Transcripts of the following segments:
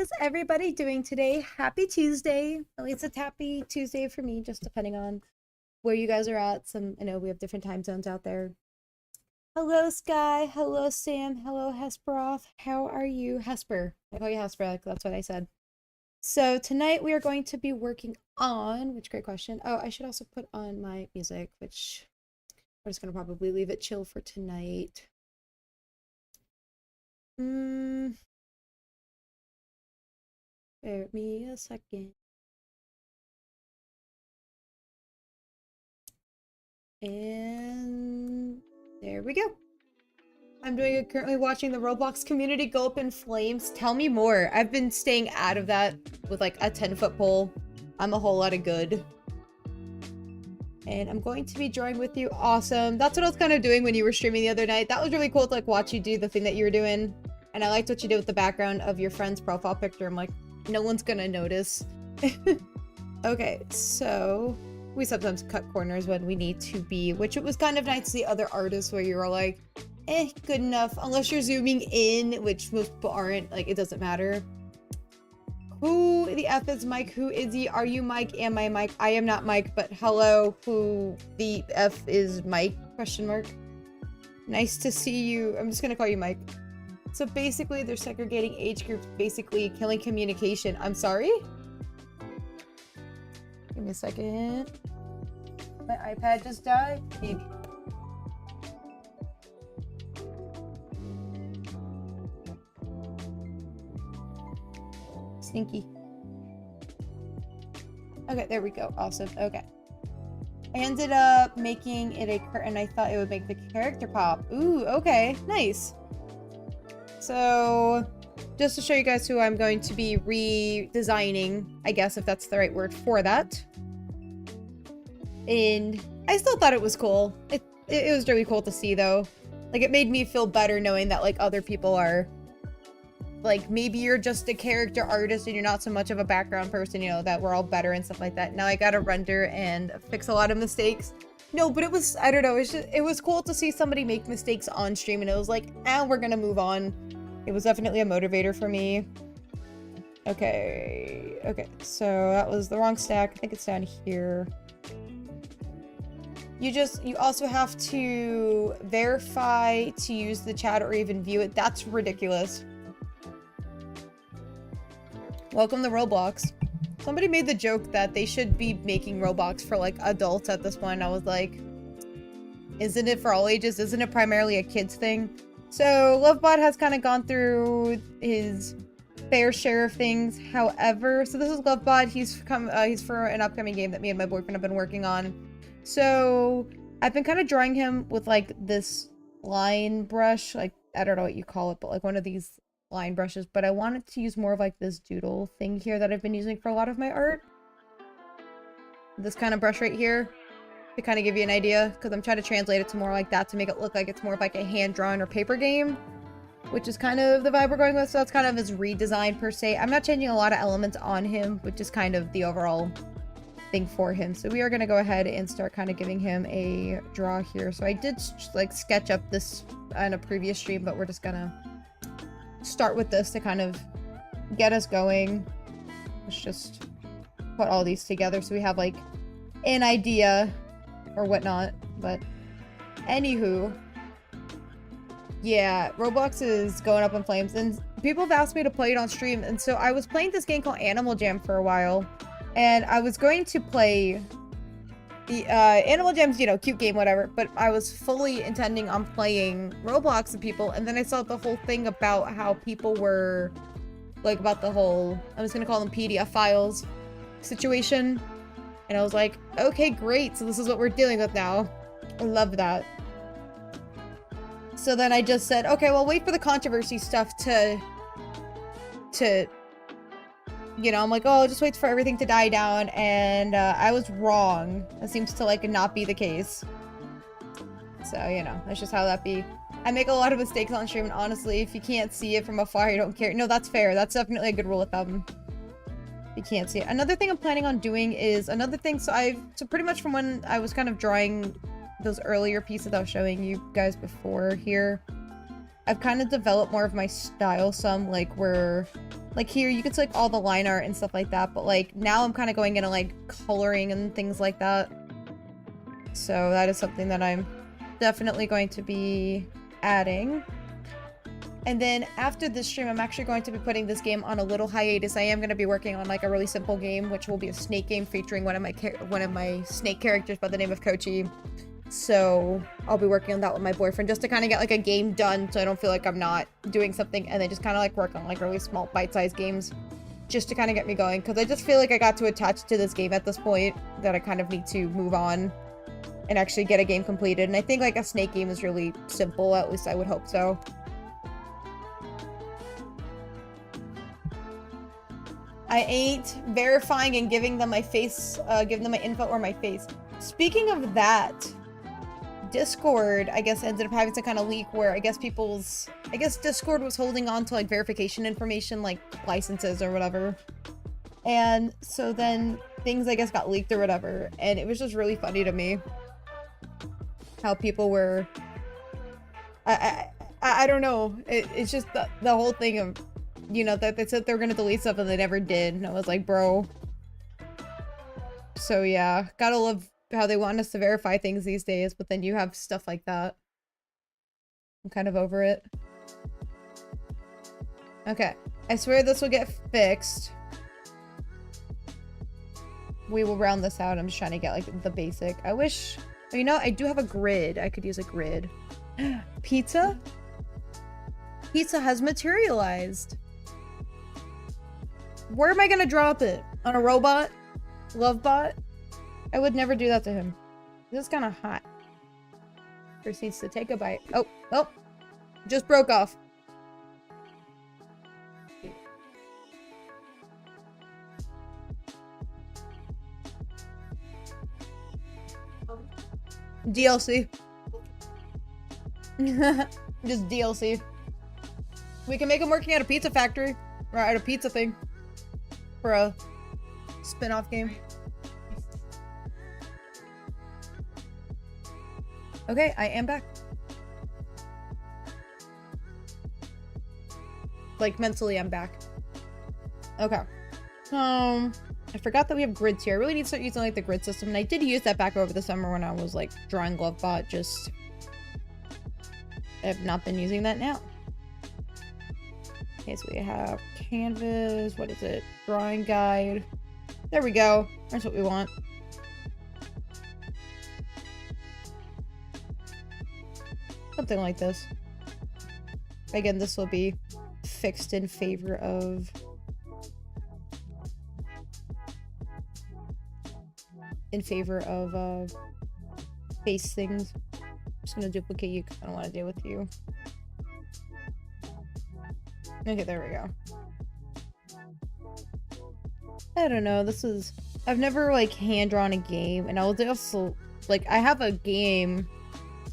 is everybody doing today? Happy Tuesday. At least it's happy Tuesday for me, just depending on where you guys are at. I know we have different time zones out there. Hello, Sky. Hello, Sam. Hello, Hesperoth. How are you? Hesper. I call you Hesper. That's what I said. So tonight we are going to be working on, which great question. Oh, I should also put on my music, which we're just going to probably leave it chill for tonight. Bear me a second. And there we go. I'm currently watching the Roblox community go up in flames. Tell me more. I've been staying out of that with like a 10-foot pole. I'm a whole lot of good. And I'm going to be drawing with you. Awesome. That's what I was kind of doing when you were streaming the other night. That was really cool to like watch you do the thing that you were doing. And I liked what you did with the background of your friend's profile picture. I'm like, no one's gonna notice. Okay, so we sometimes cut corners when we need to be, which it was kind of nice to see other artists where you were like, good enough. Unless you're zooming in, which most people aren't, like, it doesn't matter. Who the F is Mike? Who is he? Are you Mike? Am I Mike? I am not Mike, but hello, who the F is Mike? Question mark. Nice to see you. I'm just gonna call you Mike. So basically, they're segregating age groups, basically killing communication. I'm sorry? Give me a second. My iPad just died. Maybe. Stinky. Okay, there we go. Awesome. Okay. I ended up making it a curtain. I thought it would make the character pop. Ooh, okay. Nice. So, just to show you guys who I'm going to be redesigning, I guess if that's the right word for that. And I still thought it was cool. It was really cool to see though. Like it made me feel better knowing that like other people are like maybe you're just a character artist and you're not so much of a background person, you know, that we're all better and stuff like that. Now I gotta render and fix a lot of mistakes. No, but it was, I don't know, it was cool to see somebody make mistakes on stream and it was like, we're gonna move on. It was definitely a motivator for me. Okay, so that was the wrong stack. I think it's down here. You also have to verify to use the chat or even view it. That's ridiculous. Welcome to Roblox. Somebody made the joke that they should be making Roblox for like adults at this point. I was like, isn't it for all ages? Isn't it primarily a kids thing? So Lovebot has kind of gone through his fair share of things. However, so this is Lovebot. He's for an upcoming game that me and my boyfriend have been working on. So I've been kind of drawing him with like this line brush, like I don't know what you call it, but like one of these line brushes. But I wanted to use more of like this doodle thing here that I've been using for a lot of my art. This kind of brush right here. To kind of give you an idea, because I'm trying to translate it to more like that to make it look like it's more of like a hand-drawn or paper game, which is kind of the vibe we're going with. So that's kind of his redesign per se. I'm not changing a lot of elements on him, which is kind of the overall thing for him. So we are going to go ahead and start kind of giving him a draw here. So I did like sketch up this on a previous stream, but we're just going to start with this to kind of get us going. Let's just put all these together so we have like an idea or whatnot, but anywho, yeah, Roblox is going up in flames, and people have asked me to play it on stream, and so I was playing this game called Animal Jam for a while, and I was going to play the, Animal Jam's, you know, cute game, whatever, but I was fully intending on playing Roblox with people, and then I saw the whole thing about how people were, like, about the whole, I'm just gonna call them PDF files situation. And I was like, okay, great. So this is what we're dealing with now. I love that. So then I just said, okay, well, wait for the controversy stuff to, you know, I'm like, oh, just wait for everything to die down. And I was wrong. That seems to like not be the case. So, you know, that's just how that be. I make a lot of mistakes on stream. And honestly, if you can't see it from afar, you don't care. No, that's fair. That's definitely a good rule of thumb. You can't see it. Another thing I'm planning on doing is so pretty much from when I was kind of drawing those earlier pieces I was showing you guys before here, I've kind of developed more of my style some, like where Like here, you could select all the line art and stuff like that, but like now I'm kind of going into like coloring and things like that. So that is something that I'm definitely going to be adding. And then after this stream, I'm actually going to be putting this game on a little hiatus. I am going to be working on like a really simple game, which will be a snake game featuring one of my snake characters by the name of Kochi. So I'll be working on that with my boyfriend just to kind of get like a game done, so I don't feel like I'm not doing something, and then just kind of like work on like really small bite-sized games just to kind of get me going, because I just feel like I got too attached to this game at this point that I kind of need to move on and actually get a game completed. And I think like a snake game is really simple, at least I would hope so. I ain't verifying and giving them my face, giving them my info or my face. Speaking of that, Discord, I guess, ended up having some kind of leak where I guess Discord was holding on to like verification information, like licenses or whatever. And so then things, I guess, got leaked or whatever. And it was just really funny to me how people were, I don't know. It's just the whole thing of, you know, that they said they were going to delete stuff and they never did. And I was like, bro. So yeah, gotta love how they want us to verify things these days, but then you have stuff like that. I'm kind of over it. Okay, I swear this will get fixed. We will round this out. I'm just trying to get like the basic. I wish, you know, I do have a grid. I could use a grid. Pizza? Pizza has materialized. Where am I gonna drop it? On a robot? Lovebot? I would never do that to him. This is kind of hot. Proceeds to take a bite. Oh, oh. Just broke off. DLC. Just DLC. We can make him working at a pizza factory. Or at a pizza thing. For a spin-off game. Okay, I am back. Like, mentally, I'm back. Okay. I forgot that we have grids here. I really need to start using, like, the grid system. And I did use that back over the summer when I was, like, drawing Lovebot. Just, I have not been using that now. Okay, so we have canvas. What is it? Drawing guide. There we go. That's what we want. Something like this. Again, this will be fixed in favor of face things. I'm just gonna duplicate you because I don't want to deal with you. Okay, there we go. I don't know, I've never like hand drawn a game, and I will also like, I have a game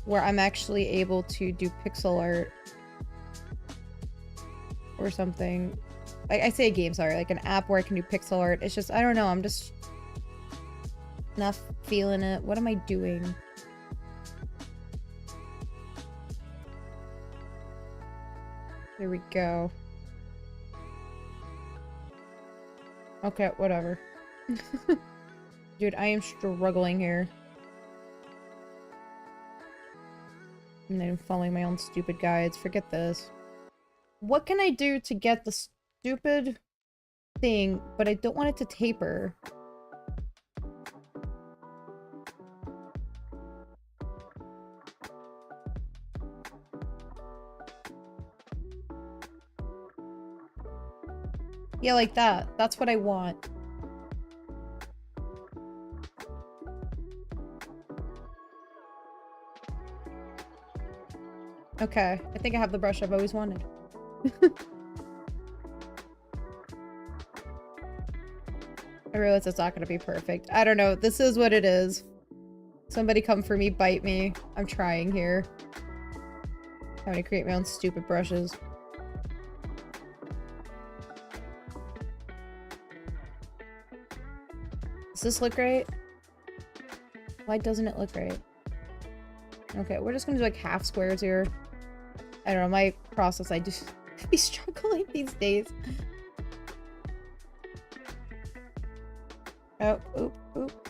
where I'm actually able to do pixel art or something. Like, I say a game, sorry, like an app where I can do pixel art. It's just, I don't know, I'm just not feeling it. What am I doing? There we go. Okay, whatever. Dude, I am struggling here. And then following my own stupid guides. Forget this. What can I do to get the stupid thing, but I don't want it to taper? Yeah, like that. That's what I want. Okay, I think I have the brush I've always wanted. I realize it's not gonna be perfect. I don't know. This is what it is. Somebody come for me, bite me. I'm trying here. I'm gonna create my own stupid brushes. Does this look right? Why doesn't it look right? Okay, we're just gonna do like half squares here. I don't know, my process, I just be struggling these days. Oh, oop, oop.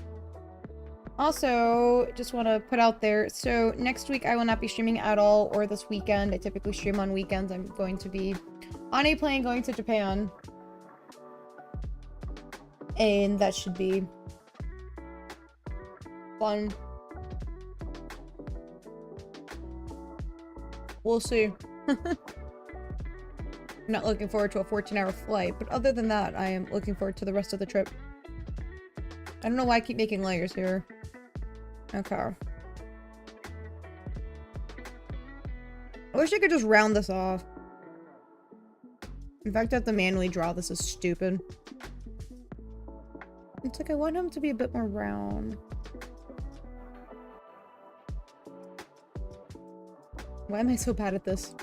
Also, just want to put out there, so next week I will not be streaming at all, or this weekend. I typically stream on weekends. I'm going to be on a plane going to Japan. And that should be fun. We'll see. I'm not looking forward to a 14-hour flight, but other than that, I am looking forward to the rest of the trip. I don't know why I keep making layers here. Okay. I wish I could just round this off. In fact, I have to manually draw. This is stupid. It's like I want him to be a bit more round. Why am I so bad at this?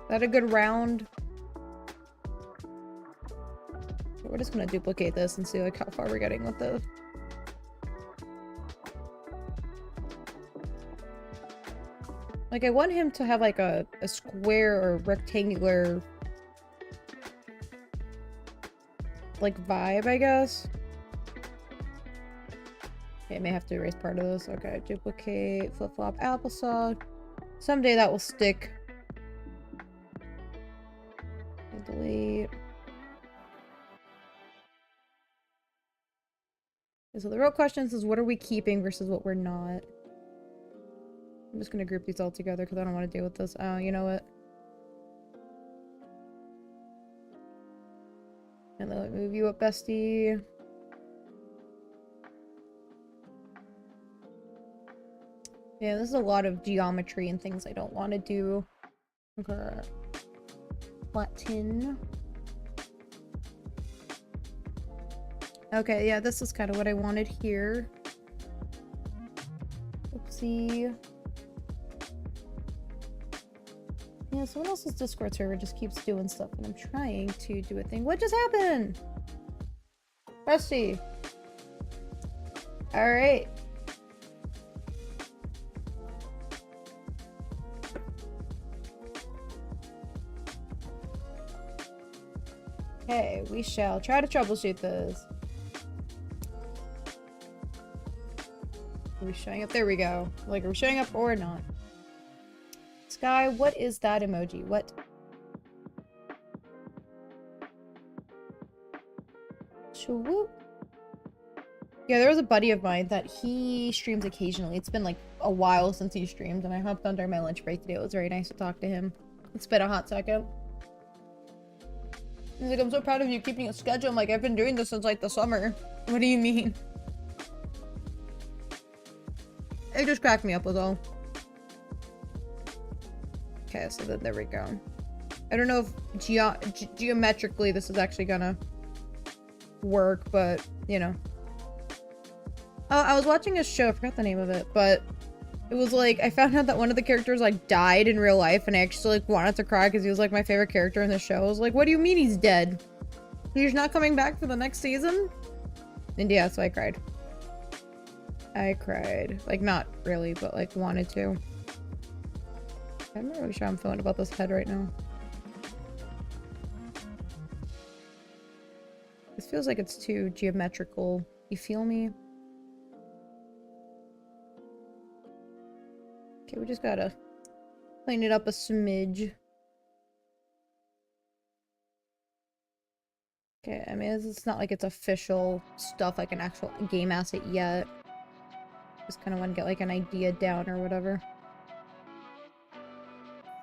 Is that a good round? We're just gonna duplicate this and see like how far we're getting with this. Like I want him to have like a square or rectangular like vibe, I guess. Okay, I may have to erase part of this. Okay, duplicate, flip-flop, applesauce. Someday that will stick. Delete. So the real question is what are we keeping versus what we're not? I'm just gonna group these all together because I don't want to deal with this. Oh, you know what? And then let me move you up, bestie. Yeah, this is a lot of geometry and things I don't want to do. Okay. Flat tin. Okay, yeah, this is kind of what I wanted here. Oopsie. Yeah, someone else's Discord server just keeps doing stuff and I'm trying to do a thing. What just happened? Rusty. Alright. Okay, we shall try to troubleshoot this. Are we showing up? There we go. Like, are we showing up or not? Sky, what is that emoji? What? Swoop. Yeah, there was a buddy of mine that he streams occasionally. It's been like a while since he streamed, and I hopped on during my lunch break today. It was very nice to talk to him. It's been a hot second. He's like, I'm so proud of you keeping a schedule. I'm like, I've been doing this since like the summer. What do you mean? It just cracked me up was all. Okay, so then there we go. I don't know if geometrically this is actually gonna work, but you know. Oh, I was watching a show, I forgot the name of it, but it was like, I found out that one of the characters like died in real life and I actually like wanted to cry because he was like my favorite character in the show. I was like, what do you mean he's dead? He's not coming back for the next season? And yeah, so I cried. I cried. Like, not really, but like wanted to. I'm not really sure how I'm feeling about this head right now. This feels like it's too geometrical. You feel me? Okay, we just gotta clean it up a smidge. Okay, I mean, it's not like it's official stuff, like an actual game asset yet. Just kind of want to get like an idea down or whatever.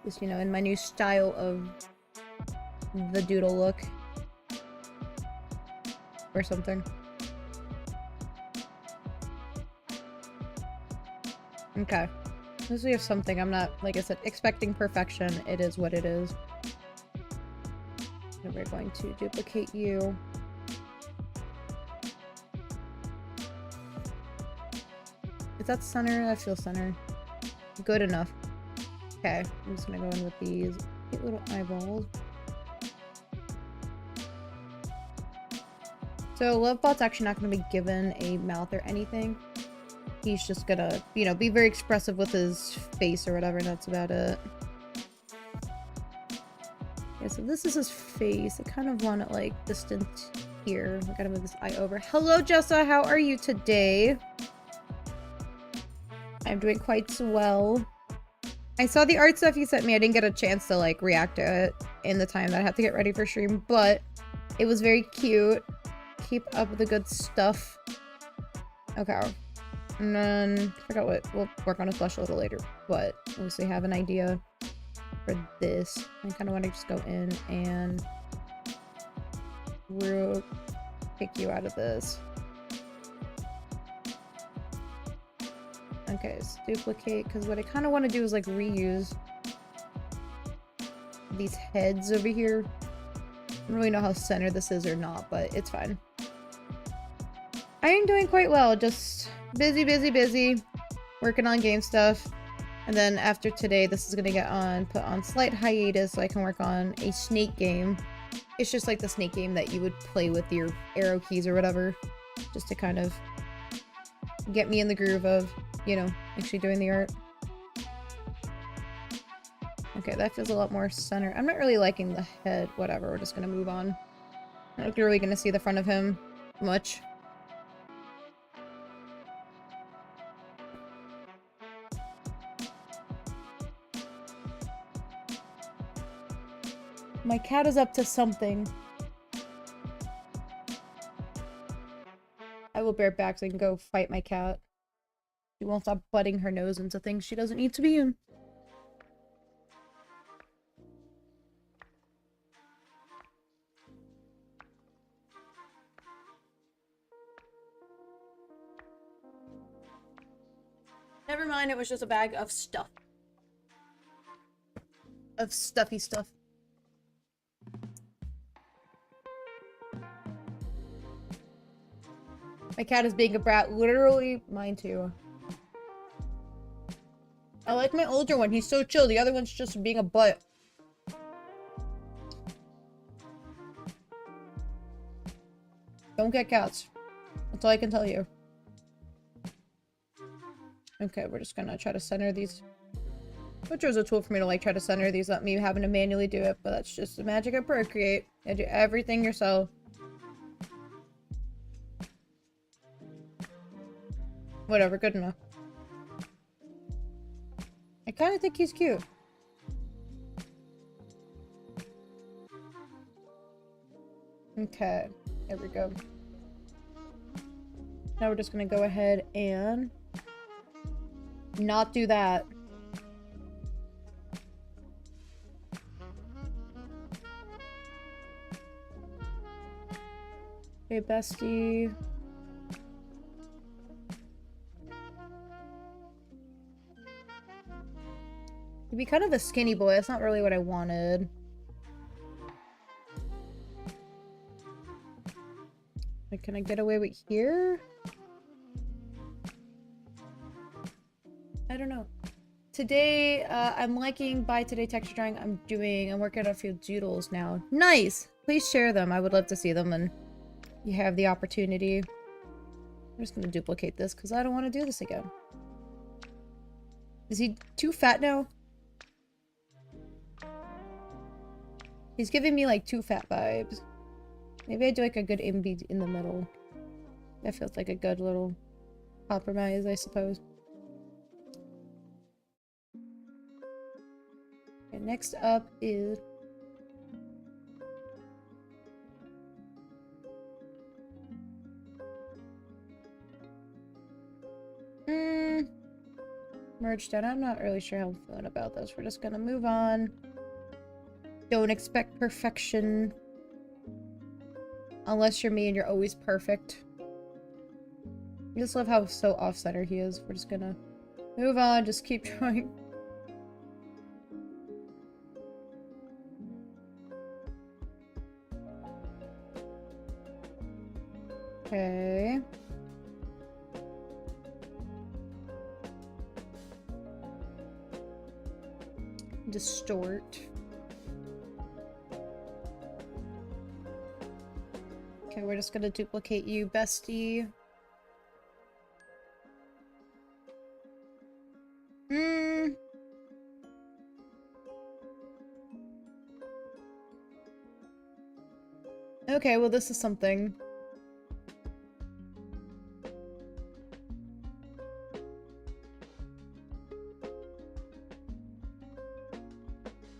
Just, you know, in my new style of the doodle look. Or something. Okay. As long as we have something, I'm not, like I said, expecting perfection. It is what it is. And we're going to duplicate you. Is that center? That feels center. Good enough. Okay, I'm just gonna go in with these cute little eyeballs. So Lovebot's actually not gonna be given a mouth or anything. He's just gonna, you know, be very expressive with his face or whatever, and that's about it. Okay, so this is his face. I kind of want it like distant here. I gotta move this eye over. Hello, Jessa. How are you today? I'm doing quite well. I saw the art stuff you sent me. I didn't get a chance to like react to it in the time that I had to get ready for stream, but it was very cute. Keep up the good stuff. Okay. And then I forgot what we'll work on his blush a little later, but obviously have an idea for this. I kind of want to just go in and we'll pick you out of this. Okay, let's duplicate, because what I kind of want to do is like reuse these heads over here. I don't really know how centered this is or not, but it's fine. I am doing quite well, just busy, working on game stuff. And then after today, this is gonna get put on slight hiatus so I can work on a snake game. It's just like the snake game that you would play with your arrow keys or whatever, just to kind of get me in the groove of, you know, actually doing the art. Okay, that feels a lot more center. I'm not really liking the head. Whatever, we're just gonna move on. I don't think you're really gonna see the front of him much. My cat is up to something. I will bear back so I can go fight my cat. She won't stop butting her nose into things she doesn't need to be in. Never mind, it was just a bag of stuff. Of stuffy stuff. My cat is being a brat. Literally, mine too. I like my older one. He's so chill. The other one's just being a butt. Don't get cats. That's all I can tell you. Okay, we're just gonna try to center these. Which was a tool for me to like try to center these, not me having to manually do it, but that's just the magic of Procreate. You do everything yourself. Whatever, good enough. I kind of think he's cute. Okay, there we go. Now we're just gonna go ahead and not do that. Okay, bestie. He'd be kind of a skinny boy. That's not really what I wanted. Like, can I get away with here? I don't know. Today, I'm liking by today texture drawing. I'm working on a few doodles now. Nice! Please share them. I would love to see them and you have the opportunity. I'm just gonna duplicate this because I don't want to do this again. Is he too fat now? He's giving me like too fat vibes. Maybe I do like a good imbi in the middle. That feels like a good little compromise, I suppose. Okay, next up is... merge down. I'm not really sure how I'm feeling about this. We're just gonna move on. Don't expect perfection. Unless you're me and you're always perfect. I just love how so off-center he is. We're just gonna move on. Just keep trying. Okay. Distort. Okay, we're just gonna duplicate you, bestie. Okay, well this is something.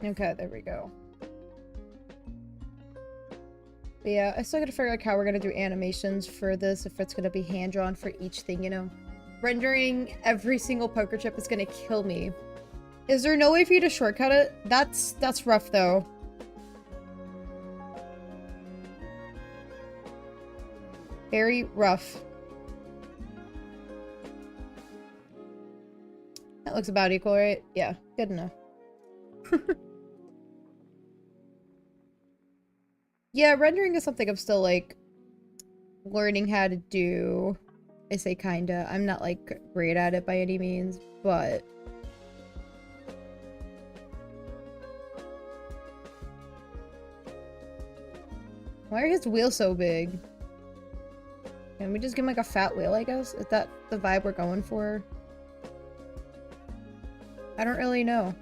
Okay, there we go. But yeah, I still gotta figure out how we're gonna do animations for this, if it's gonna be hand-drawn for each thing, you know? Rendering every single poker chip is gonna kill me. Is there no way for you to shortcut it? That's rough, though. Very rough. That looks about equal, right? Yeah, good enough. Yeah, rendering is something I'm still, like, learning how to do. I say kinda. I'm not, like, great at it by any means, but... Why are his wheels so big? Can we just give him, like, a fat wheel, I guess? Is that the vibe we're going for? I don't really know.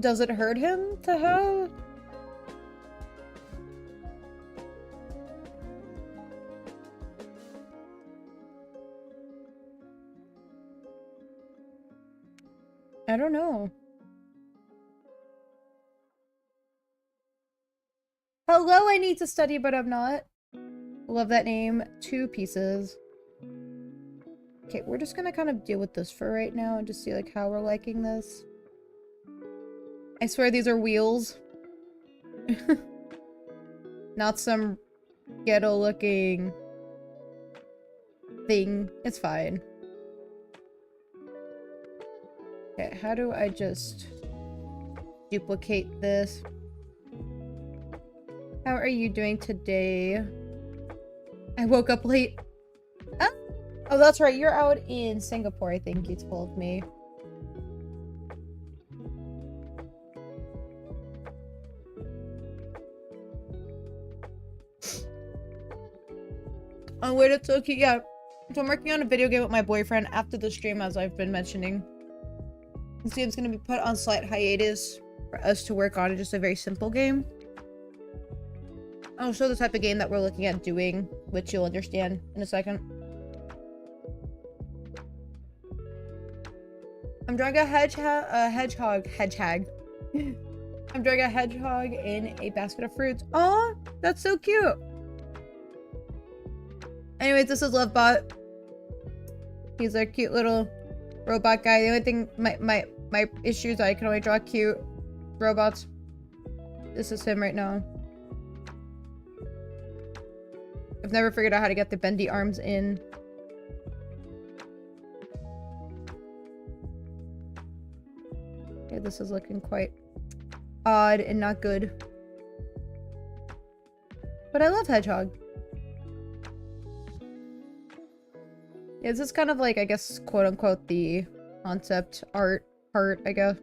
Does it hurt him to have? I don't know. Hello, I need to study, but I'm not. Love that name. 2 pieces. Okay, we're just gonna kind of deal with this for right now and just see, like, how we're liking this. I swear these are wheels. Not some ghetto-looking thing. It's fine. Okay, how do I just duplicate this? How are you doing today? I woke up late. Ah! Oh, that's right. You're out in Singapore, I think you told me. Oh, wait, it's so cute. Yeah. So I'm working on a video game with my boyfriend after the stream, as I've been mentioning. This game's gonna be put on slight hiatus for us to work on. It's just a very simple game. I'll show the type of game that we're looking at doing, which you'll understand in a second. I'm drawing a hedgehog. I'm drawing a hedgehog in a basket of fruits. Oh, that's so cute. Anyways, this is Lovebot. He's a cute little robot guy. The only thing, my issue is I can only draw cute robots. This is him right now. I've never figured out how to get the bendy arms in. Okay, this is looking quite odd and not good. But I love Hedgehog. Yeah, this is kind of like, I guess, quote-unquote, the concept art part, I guess.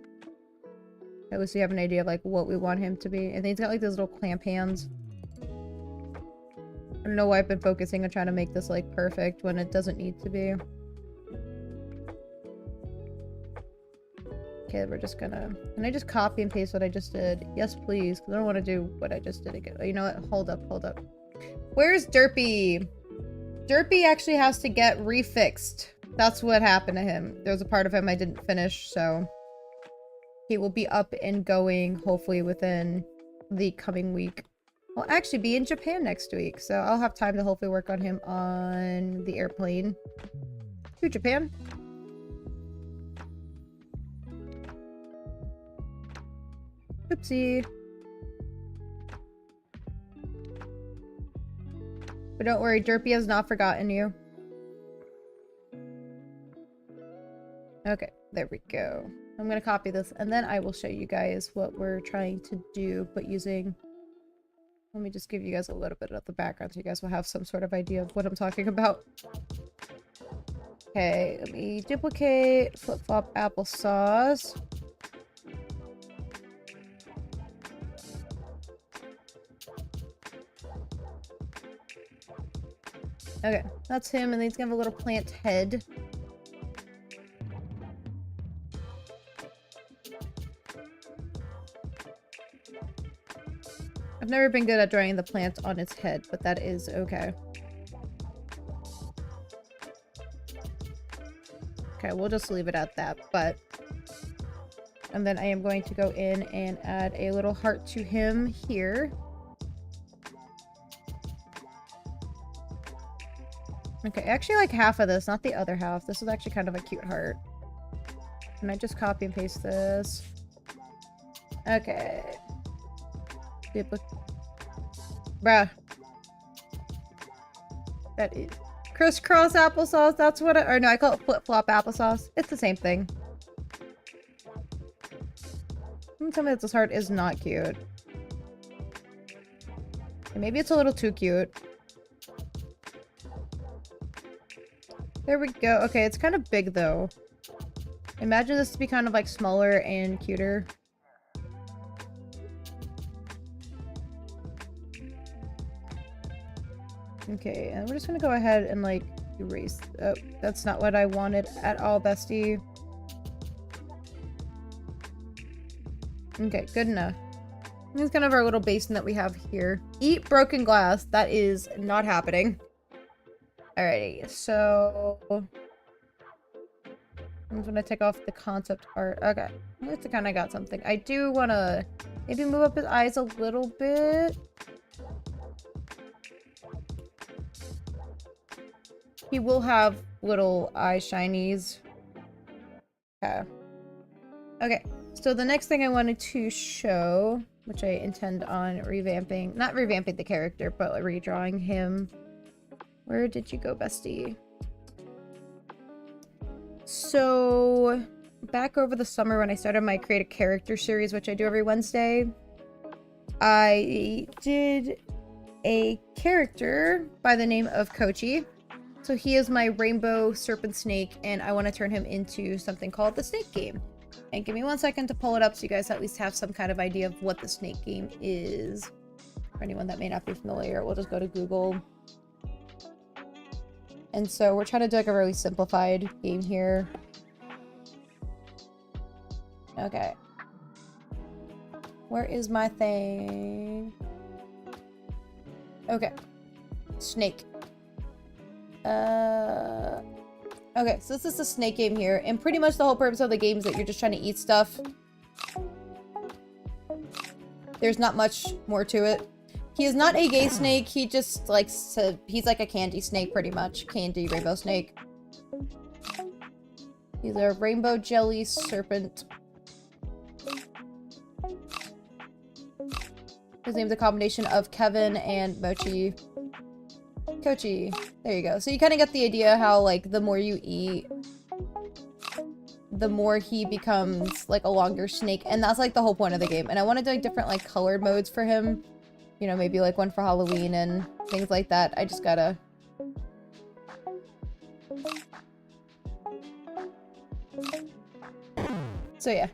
At least we have an idea of, like, what we want him to be. And he's got, like, those little clamp hands. I don't know why I've been focusing on trying to make this, like, perfect when it doesn't need to be. Okay, we're just gonna... Can I just copy and paste what I just did? Yes, please, because I don't want to do what I just did again. You know what? Hold up, hold up. Where's Derpy? Derpy actually has to get refixed. That's what happened to him. There was a part of him I didn't finish, so... He will be up and going, hopefully, within the coming week. I'll actually be in Japan next week, so I'll have time to hopefully work on him on the airplane to Japan. Oopsie. But don't worry, Derpy has not forgotten you. Okay, there we go. I'm gonna copy this, and then I will show you guys what we're trying to do, but using... Let me just give you guys a little bit of the background so you guys will have some sort of idea of what I'm talking about. Okay, let me duplicate, flip-flop applesauce. Okay, that's him, and then he's gonna have a little plant head. I've never been good at drawing the plant on its head, but that is okay. Okay, we'll just leave it at that, but... And then I am going to go in and add a little heart to him here. Okay, actually like half of this, not the other half. This is actually kind of a cute heart. Can I just copy and paste this? Okay. Bruh. That is... Crisscross applesauce, that's what or no, I call it flip-flop applesauce. It's the same thing. Don't tell me that this heart is not cute. Okay, maybe it's a little too cute. There we go. Okay, it's kind of big though. Imagine this to be kind of like smaller and cuter. Okay, and we're just gonna go ahead and like erase. Oh, that's not what I wanted at all, bestie. Okay, good enough. This is kind of our little basin that we have here. Eat broken glass. That is not happening. Alrighty, so... I'm just gonna take off the concept art. Okay, I think I kind of got something. I do want to maybe move up his eyes a little bit. He will have little eye shinies. Okay. Okay, so the next thing I wanted to show, which I intend on revamping, not revamping the character, but redrawing him. Where did you go, bestie? So, back over the summer when I started my Create a Character series, which I do every Wednesday, I did a character by the name of Kochi. So he is my rainbow serpent snake, and I want to turn him into something called the Snake Game. And give me 1 second to pull it up so you guys at least have some kind of idea of what the Snake Game is. For anyone that may not be familiar, we'll just go to Google. And so we're trying to do like a really simplified game here. Okay. Where is my thing? Okay. Snake. Okay, so this is the snake game here, and pretty much the whole purpose of the game is that you're just trying to eat stuff. There's not much more to it. He is not a gay snake, he just likes to... He's like a candy snake, pretty much. Candy rainbow snake. He's a rainbow jelly serpent. His name's a combination of Kevin and Mochi. Kochi. There you go. So you kind of get the idea how, like, the more you eat, the more he becomes, like, a longer snake. And that's, like, the whole point of the game. And I want to do, like, different, like, colored modes for him. You know, maybe, like, one for Halloween and things like that. I just gotta... So, yeah.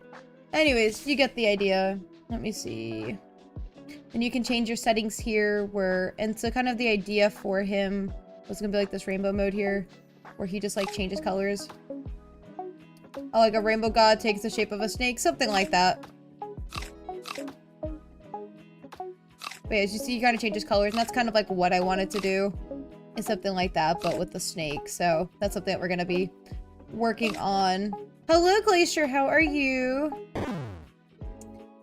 Anyways, you get the idea. Let me see... And you can change your settings here where, and so kind of the idea for him was gonna be like this rainbow mode here, where he just like changes colors. Oh, like a rainbow god takes the shape of a snake, something like that. But yeah, as you see, he kind of changes colors, and that's kind of like what I wanted to do, is something like that, but with the snake. So that's something that we're gonna be working on. Hello, Glacier, how are you?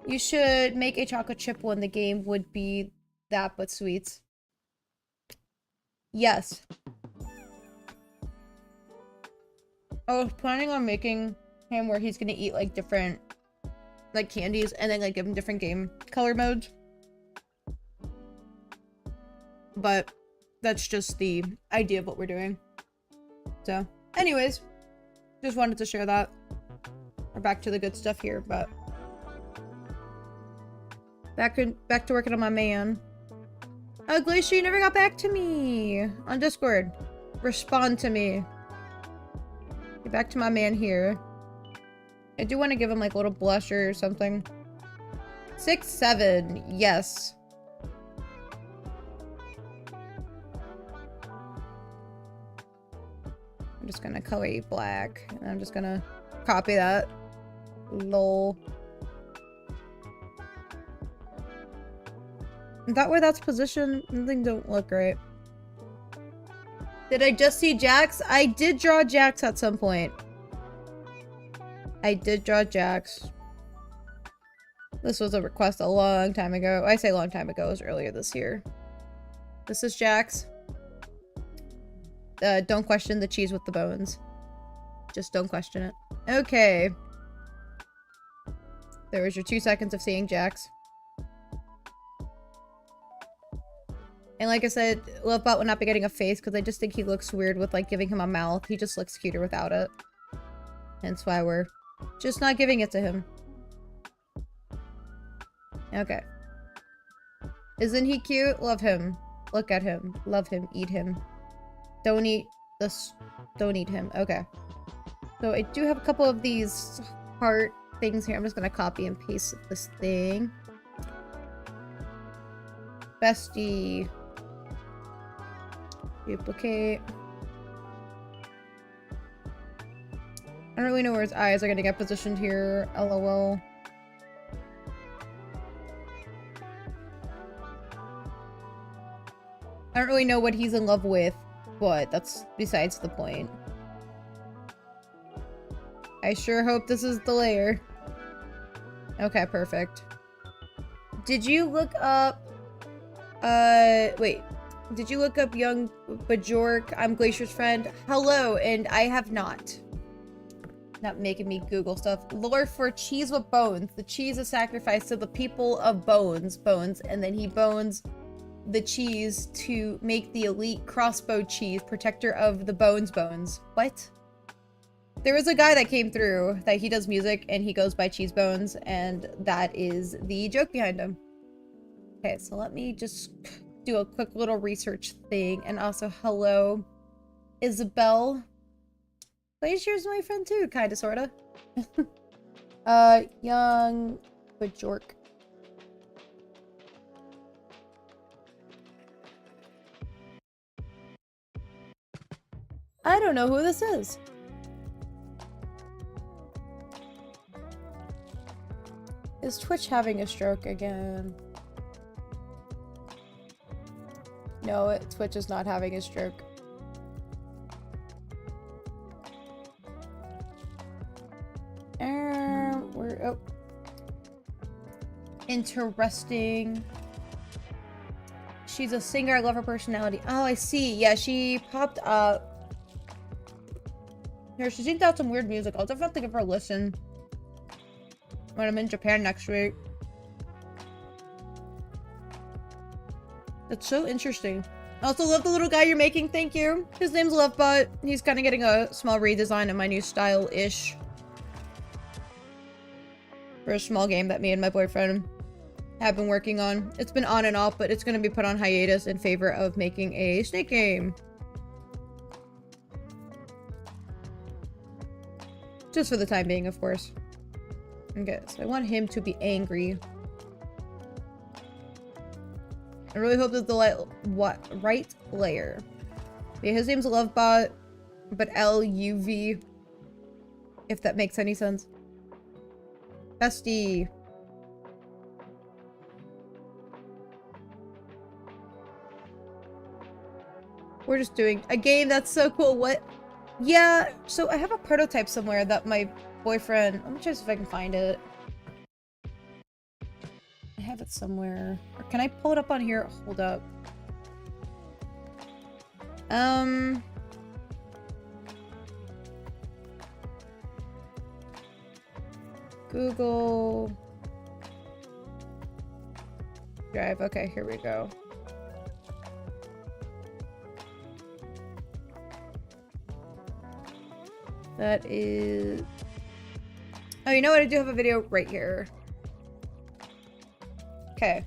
You should make a chocolate chip one. The game would be that, but sweets. Yes. I was planning on making him where he's gonna eat like different like candies and then like give him different game color modes. But that's just the idea of what we're doing. So, anyways, just wanted to share that. We're back to the good stuff here, but back to working on my man. Oh, Glacier, you never got back to me on Discord. Respond to me. Get back to my man here. I do want to give him like a little blusher or something. 6, 7, yes. I'm just gonna color you black, and I'm just gonna copy that. Lol. Is that where that's positioned? Things don't look right. Did I just see Jax? I did draw Jax at some point. I did draw Jax. This was a request a long time ago. I say long time ago, it was earlier this year. This is Jax. Don't question the cheese with the bones. Just don't question it. Okay. There was your 2 seconds of seeing Jax. And like I said, Lovebot would not be getting a face because I just think he looks weird with like giving him a mouth. He just looks cuter without it. Hence why we're just not giving it to him. Okay. Isn't he cute? Love him. Look at him. Love him. Eat him. Don't eat this. Don't eat him. Okay. So I do have a couple of these heart things here. I'm just gonna copy and paste this thing. Bestie. Duplicate. I don't really know where his eyes are gonna get positioned here. LOL. I don't really know what he's in love with, but that's besides the point. I sure hope this is the layer. Okay, perfect. Did you look up... wait. Did you look up young Bajork? I'm Glacier's friend. Hello, and I have not. Not making me Google stuff. Lore for cheese with bones. The cheese is sacrificed to the people of bones. And then he bones the cheese to make the elite crossbow cheese, protector of the bones. What? There was a guy that came through that he does music and he goes by Cheese Bones, and that is the joke behind him. Okay, so let me just do a quick little research thing. And also, hello, Isabel. Glacier's my friend too, kinda, sorta. Young Bajork. I don't know who this is. Is Twitch having a stroke again? No, Twitch is not having a stroke. Oh. Interesting. She's a singer. I love her personality. Oh, I see. Yeah, she popped up. Here, she seems to have some weird music. I'll definitely give her a listen when I'm in Japan next week. That's so interesting. I also love the little guy you're making. Thank you. His name's Lovebot. He's kind of getting a small redesign of my new style-ish. For a small game that me and my boyfriend have been working on. It's been on and off, but it's going to be put on hiatus in favor of making a snake game. Just for the time being, of course. Okay, so I want him to be angry. I really hope that the right layer. Yeah, his name's Lovebot, but L-U-V. If that makes any sense. Bestie. We're just doing a game. That's so cool. What? Yeah, so I have a prototype somewhere that my boyfriend... Let me try to see if I can find it. I have it somewhere. Or can I pull it up on here? Hold up. Google Drive. Okay, here we go. That is... Oh, you know what? I do have a video right here. Okay.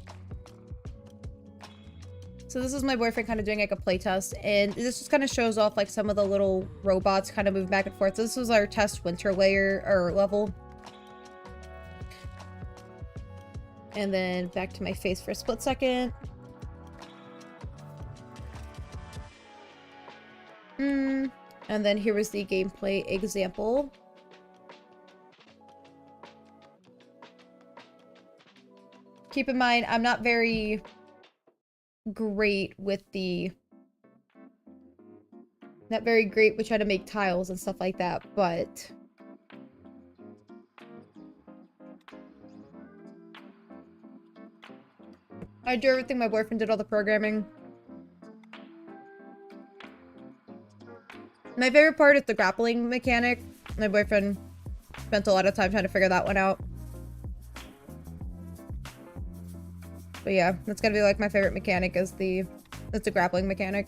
So this is my boyfriend kind of doing like a playtest, and this just kind of shows off like some of the little robots kind of move back and forth. So this was our test winter layer, or level. And then back to my face for a split second. And then here was the gameplay example. Keep in mind, I'm not very great with the... Not very great with trying to make tiles and stuff like that, but... I do everything. My boyfriend did all the programming. My favorite part is the grappling mechanic. My boyfriend spent a lot of time trying to figure that one out. But yeah, that's gonna be like my favorite mechanic is the grappling mechanic.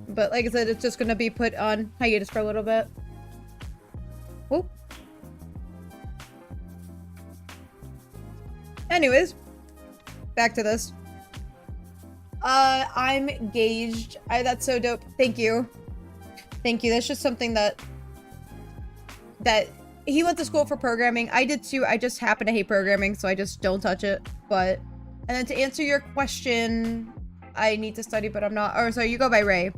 But like I said, it's just gonna be put on hiatus for a little bit. Whoop. Anyways, back to this. I'm engaged. That's so dope. Thank you. Thank you. That's just something that he went to school for programming. I did too. I just happen to hate programming, so I just don't touch it. But, and then to answer your question, I need to study, but I'm not. Or sorry, you go by Ray.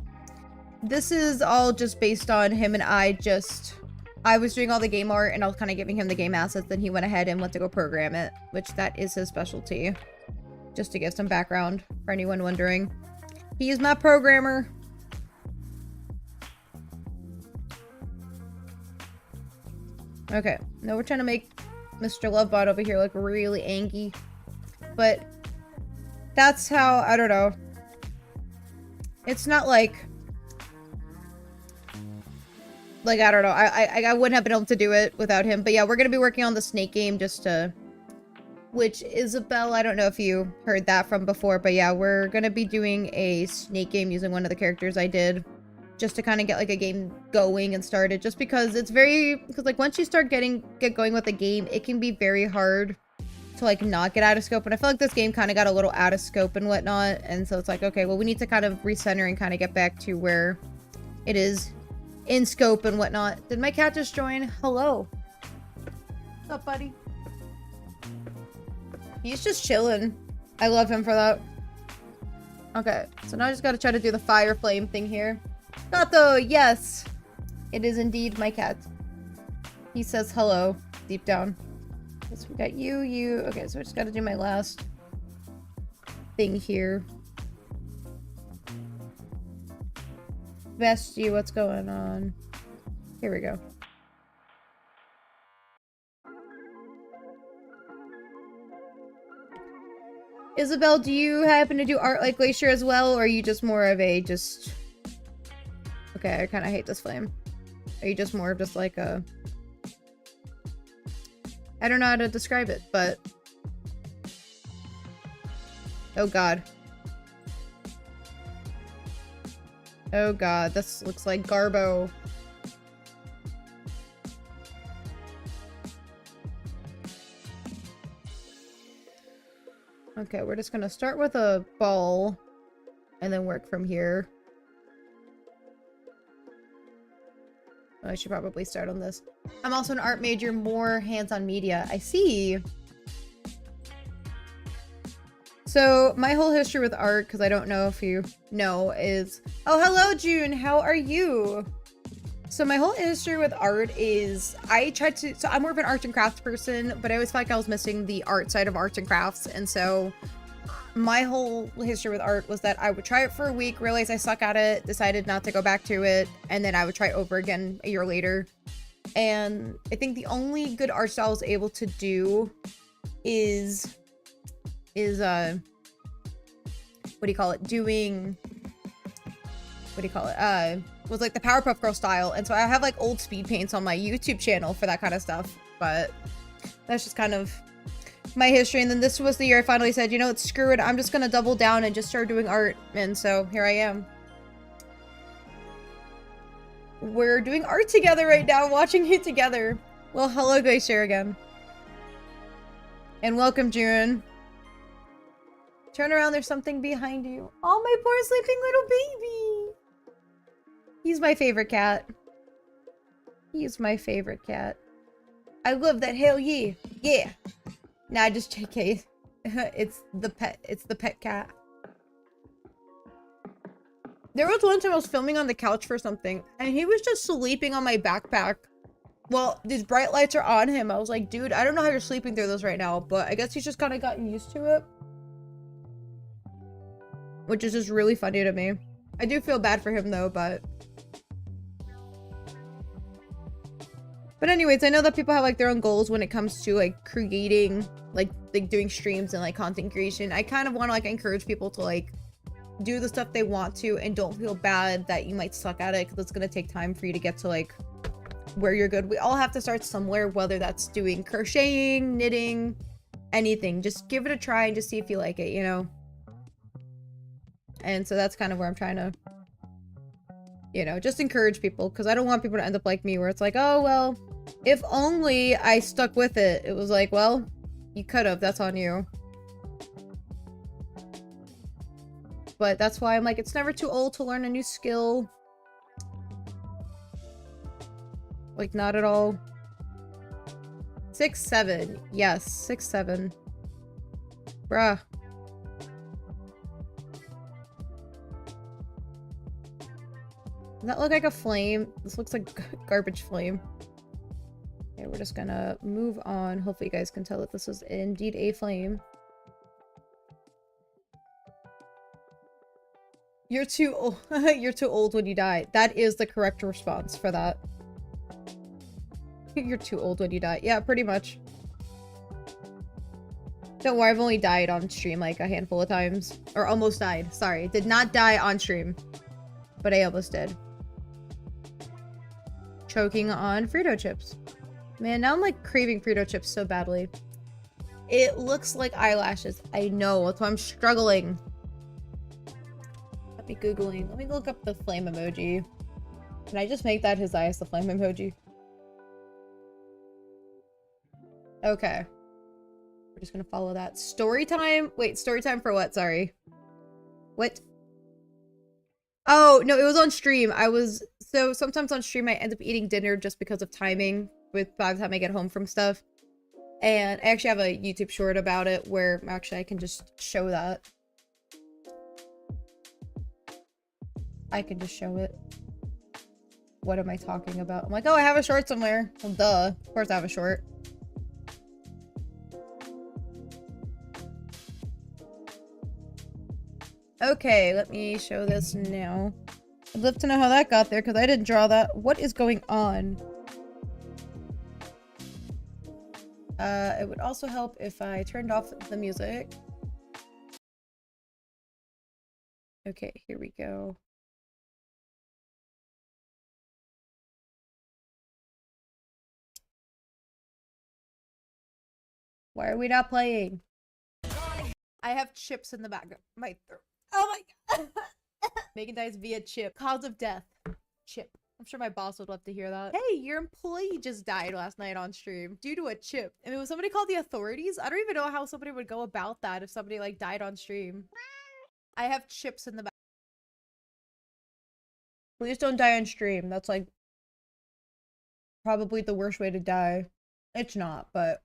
This is all just based on him and I was doing all the game art and I was kind of giving him the game assets, then he went ahead and went to go program it, which that is his specialty. Just to give some background for anyone wondering. He is my programmer. Okay, now we're trying to make Mr. Lovebot over here look really angry. But that's how, I don't know. It's not like I don't know. I wouldn't have been able to do it without him. But yeah, we're going to be working on the snake game just to... Which, Isabel, I don't know if you heard that from before. But yeah, we're going to be doing a snake game using one of the characters I did. Just to kind of get like a game going and started. Just because it's very... Because like once you start get going with a game, it can be very hard to like not get out of scope. And I feel like this game kind of got a little out of scope and whatnot. And so it's like, okay, well we need to kind of recenter and kind of get back to where it is in scope and whatnot. Did my cat just join? Hello. What's up, buddy? He's just chilling. I love him for that. Okay, so now I just gotta try to do the fire flame thing here. Gato, yes! It is indeed my cat. He says hello, deep down. So we got you. Okay, so I just gotta do my last thing here. Vesty, what's going on? Here we go. Isabel, do you happen to do art like Glacier as well, or are you just more of a just... Okay, I kind of hate this flame. Are you just more of just like a... I don't know how to describe it, but... Oh god. Oh god, this looks like Garbo. Okay, we're just gonna start with a ball and then work from here. Oh, I should probably start on this. I'm also an art major, more hands-on media. I see. So my whole history with art, because I don't know if you know, is... Oh, hello, June. How are you? So my whole history with art is so I'm more of an arts and crafts person, but I always felt like I was missing the art side of arts and crafts. And so my whole history with art was that I would try it for a week, realize I suck at it, decided not to go back to it, and then I would try it over again a year later. And I think the only good art style I was able to do is what do you call it? Was like the Powerpuff Girl style. And so I have like old speed paints on my YouTube channel for that kind of stuff. But that's just kind of my history. And then this was the year I finally said, you know what, screw it. I'm just going to double down and just start doing art. And so here I am. We're doing art together right now, watching it together. Well, hello, Glacier again. And welcome, June. Turn around, there's something behind you. Oh, my poor sleeping little baby. He's my favorite cat. He's my favorite cat. I love that, hell yeah. Yeah. Nah, just JK. It's the pet cat. There was one time I was filming on the couch for something, and he was just sleeping on my backpack Well, these bright lights are on him. I was like, dude, I don't know how you're sleeping through this right now, but I guess he's just kind of gotten used to it. Which is just really funny to me. I do feel bad for him though, but... But anyways, I know that people have like their own goals when it comes to like creating, like doing streams and like content creation. I kind of want to like encourage people to like do the stuff they want to and don't feel bad that you might suck at it because it's going to take time for you to get to like where you're good. We all have to start somewhere, whether that's doing crocheting, knitting, anything. Just give it a try and just see if you like it, you know? And so that's kind of where I'm trying to, you know, just encourage people because I don't want people to end up like me where it's like, oh, well, if only I stuck with it. It was like, well, you could have. That's on you. But that's why I'm like, it's never too old to learn a new skill. Like, not at all. 6'7". Yes, 6'7". Bruh. Does that look like a flame? This looks like garbage flame. Okay, we're just gonna move on. Hopefully you guys can tell that this is indeed a flame. You're too old. You're too old when you die. That is the correct response for that. You're too old when you die. Yeah, pretty much. Don't worry, I've only died on stream like a handful of times. Or almost died. Sorry. Did not die on stream. But I almost did. Choking on Frito chips. Man, now I'm like craving Frito chips so badly. It looks like eyelashes. I know. That's why I'm struggling. Let me Googling. Let me look up the flame emoji. Can I just make that his eyes, the flame emoji? Okay. We're just gonna follow that. Story time? Wait, story time for what? Sorry. What? Oh, no, it was on stream. So sometimes on stream I end up eating dinner just because of timing by the time I get home from stuff. And I actually have a YouTube short about it where actually I can just show that. I can just show it. What am I talking about? I'm like, oh, I have a short somewhere. Well, duh. Of course I have a short. Okay, let me show this now. I'd love to know how that got there because I didn't draw that. What is going on? It would also help if I turned off the music. Okay, here we go. Why are we not playing? I have chips in the back of my throat. Oh my god. Megan dies via chip. Cause of death. Chip. I'm sure my boss would love to hear that. Hey, your employee just died last night on stream due to a chip. And it was somebody called the authorities. I don't even know how somebody would go about that if somebody like died on stream. I have chips in the back. Please don't die on stream. That's like probably the worst way to die. It's not, but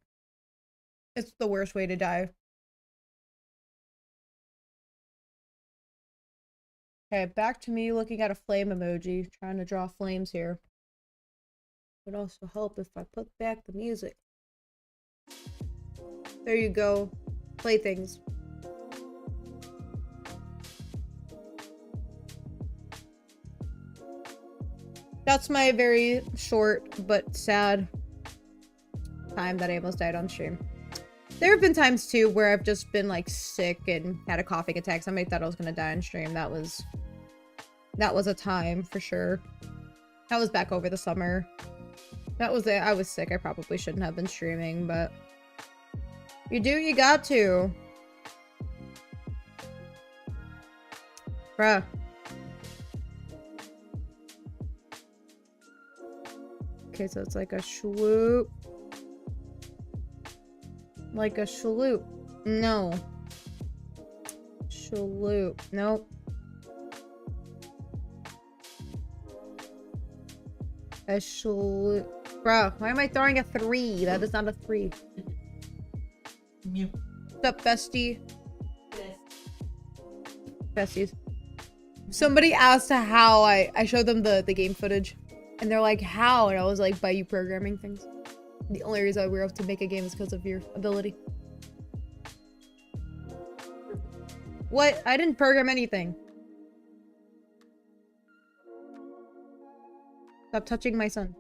it's the worst way to die. Okay, back to me looking at a flame emoji, trying to draw flames here. Would also help if I put back the music. There you go. Playthings. That's my very short but sad time that I almost died on stream. There have been times too where I've just been like sick and had a coughing attack. Somebody thought I was gonna die on stream. That was a time for sure. That was back over the summer. That was it. I was sick. I probably shouldn't have been streaming, but you do, you got to. Bruh. Okay, so it's like a swoop. Like a shaloop. No. Shaloop. Nope. A shaloop. Bro, why am I throwing a 3? That is not a 3. Mew. What's up, bestie? Besties. Somebody asked how I showed them the game footage. And they're like, how? And I was like, by you programming things. The only reason we were able to make a game is because of your ability. What? I didn't program anything. Stop touching my son.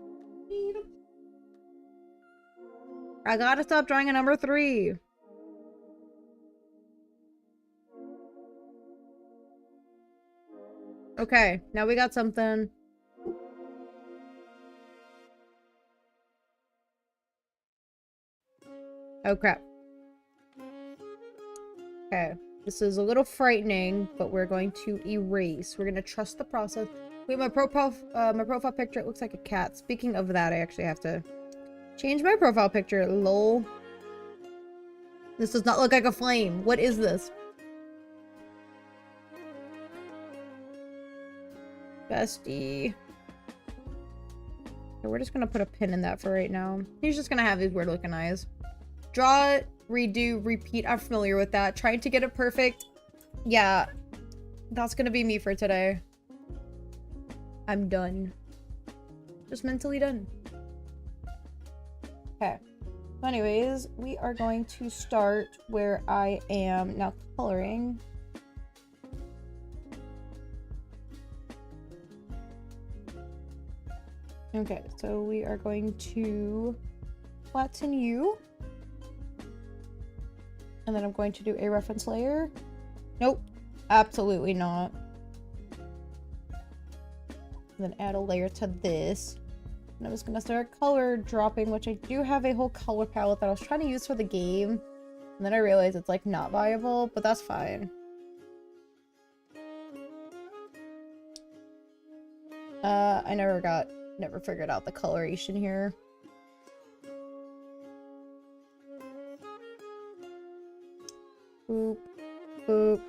I gotta stop drawing a number 3. Okay, now we got something. Oh crap. Okay, this is a little frightening, but we're going to erase. We're gonna trust the process. Wait, my profile picture, it looks like a cat. Speaking of that, I actually have to change my profile picture. Lol. This does not look like a flame. What is this? Bestie. Okay, we're just gonna put a pin in that for right now. He's just gonna have these weird looking eyes. Draw, redo, repeat. I'm familiar with that. Trying to get it perfect. Yeah. That's gonna be me for today. I'm done. Just mentally done. Okay. So anyways, we are going to start where I am now coloring. Okay, so we are going to flatten you. And then I'm going to do a reference layer. Nope, absolutely not. And then add a layer to this. And I'm just gonna start color dropping, which I do have a whole color palette that I was trying to use for the game. And then I realized it's like not viable, but that's fine. I never figured out the coloration here. Boop, boop.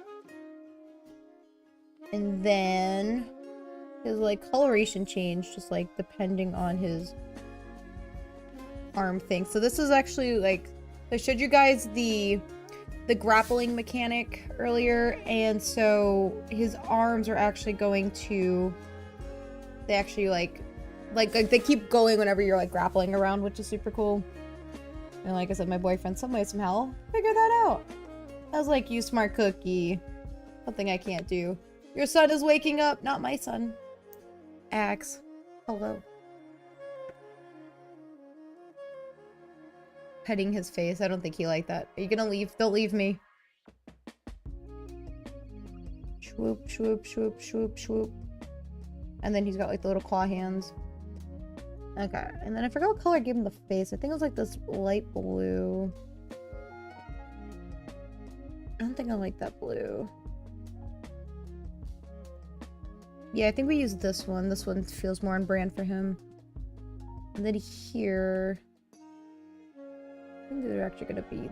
And then his like coloration changed just like depending on his arm thing. So this is actually like, I showed you guys the grappling mechanic earlier, and so his arms are actually going to, they actually like they keep going whenever you're like grappling around, which is super cool. And like I said, my boyfriend some way somehow figured that out. I was like, you smart cookie. Something I can't do. Your son is waking up, not my son. Axe. Hello. Petting his face. I don't think he liked that. Are you gonna leave? Don't leave me. Swoop, swoop, swoop, swoop, swoop. And then he's got like the little claw hands. Okay. And then I forgot what color I gave him the face. I think it was like this light blue. I don't think I like that blue. Yeah, I think we used this one. This one feels more on brand for him. And then here, I think they're actually gonna be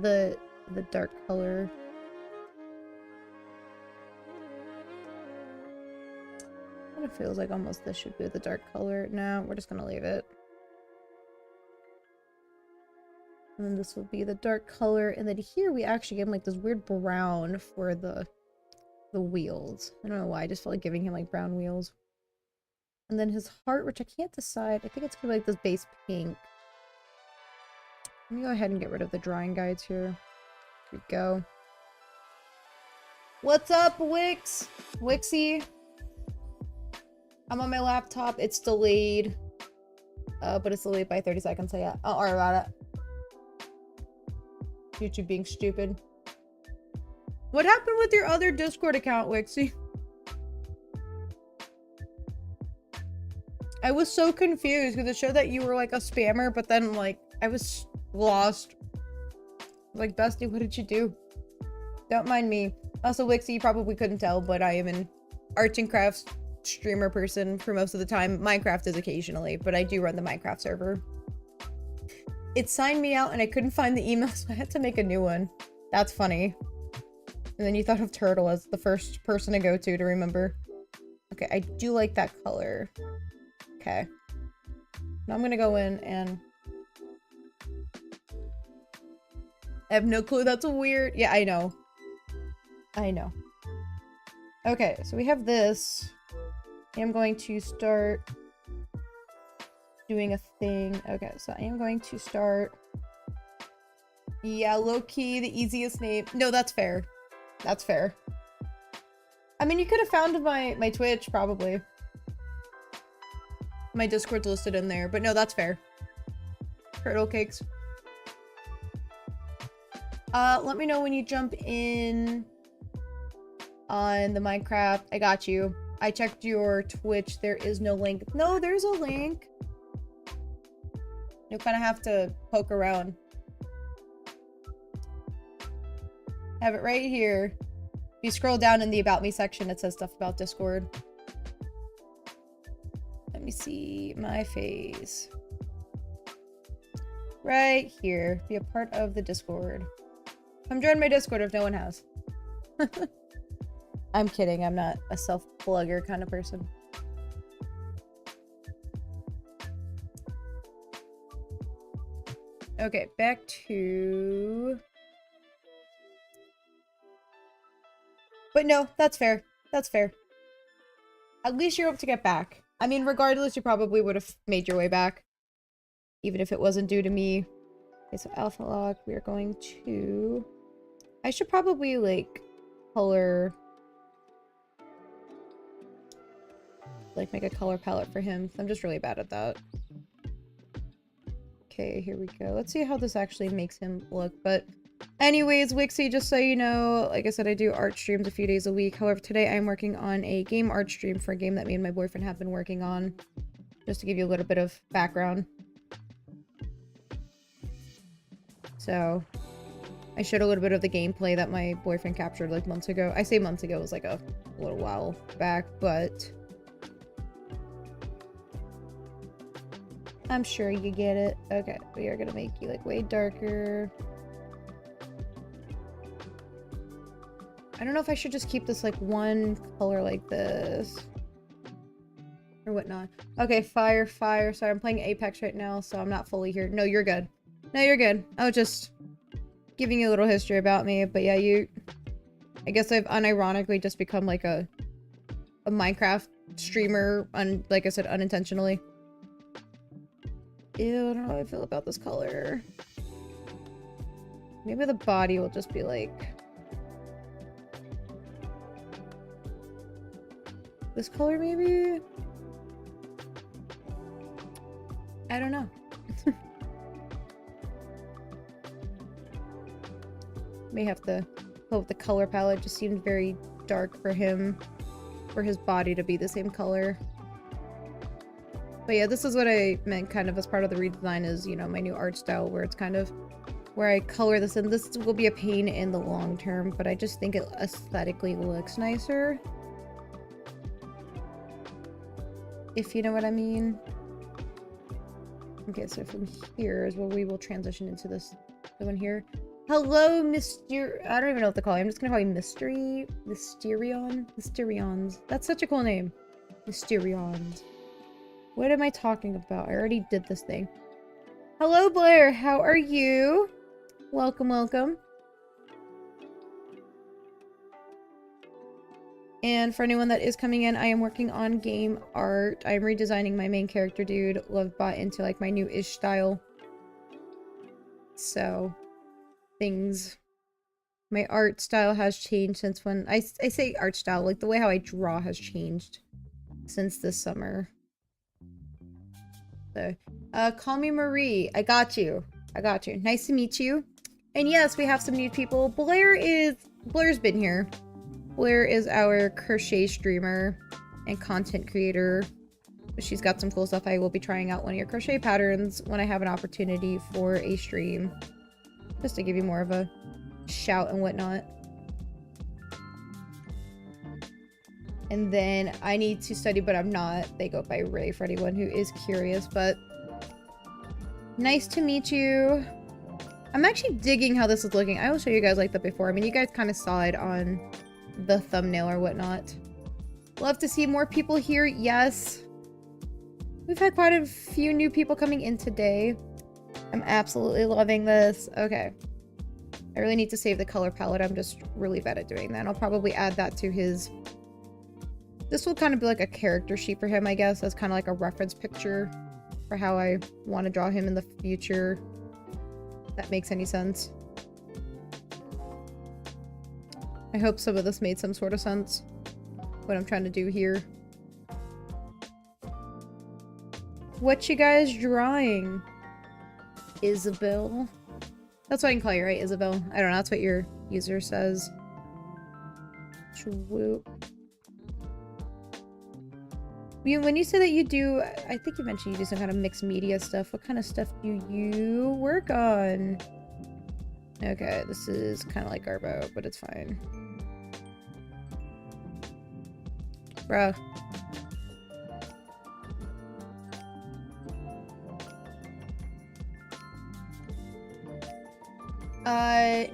the dark color. Kind of feels like almost this should be the dark color. No, we're just gonna leave it. And then this will be the dark color. And then here we actually give him like this weird brown for the wheels. I don't know why, I just felt like giving him like brown wheels. And then his heart, which I can't decide. I think it's gonna be like this base pink. Let me go ahead and get rid of the drawing guides here. Here we go. What's up, Wix? Wixie? I'm on my laptop. It's delayed. But it's delayed by 30 seconds, so yeah. Don't worry about it. YouTube being stupid. What happened with your other Discord account, Wixie? I was so confused because it showed that you were like a spammer, but then like I was lost. Like, bestie, what did you do? Don't mind me. Also, Wixie, you probably couldn't tell, but I am an arts and crafts streamer person for most of the time. Minecraft is occasionally, but I do run the Minecraft server. It signed me out and I couldn't find the email, so I had to make a new one. That's funny. And then you thought of Turtle as the first person to go to remember. Okay, I do like that color. Okay. Now I'm gonna go in and... I have no clue, that's weird. Yeah, I know. I know. Okay, so we have this. I am going to start doing a thing. Okay, so I am going to start. Yeah, low-key, the easiest name. No, that's fair. That's fair. I mean, you could have found my Twitch, probably. My Discord's listed in there, but no, that's fair. Turtle cakes. Let me know when you jump in on the Minecraft. I got you. I checked your Twitch. There is no link. No, there's a link. You'll kind of have to poke around. Have it right here. If you scroll down in the About Me section, it says stuff about Discord. Let me see my face. Right here. Be a part of the Discord. Come join my Discord if no one has. I'm kidding. I'm not a self-plugger kind of person. Okay, back to... But no, that's fair. That's fair. At least you're able to get back. I mean, regardless, you probably would have made your way back. Even if it wasn't due to me. Okay, so alpha lock, we are going to... I should probably, like, color... Like, make a color palette for him. I'm just really bad at that. Okay, here we go. Let's see how this actually makes him look, but... Anyways, Wixie, just so you know, like I said, I do art streams a few days a week. However, today I'm working on a game art stream for a game that me and my boyfriend have been working on. Just to give you a little bit of background. So, I showed a little bit of the gameplay that my boyfriend captured like months ago. I say months ago, it was like a little while back, but... I'm sure you get it. Okay, we are gonna make you like way darker. I don't know if I should just keep this like one color like this. Or whatnot. Okay, fire. Sorry, I'm playing Apex right now, so I'm not fully here. No, you're good. No, you're good. I was just giving you a little history about me. But yeah, I guess I've unironically just become like a Minecraft streamer, like I said, unintentionally. Ew, I don't know how I feel about this color. Maybe the body will just be like... This color, maybe? I don't know. May have to go with the color palette. Just seemed very dark for him. For his body to be the same color. But yeah, this is what I meant kind of as part of the redesign is, you know, my new art style where it's kind of where I color this in. This will be a pain in the long term, but I just think it aesthetically looks nicer. If you know what I mean. Okay, so from here is where we will transition into this one here. Hello, Mr. I don't even know what to call you. I'm just gonna call you Mysterions. That's such a cool name. Mysterions. What am I talking about? I already did this thing. Hello, Blair. How are you? Welcome, welcome. And for anyone that is coming in, I am working on game art. I'm redesigning my main character dude, Lovebot, into like my new-ish style. So, my art style has changed since when I say art style, like the way how I draw has changed since this summer. So, call me Marie. I got you. Nice to meet you. And yes, we have some new people. Blair's been here. Blair is our crochet streamer and content creator. She's got some cool stuff. I will be trying out one of your crochet patterns when I have an opportunity for a stream. Just to give you more of a shout and whatnot. And then I need to study, but I'm not. They go by Ray for anyone who is curious, but nice to meet you. I'm actually digging how this is looking. I will show you guys like that before. I mean, you guys kind of saw it on the thumbnail or whatnot. Love to see more people here. Yes. We've had quite a few new people coming in today. I'm absolutely loving this. Okay. I really need to save the color palette. I'm just really bad at doing that. I'll probably add that to his This will kind of be like a character sheet for him, I guess. As kind of like a reference picture for how I want to draw him in the future. If that makes any sense. I hope some of this made some sort of sense. What I'm trying to do here. What you guys drawing? Isabel? That's what I can call you, right? Isabel? I don't know. That's what your user says. Swoop. When you say that you do, I think you mentioned you do some kind of mixed media stuff. What kind of stuff do you work on? Okay, this is kind of like Garbo, but it's fine. Bruh.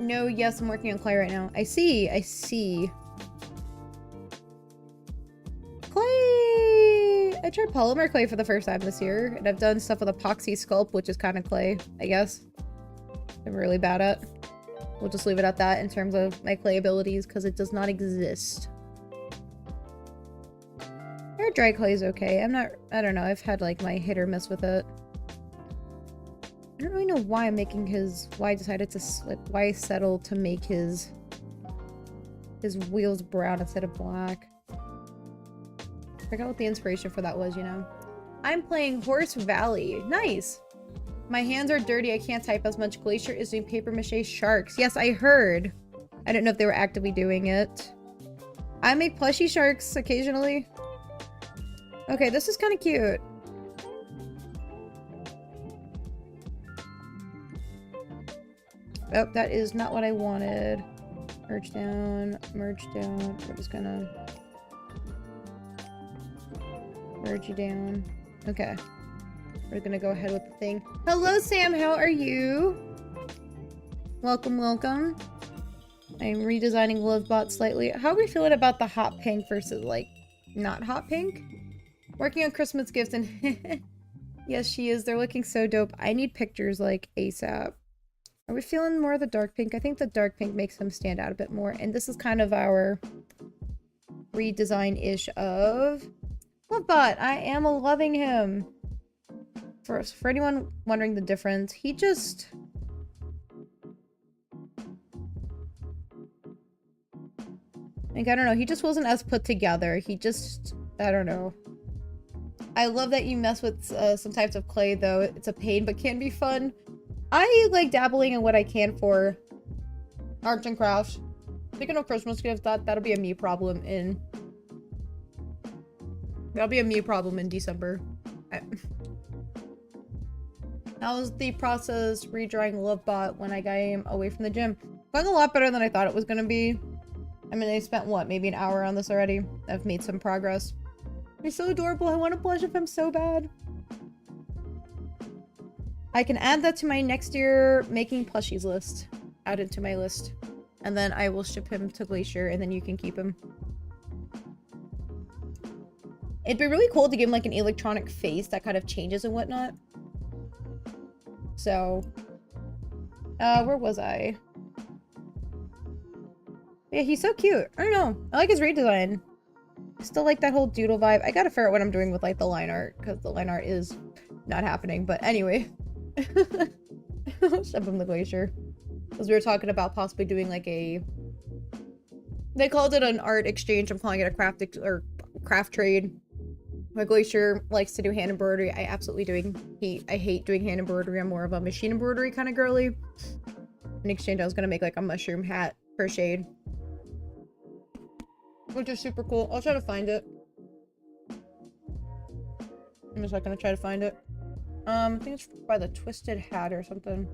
No, yes, I'm working on clay right now. I see. Clay! I tried polymer clay for the first time this year, and I've done stuff with epoxy sculpt, which is kind of clay, I guess. I'm really bad at. We'll just leave it at that in terms of my clay abilities, because it does not exist. Air dry clay is okay. I don't know, I've had like my hit or miss with it. I don't really know why I'm making why I decided to why I settled to make his wheels brown instead of black. I forgot what the inspiration for that was, you know. I'm playing Horse Valley. Nice! My hands are dirty, I can't type as much. Glacier is doing paper mache sharks. Yes, I heard. I didn't know if they were actively doing it. I make plushy sharks occasionally. Okay, this is kind of cute. Oh, that is not what I wanted. Merge down, merge down. We're just gonna merge you down. Okay. We're gonna go ahead with the thing. Hello, Sam. How are you? Welcome, welcome. I'm redesigning Lovebot slightly. How are we feeling about the hot pink versus, like, not hot pink? Working on Christmas gifts and... Yes, she is. They're looking so dope. I need pictures, like, ASAP. Are we feeling more of the dark pink? I think the dark pink makes him stand out a bit more. And this is kind of our redesign-ish of Lovebot. I am loving him. For anyone wondering the difference, he just... Like, I don't know. He just wasn't as put together. He just... I don't know. I love that you mess with some types of clay, though. It's a pain, but can be fun. I like dabbling in what I can for arts and crafts. Speaking of Christmas gifts, that'll be a me problem in... That'll be a me problem in December. How's the process redrawing Lovebot when I got him away from the gym? Going a lot better than I thought it was gonna be. I mean, I spent, what, maybe an hour on this already? I've made some progress. He's so adorable. I want to plush of him so bad. I can add that to my next year making plushies list. Add it to my list. And then I will ship him to Glacier, and then you can keep him. It'd be really cool to give him, like, an electronic face that kind of changes and whatnot. So... where was I? Yeah, he's so cute. I don't know. I like his redesign. I still like that whole doodle vibe. I gotta figure out what I'm doing with, like, the line art, because the line art is not happening. But anyway. Ship him the Glacier. Because we were talking about possibly doing, like, a... They called it an art exchange. I'm calling it a craft trade. My Glacier likes to do hand embroidery. I hate doing hand embroidery. I'm more of a machine embroidery kind of girly. In exchange, I was gonna make, like, a mushroom hat crocheted. Which is super cool. I'll try to find it. I'm just not gonna try to find it. I think it's by the Twisted Hat or something.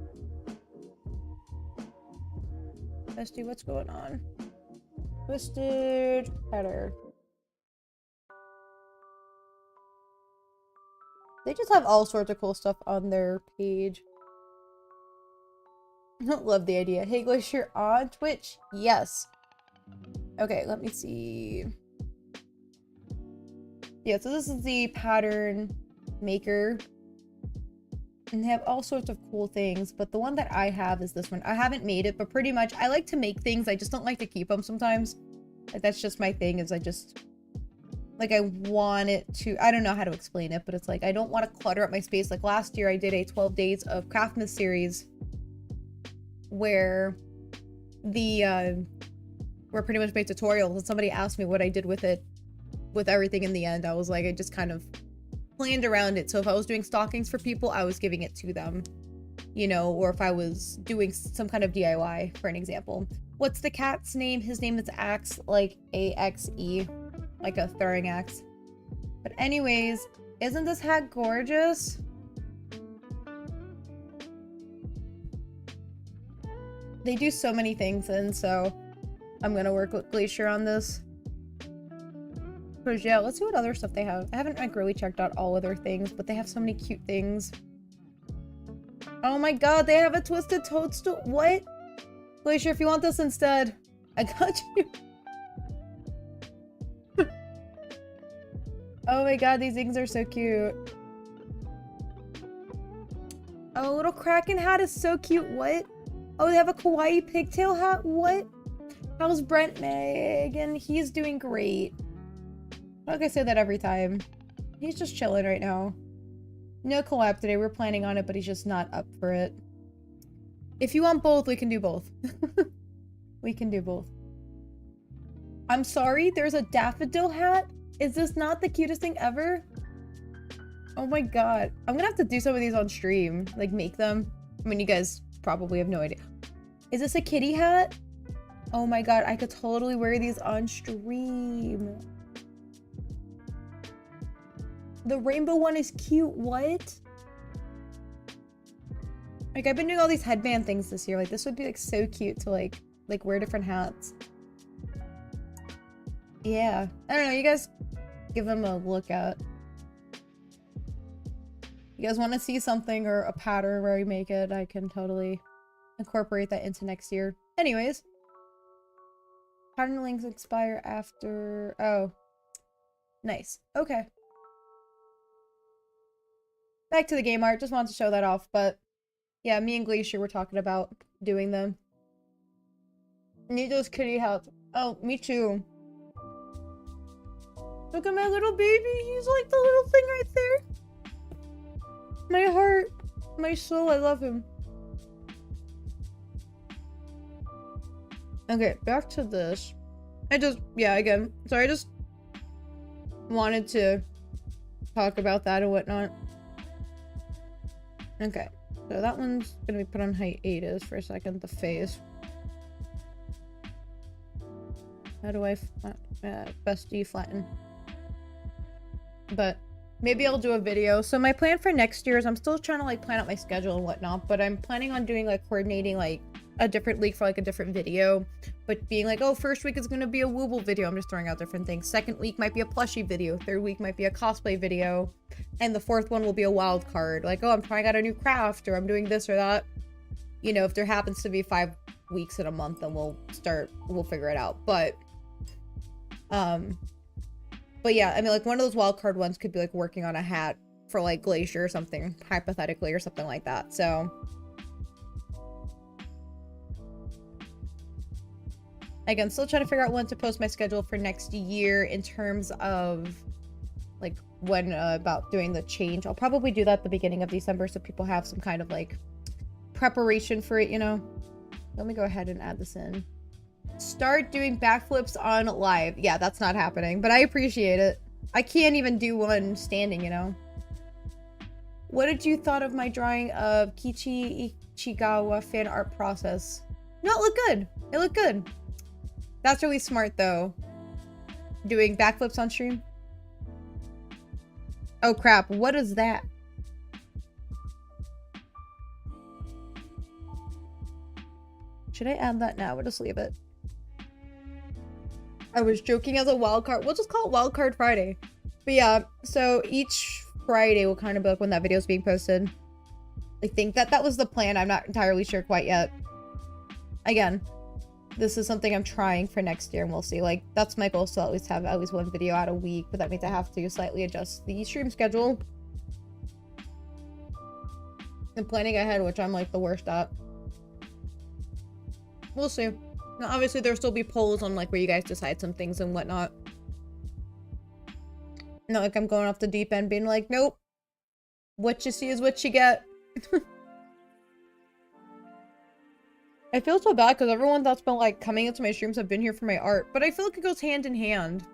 Bestie, what's going on? Twisted Hatter. They just have all sorts of cool stuff on their page. Love the idea. Hey, Glacier on Twitch? Yes. Okay, let me see. Yeah, so this is the pattern maker. And they have all sorts of cool things, but the one that I have is this one. I haven't made it, but pretty much I like to make things. I just don't like to keep them sometimes. Like, that's just my thing, is I just Like, I want it to, I don't know how to explain it, but it's like, I don't want to clutter up my space. Like, last year I did a 12 days of Craftmas series where where pretty much made tutorials, and somebody asked me what I did with it, with everything in the end. I was like, I just kind of planned around it. So if I was doing stockings for people, I was giving it to them, you know, or if I was doing some kind of DIY, for an example. What's the cat's name? His name is Axe, like A-X-E. Like a throwing axe. But anyways, isn't this hat gorgeous? They do so many things, and so I'm gonna work with Glacier on this. But yeah, let's see what other stuff they have. I haven't like really checked out all of their things, but they have so many cute things. Oh my god, they have a twisted toadstool. What? Glacier, if you want this instead, I got you. Oh my god, these things are so cute. Oh, little Kraken hat is so cute. What? Oh, they have a kawaii pigtail hat? What? How's Brent Megan? He's doing great. Like I say that every time. He's just chilling right now. No collab today. We're planning on it, but he's just not up for it. If you want both, we can do both. We can do both. I'm sorry, there's a daffodil hat? Is this not the cutest thing ever? Oh my god. I'm gonna have to do some of these on stream. Like, make them. I mean, you guys probably have no idea. Is this a kitty hat? Oh my god, I could totally wear these on stream. The rainbow one is cute. What? Like, I've been doing all these headband things this year. Like, this would be, like, so cute to, like wear different hats. Yeah. I don't know. You guys give them a look at. You guys want to see something or a pattern where we make it, I can totally incorporate that into next year. Anyways. Pattern links expire after... Oh. Nice. Okay. Back to the game art. Just wanted to show that off, but... Yeah, me and Glacier were talking about doing them. Need those kitty hats. Oh, me too. Look at my little baby. He's like the little thing right there. My heart. My soul. I love him. Okay, back to this. Yeah, again. So I just wanted to talk about that and whatnot. Okay. So that one's gonna be put on hiatus for a second. The face. How do I best deflatten? But maybe I'll do a video. So my plan for next year is I'm still trying to like plan out my schedule and whatnot, but I'm planning on doing like coordinating like a different week for like a different video, but being like, oh, first week is going to be a Wooble video. I'm just throwing out different things. Second week might be a plushie video. Third week might be a cosplay video. And the fourth one will be a wild card. Like, oh, I'm trying out a new craft, or I'm doing this or that. You know, if there happens to be 5 weeks in a month, then we'll figure it out. But yeah, I mean, like, one of those wildcard ones could be, like, working on a hat for, like, Glacier or something, hypothetically, or something like that, so. Again, still trying to figure out when to post my schedule for next year in terms of, like, when, about doing the change. I'll probably do that at the beginning of December so people have some kind of, like, preparation for it, you know? Let me go ahead and add this in. Start doing backflips on live. Yeah, that's not happening, but I appreciate it. I can't even do one standing, you know? What did you thought of my drawing of Kichi Ichigawa fan art process? No, it looked good. It looked good. That's really smart, though. Doing backflips on stream. Oh, crap. What is that? Should I add that now? We'll just leave it. I was joking as a wild card. We'll just call it Wild Card Friday. But yeah, so each Friday will kind of be like when that video is being posted. I think that was the plan. I'm not entirely sure quite yet. Again, this is something I'm trying for next year, and we'll see. Like, that's my goal, so at least have at least one video out a week, but that means I have to slightly adjust the stream schedule. And planning ahead, which I'm like the worst at. We'll see. Now, obviously, there'll still be polls on like where you guys decide some things and whatnot. Not like I'm going off the deep end being like, nope. What you see is what you get. I feel so bad because everyone that's been like coming into my streams have been here for my art, but I feel like it goes hand in hand.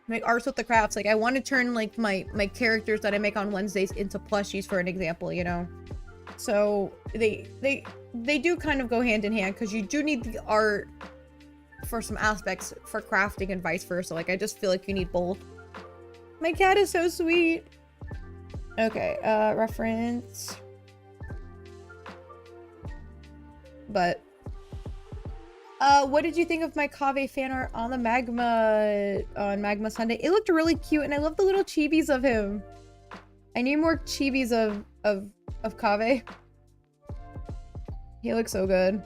Like arts with the crafts. Like I want to turn like my characters that I make on Wednesdays into plushies, for an example, you know? So they do kind of go hand in hand because you do need the art for some aspects for crafting and vice versa. Like I just feel like you need both. My cat is so sweet. Okay, reference. But what did you think of my Kaveh fan art on the Magma Sunday? It looked really cute, and I love the little chibis of him. I need more chibis of Kaveh. He looks so good.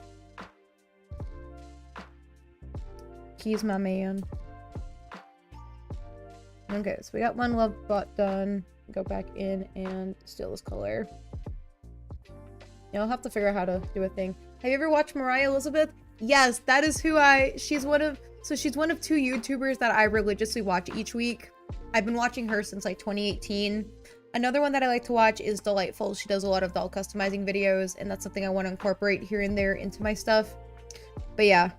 He's my man. Okay, so we got one love bot done. Go back in and steal this color. Yeah, I'll have to figure out how to do a thing. Have you ever watched Mariah Elizabeth? Yes, that is who she's one of two YouTubers that I religiously watch each week. I've been watching her since like 2018. Another one that I like to watch is Delightful. She does a lot of doll customizing videos, and that's something I want to incorporate here and there into my stuff. But yeah.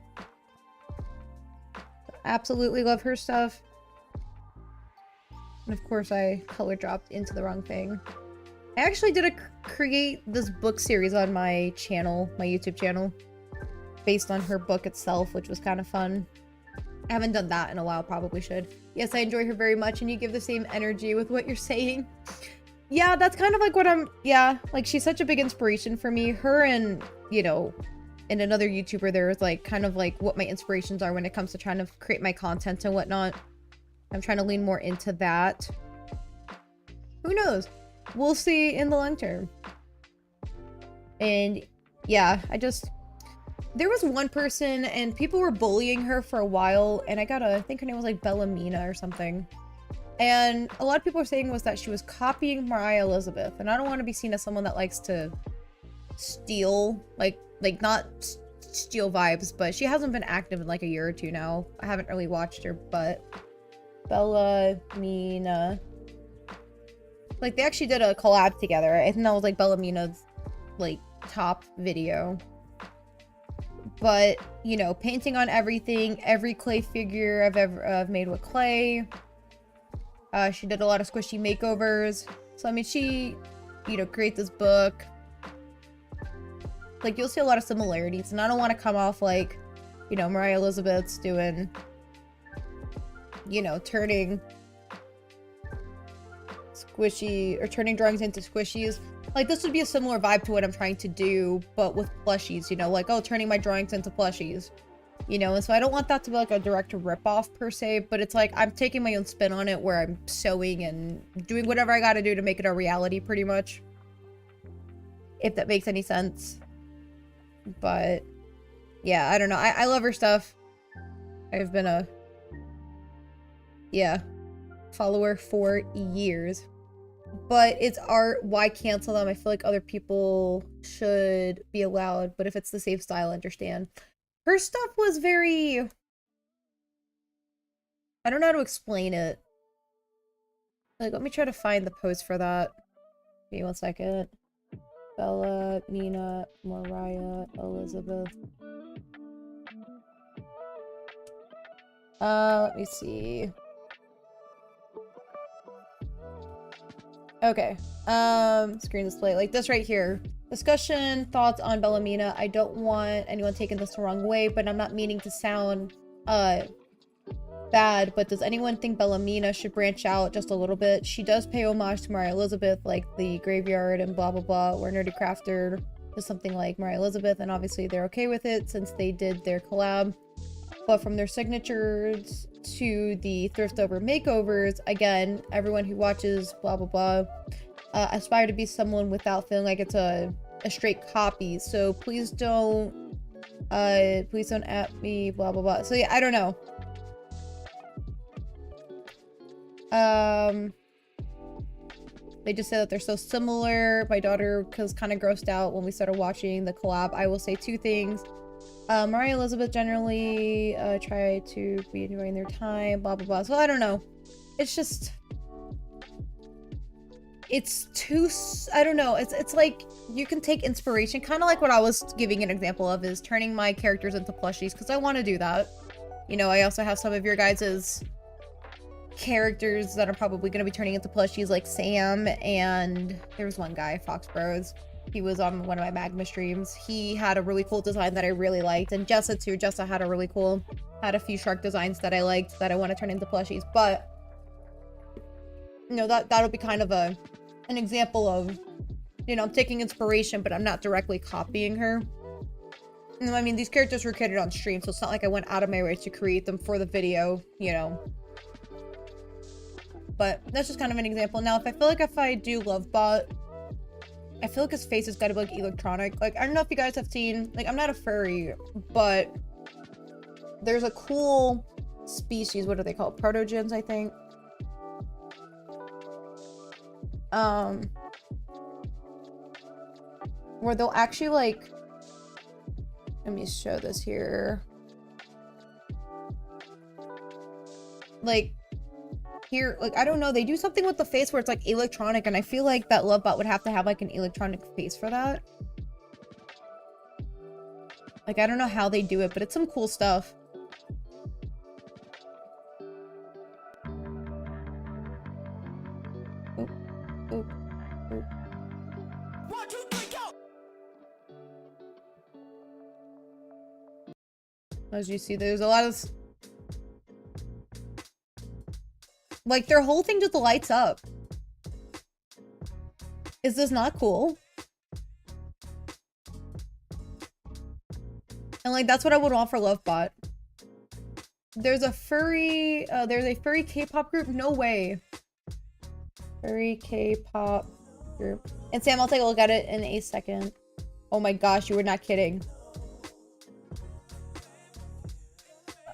Absolutely love her stuff. And of course I color dropped into the wrong thing. I actually did create this book series on my channel, my YouTube channel, based on her book itself, which was kind of fun. I haven't done that in a while, probably should. Yes, I enjoy her very much, and you give the same energy with what you're saying. Yeah, that's kind of like what yeah, like she's such a big inspiration for me. Her and, you know, and another YouTuber, there's like kind of like what my inspirations are when it comes to trying to create my content and whatnot. I'm trying to lean more into that. Who knows? We'll see in the long term. And yeah, there was one person and people were bullying her for a while, and I think her name was like Bellamina or something. And a lot of people were saying was that she was copying Mariah Elizabeth, and I don't want to be seen as someone that likes to steal, like not steal vibes, but she hasn't been active in like a year or two now. I haven't really watched her, but Bellamina. Like, they actually did a collab together. I think that was, like, Bellamina's, like, top video. But, you know, painting on everything, every clay figure I've made with clay. She did a lot of squishy makeovers. So, I mean, she, you know, created this book. Like, you'll see a lot of similarities. And I don't want to come off like, you know, Mariah Elizabeth's doing, you know, turning squishy or turning drawings into squishies. Like, this would be a similar vibe to what I'm trying to do, but with plushies, you know, like, oh, turning my drawings into plushies, you know. And so I don't want that to be like a direct rip-off per se, but it's like I'm taking my own spin on it where I'm sewing and doing whatever I gotta do to make it a reality, pretty much, if that makes any sense. But yeah, I don't know. I love her stuff. I've been a follower for years. But it's art. Why cancel them? I feel like other people should be allowed, but if it's the same style, I understand. Her stuff was very... I don't know how to explain it. Like, let me try to find the post for that. Give me 1 second. Bella, Nina, Mariah, Elizabeth. Let me see. Okay. Screen display. Like this right here. Discussion, thoughts on Bellamina. I don't want anyone taking this the wrong way, but I'm not meaning to sound, bad, but does anyone think Bellamina should branch out just a little bit? She does pay homage to Mariah Elizabeth, like the graveyard and blah blah blah, where Nerdy Crafter does something like Mariah Elizabeth, and obviously they're okay with it since they did their collab. But from their signatures to the thrift over makeovers, again, everyone who watches blah blah blah aspire to be someone without feeling like it's a straight copy. So please don't at me, blah blah blah. So yeah, I don't know. They just said that they're so similar. My daughter was kind of grossed out when we started watching the collab. I will say 2 things. Mariah Elizabeth generally try to be enjoying their time, blah blah blah. So I don't know. it's just, it's too, I don't know, it's like you can take inspiration, kind of like what I was giving an example of, is turning my characters into plushies, because I want to do that. You know, I also have some of your guys's characters that are probably going to be turning into plushies, like Sam, and there was one guy, Fox Bros. He was on one of my Magma streams. He had a really cool design that I really liked, and Jessa too. Jessa had a few shark designs that I liked that I want to turn into plushies, but you know, that'll be kind of an example of, you know, I'm taking inspiration, but I'm not directly copying her. I mean, these characters were created on stream, so it's not like I went out of my way to create them for the video, you know. But that's just kind of an example. Now, if I do Lovebot, I feel like his face has got to be, like, electronic. Like, I don't know if you guys have seen, like, I'm not a furry, but there's a cool species, what are they called? Protogens, I think. Where they'll actually, like, let me show this here. Like, here, like, I don't know, they do something with the face where it's, like, electronic, and I feel like that Lovebot would have to have, like, an electronic face for that. Like, I don't know how they do it, but it's some cool stuff. Oop, oop, oop. As you see, there's a lot of, like, their whole thing just lights up. Is this not cool? And, like, that's what I would want for Lovebot. There's a furry K-pop group? No way. Furry K-pop group. And Sam, I'll take a look at it in a second. Oh my gosh, you were not kidding.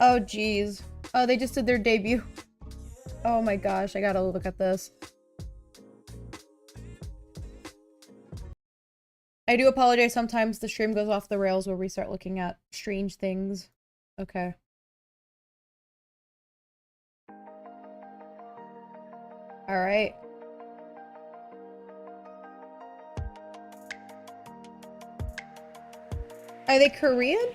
Oh, geez. Oh, they just did their debut. Oh my gosh, I gotta look at this. I do apologize, sometimes the stream goes off the rails where we start looking at strange things. Okay. Alright. Are they Korean?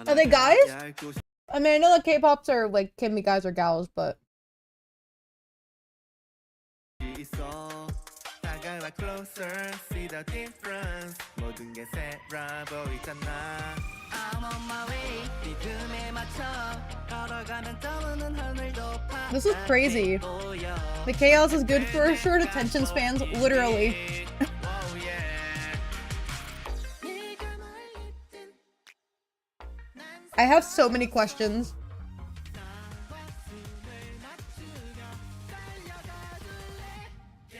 Are they guys? I mean, I know that K-pops are like, can be guys or gals, but... This is crazy. The chaos is good for short attention spans, literally. I have so many questions.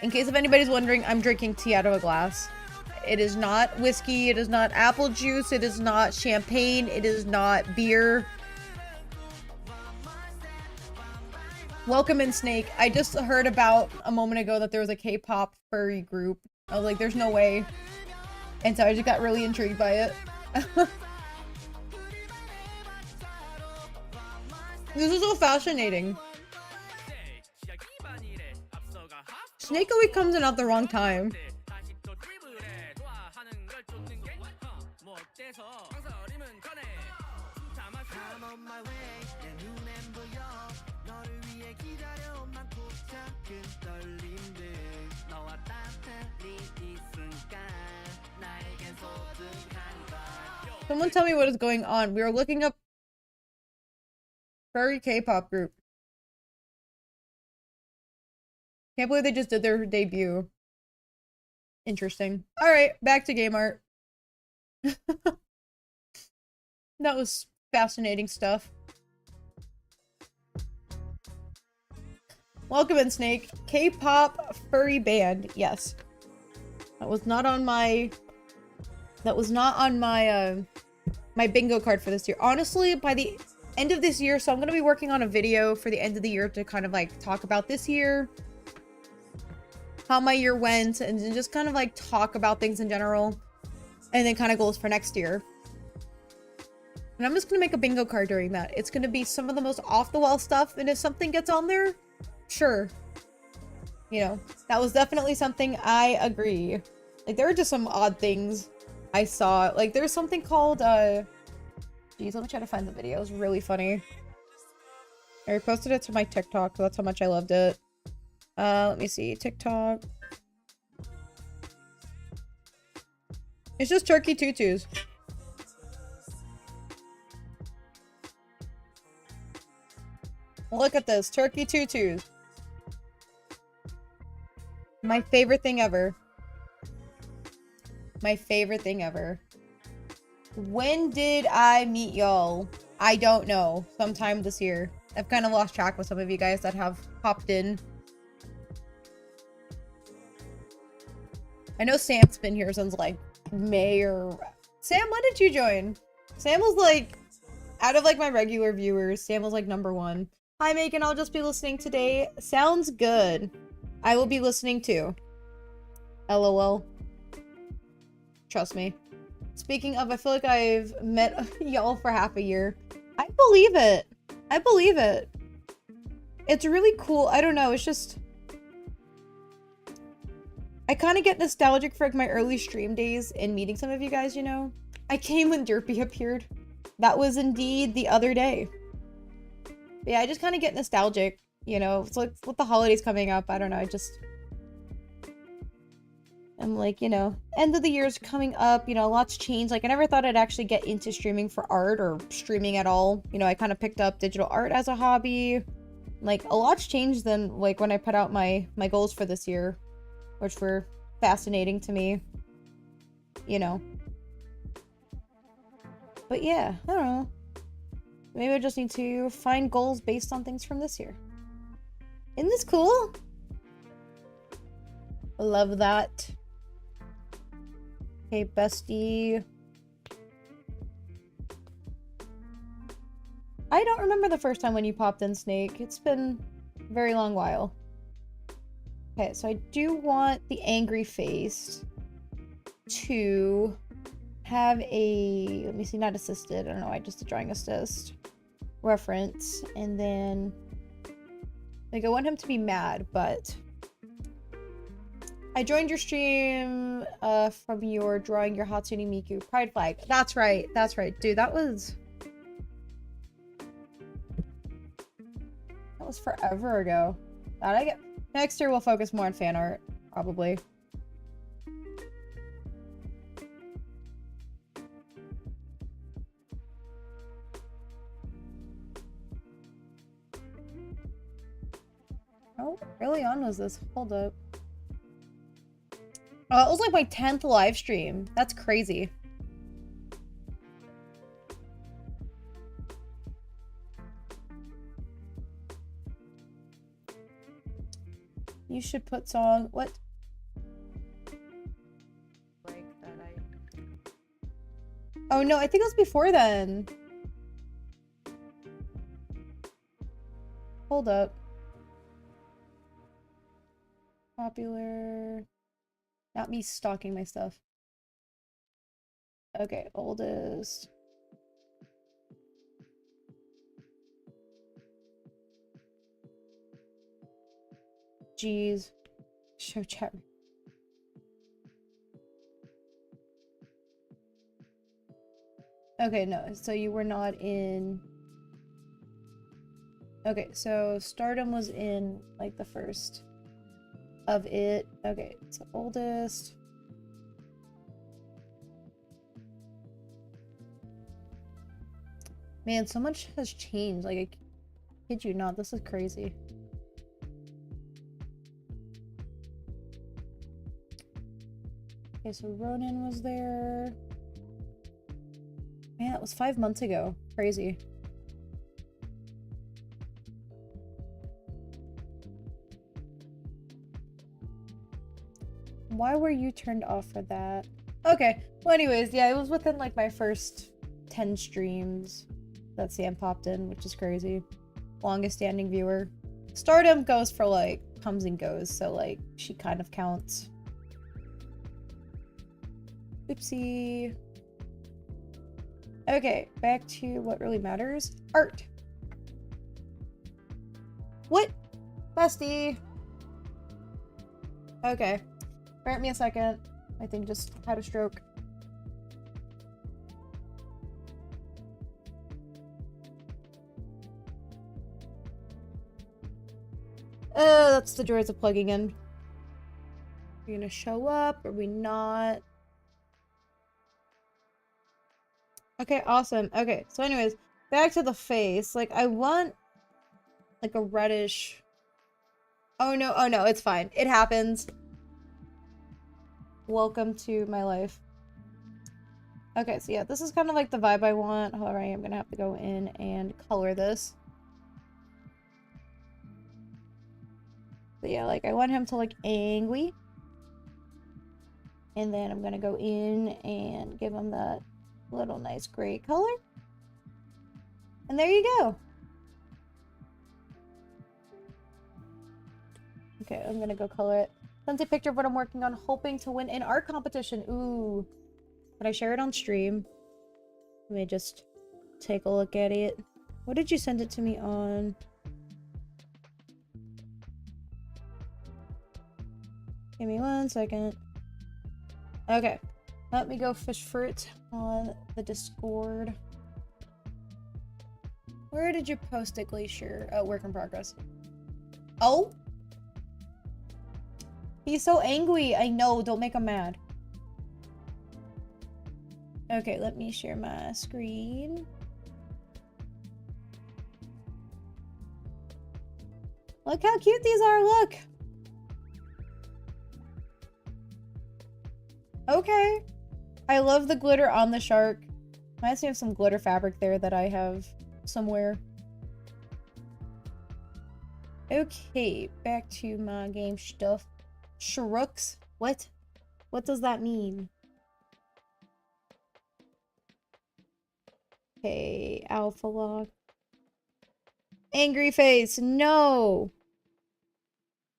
In case if anybody's wondering, I'm drinking tea out of a glass. It is not whiskey, it is not apple juice, it is not champagne, it is not beer. Welcome in, Snake. I just heard about a moment ago that there was a K-pop furry group. I was like, there's no way. And so I just got really intrigued by it. This is so fascinating. Snake always comes in at the wrong time. Someone tell me what is going on. We are looking up furry K-pop group. Can't believe they just did their debut. Interesting. Alright, back to game art. That was fascinating stuff. Welcome in, Snake. K-pop furry band. Yes. That was not on my... That was not on my, my bingo card for this year. Honestly, by the end of this year, so I'm going to be working on a video for the end of the year to kind of, like, talk about this year. How my year went, and just kind of, like, talk about things in general. And then kind of goals for next year. And I'm just gonna make a bingo card during that. It's gonna be some of the most off-the-wall stuff, and if something gets on there, sure. You know, that was definitely something I agree. Like, there were just some odd things I saw. Like, there's something called, geez, let me try to find the video. It was really funny. I reposted it to my TikTok, so that's how much I loved it. Let me see. TikTok. It's just turkey tutus. Look at this. Turkey tutus. My favorite thing ever. My favorite thing ever. When did I meet y'all? I don't know. Sometime this year. I've kind of lost track with some of you guys that have popped in. I know Sam's been here since like May or... Sam, when did you join? Sam was like, out of like my regular viewers, Sam was like #1. Hi Megan, I'll just be listening today. Sounds good. I will be listening too. LOL. Trust me. Speaking of, I feel like I've met y'all for half a year. I believe it. I believe it. It's really cool. I don't know. It's just... I kind of get nostalgic for like my early stream days and meeting some of you guys, you know? I came when Derpy appeared. That was indeed the other day. But yeah, I just kind of get nostalgic, you know? It's like with the holidays coming up, I don't know, I'm like, you know, end of the year's coming up, you know, lots changed. Like, I never thought I'd actually get into streaming for art or streaming at all. You know, I kind of picked up digital art as a hobby. Like, a lot's changed than, like, when I put out my goals for this year, which were fascinating to me, you know. But yeah, I don't know. Maybe I just need to find goals based on things from this year. Isn't this cool? Love that. Okay, bestie. I don't remember the first time when you popped in, Snake. It's been a very long while. Okay, so I do want the angry face to have a, let me see, not assisted, I don't know, I just a drawing assist reference, and then, like, I want him to be mad, but I joined your stream from your drawing your Hatsune Miku pride flag. That's right, dude, that was forever ago. Next year we'll focus more on fan art, probably. How early on was this? Hold up. Oh, it was like my 10th live stream. That's crazy. You should put song. What? Like that Oh no, I think it was before then. Hold up. Popular. Not me stalking my stuff. Okay, oldest. Jeez. Show chat. Okay, no, so you were not in... Okay, so Stardom was in, like, the first of it. Okay, so oldest. Man, so much has changed. Like, I kid you not, this is crazy. Okay, so Ronan was there. Man, that was 5 months ago. Crazy. Why were you turned off for that? Okay, well anyways, yeah, it was within like my first 10 streams that Sam popped in, which is crazy. Longest standing viewer. Stardom goes for like, comes and goes, so like, she kind of counts. Oopsie. Okay, back to what really matters. Art. What? Bestie. Okay. Grant me a second. I think just had a stroke. That's the joys of plugging in. Are we gonna show up? Are we not? Okay, awesome. Okay, so anyways, back to the face. Like, I want, like, a reddish... Oh no, it's fine. It happens. Welcome to my life. Okay, so yeah, this is kind of like the vibe I want. However, I am gonna have to go in and color this. But yeah, like, I want him to look angry. And then I'm gonna go in and give him that little nice gray color. And there you go. Okay, I'm gonna go color it. Sent a picture of what I'm working on, hoping to win an art competition. Ooh. Could I share it on stream? Let me just take a look at it. What did you send it to me on? Give me 1 second. Okay. Let me go fish for it on the Discord. Where did you post it, Glacier? Oh, work in progress. Oh? He's so angry. I know. Don't make him mad. Okay, let me share my screen. Look how cute these are. Look. Okay. I love the glitter on the shark. Reminds me of some glitter fabric there that I have somewhere. Okay, back to my game stuff. Shrooks? What? What does that mean? Okay, alpha log. Angry face, no!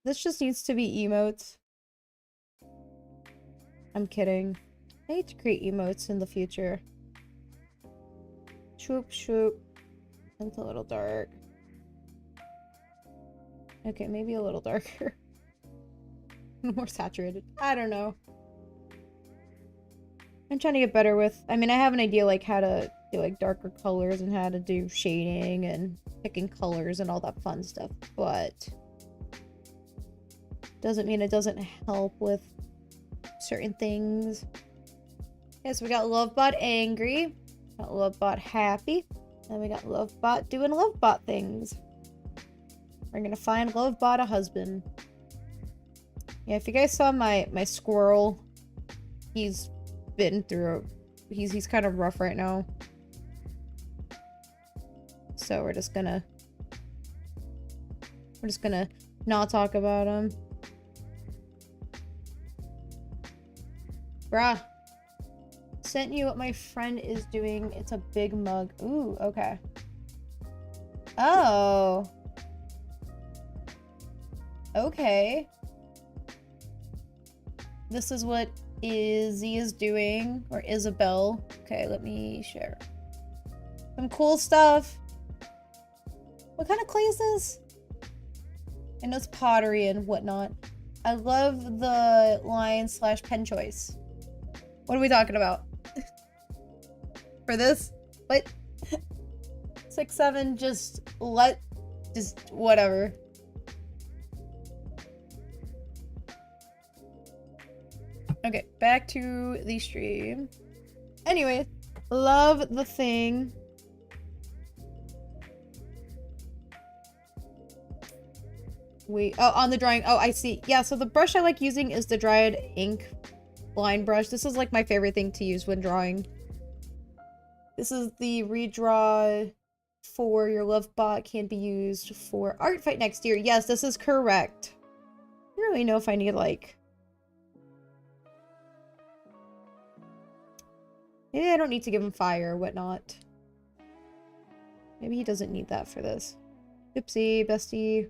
This just needs to be emotes. I'm kidding. I need to create emotes in the future. Shoop, shoop. It's a little dark. Okay, maybe a little darker. More saturated. I don't know. I'm trying to get better with... I mean, I have an idea, like, how to do, like, darker colors and how to do shading and picking colors and all that fun stuff, but... doesn't mean it doesn't help with certain things. Okay, so we got Lovebot angry. Got Lovebot happy. And we got Lovebot doing Lovebot things. We're gonna find Lovebot a husband. Yeah, if you guys saw my squirrel, he's been through he's kind of rough right now. So we're just gonna not talk about him. Bruh. Sent you what my friend is doing. It's a big mug. Ooh, okay. Oh. Okay. This is what Izzy is doing, or Isabel. Okay, let me share. Some cool stuff. What kind of clay is this? I know it's pottery and whatnot. I love the line/pen choice. What are we talking about? For this? What? 6-7, just whatever. Okay, back to the stream. Anyway, love the thing. Oh, on the drawing. Oh, I see. Yeah, so the brush I like using is the dried ink line brush. This is like my favorite thing to use when drawing. This is the redraw for your Lovebot can be used for art fight next year. Yes, this is correct. I don't really know if I need like... Maybe I don't need to give him fire or whatnot. Maybe he doesn't need that for this. Oopsie, bestie.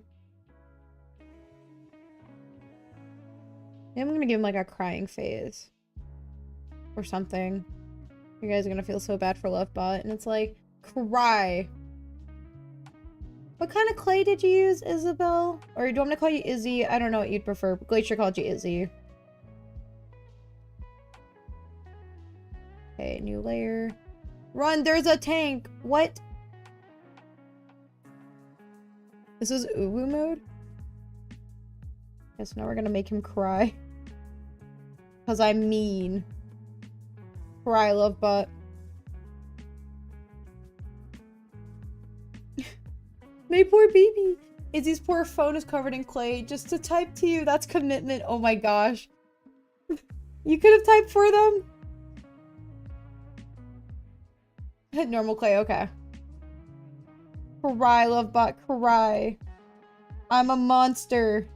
Maybe I'm gonna give him like a crying phase. Or something. You guys are gonna feel so bad for Lovebot. And it's like, cry. What kind of clay did you use, Isabel? Or do you want me to call you Izzy? I don't know what you'd prefer. Glacier called you Izzy. Okay, new layer. Run, there's a tank! What? This is Uwu mode? Yes, now we're gonna make him cry. Because I'm mean. Cry, Lovebot. My poor baby. Izzy's poor phone is covered in clay. Just to type to you, that's commitment. Oh my gosh. You could have typed for them? Normal clay, okay. Cry, Lovebot, cry. I'm a monster.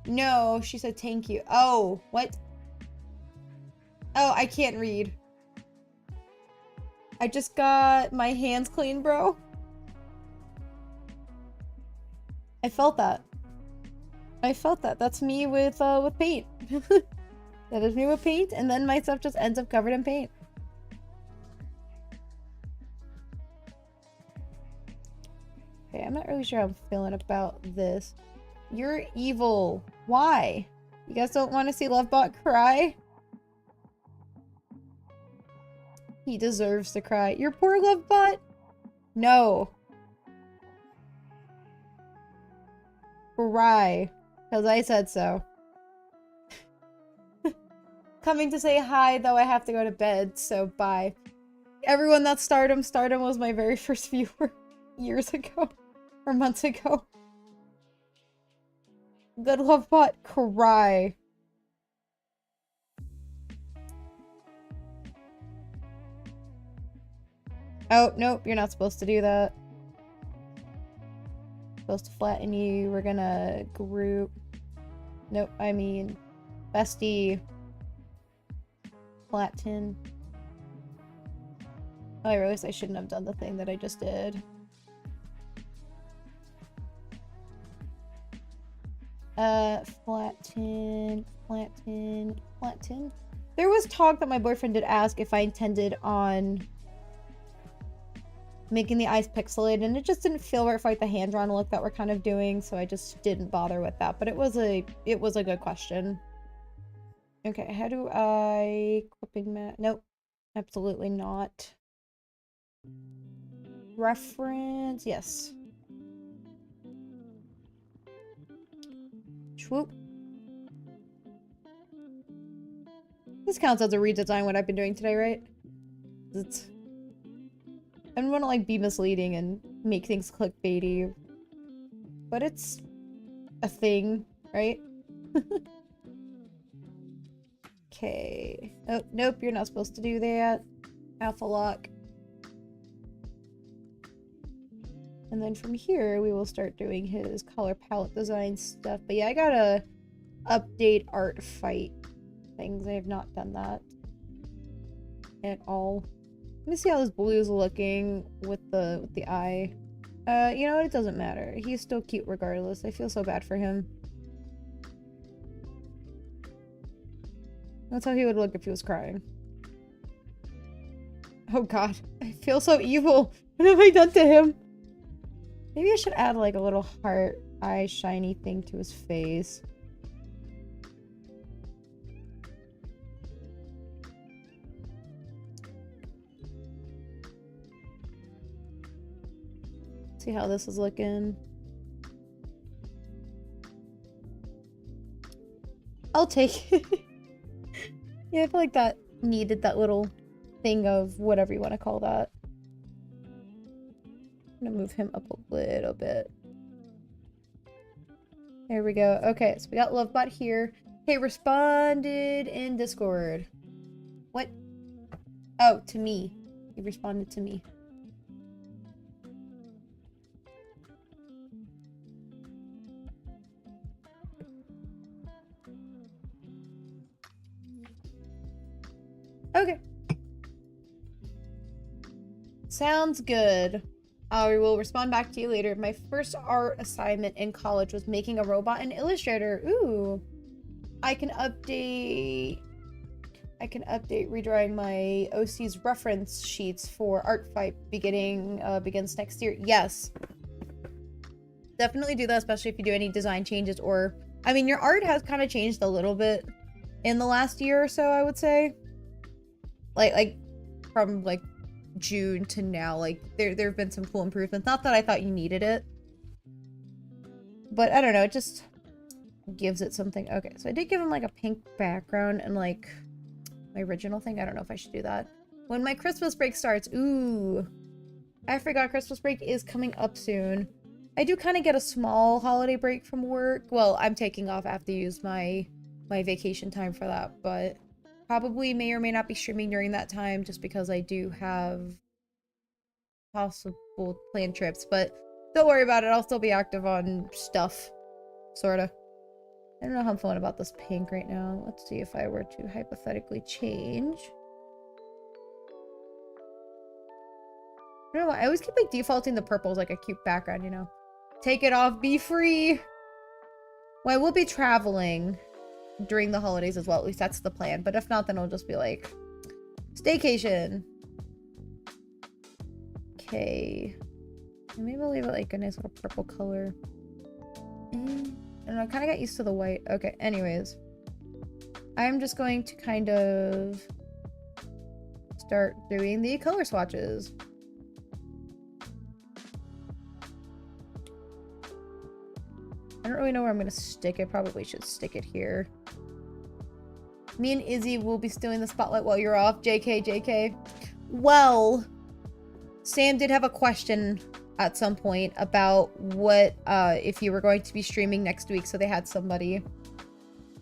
No, she said thank you. Oh, what? Oh, I can't read. I just got my hands clean, bro. I felt that. I felt that. That's me with paint. That is me with paint, and then my stuff just ends up covered in paint. Okay, I'm not really sure how I'm feeling about this. You're evil. Why? You guys don't want to see Lovebot cry? He deserves to cry. Your poor Lovebot? No. Cry. Because I said so. Coming to say hi, though I have to go to bed, so bye. Everyone, that's Stardom. Stardom was my very first viewer years ago. Or months ago. Good Lovebot, cry. Oh, nope, you're not supposed to do that. Supposed to flatten you. We're gonna group. Nope, I mean, bestie. Flatten. Oh, I realized I shouldn't have done the thing that I just did. Flatten, flatten, flatten. There was talk that my boyfriend did ask if I intended on making the eyes pixelated, and it just didn't feel right for like the hand-drawn look that we're kind of doing, so I just didn't bother with that. But it was a good question. Okay, how do I clipping mat? Nope, absolutely not. Reference, yes. Swoop. This counts as a redesign what I've been doing today, right? It's... I don't want to like be misleading and make things clickbaity, but it's a thing, right? Okay. Oh, nope, you're not supposed to do that. Alpha lock. And then from here, we will start doing his color palette design stuff. But yeah, I gotta update art fight things. I have not done that at all. Let me see how this blue is looking with the eye. You know what? It doesn't matter. He's still cute regardless. I feel so bad for him. That's how he would look if he was crying. Oh god. I feel so evil. What have I done to him? Maybe I should add like a little heart eye shiny thing to his face. See how this is looking. I'll take it. Yeah, I feel like that needed that little thing of whatever you want to call that. I'm gonna move him up a little bit. There we go. Okay, so we got Lovebot here. Hey, responded in Discord. What? Oh, to me. He responded to me. Okay. Sounds good. I will respond back to you later. My first art assignment in college was making a robot in Illustrator. Ooh. I can update... I can update redrawing my OC's reference sheets for Art Fight begins next year. Yes. Definitely do that, especially if you do any design changes or... I mean, your art has kind of changed a little bit in the last year or so, I would say. Like from, like, June to now. Like, there have been some cool improvements. Not that I thought you needed it. But, I don't know, it just gives it something. Okay, so I did give him, like, a pink background and, like... my original thing. I don't know if I should do that. When my Christmas break starts. Ooh. I forgot Christmas break is coming up soon. I do kind of get a small holiday break from work. Well, I'm taking off. I have to use my vacation time for that. But probably may or may not be streaming during that time just because I do have possible planned trips. But don't worry about it. I'll still be active on stuff. Sorta. I don't know how I'm feeling about this pink right now. Let's see if I were to hypothetically change. I don't know, I always keep like defaulting the purple as like a cute background, you know? Take it off, be free! Well, I will be traveling during the holidays as well. At least that's the plan. But if not, then it'll just be like staycation. Okay. Maybe I'll leave it like a nice little purple color. And I kind of got used to the white. Okay, anyways. I'm just going to kind of start doing the color swatches. I don't really know where I'm going to stick it. Probably should stick it here. Me and Izzy will be stealing the spotlight while you're off. JK, JK. Well, Sam did have a question at some point about what if you were going to be streaming next week, so they had somebody.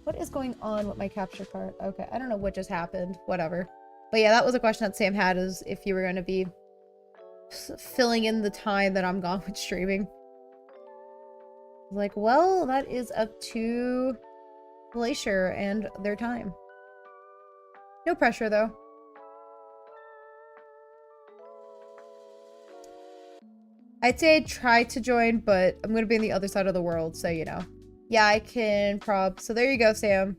What is going on with my capture card? Okay, I don't know what just happened. Whatever. But yeah, that was a question that Sam had, is if you were going to be filling in the time that I'm gone with streaming. Like, well, that is up to Glacier and their time. No pressure, though. I'd say I'd try to join, but I'm going to be on the other side of the world, so you know. Yeah, I can prob. So there you go, Sam.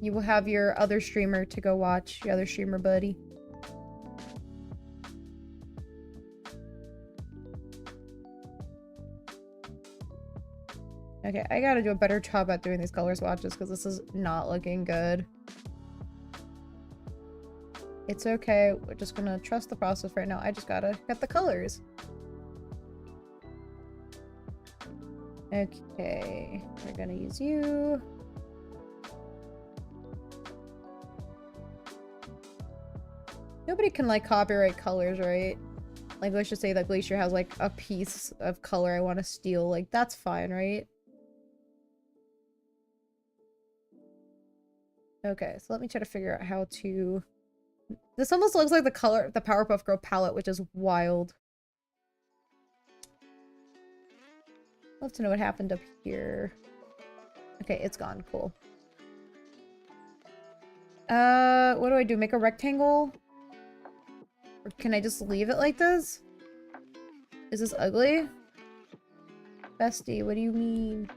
You will have your other streamer to go watch. Your other streamer buddy. Okay, I gotta do a better job at doing these color swatches because this is not looking good. It's okay. We're just gonna trust the process right now. I just gotta get the colors. Okay, we're gonna use you. Nobody can like copyright colors, right? Like, let's just say that Glacier has like a piece of color I want to steal. Like, that's fine, right? Okay, so let me try to figure out how to... This almost looks like the color of the Powerpuff Girl palette, which is wild. Love to know what happened up here. Okay, it's gone. Cool. What do I do? Make a rectangle? Or can I just leave it like this? Is this ugly? Bestie, what do you mean?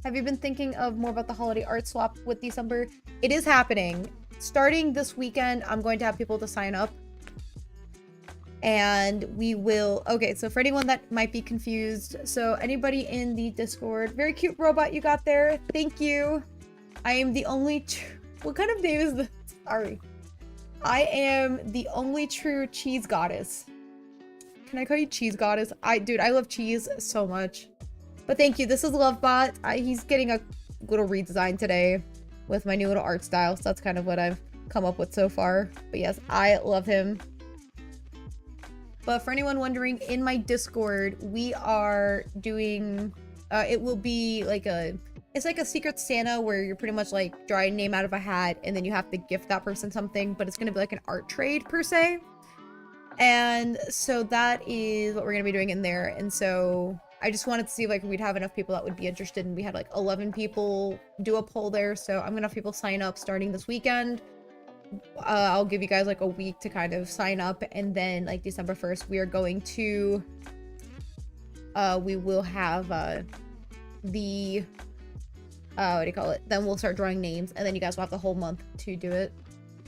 Have you been thinking of more about the holiday art swap with December? It is happening. Starting this weekend, I'm going to have people to sign up. And we will... Okay, so for anyone that might be confused, so anybody in the Discord, very cute robot you got there. Thank you. I am the only... What kind of name is this? Sorry. I am the only true cheese goddess. Can I call you cheese goddess? Dude, I love cheese so much. But thank you. This is Lovebot. He's getting a little redesign today with my new little art style. So that's kind of what I've come up with so far. But yes, I love him. But for anyone wondering, in my Discord, we are doing... it will be like a... It's like a Secret Santa where you're pretty much like draw a name out of a hat and then you have to gift that person something. But it's going to be like an art trade per se. And so that is what we're going to be doing in there. And so... I just wanted to see if like we'd have enough people that would be interested, and we had like 11 people do a poll there, so I'm gonna have people sign up starting this weekend. I'll give you guys like a week to kind of sign up, and then like December 1st we are going to we will have the what do you call it? Then we'll start drawing names, and then you guys will have the whole month to do it.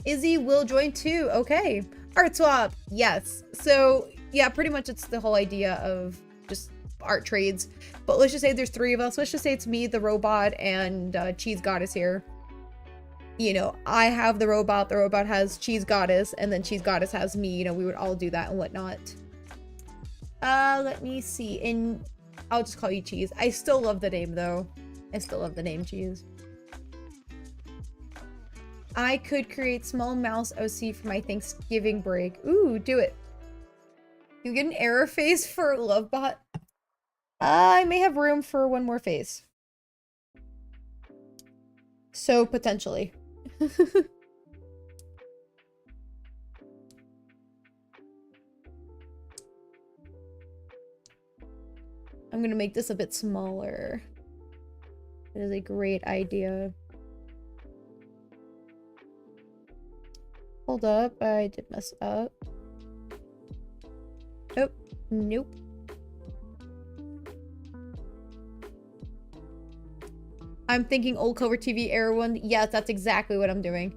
Izzy will join too. Okay. Art swap. Yes. So yeah, pretty much it's the whole idea of just art trades. But let's just say there's 3 of us. Let's just say it's me, the robot, and Cheese Goddess here. You know, I have the robot has Cheese Goddess, and then Cheese Goddess has me. You know, we would all do that and whatnot. Let me see. And I'll just call you Cheese. I still love the name though. I still love the name Cheese. I could create small mouse OC for my Thanksgiving break. Ooh, do it. You get an error face for Lovebot? I may have room for 1 more face. So, potentially. I'm gonna make this a bit smaller. It is a great idea. Hold up, I did mess up. Oh, nope. I'm thinking old cover TV era one. Yes, that's exactly what I'm doing.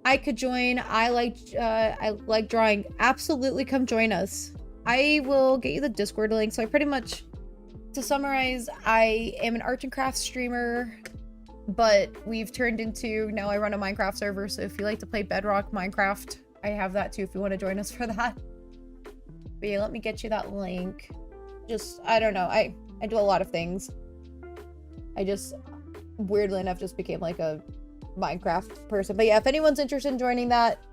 I could join. I like drawing. Absolutely come join us. I will get you the Discord link. So I pretty much, to summarize, I am an art and crafts streamer, but we've turned into, now I run a Minecraft server. So if you like to play Bedrock Minecraft, I have that too if you want to join us for that. But yeah, let me get you that link. Just, I don't know. I do a lot of things. I just, weirdly enough, just became like a Minecraft person. But yeah, if anyone's interested in joining that,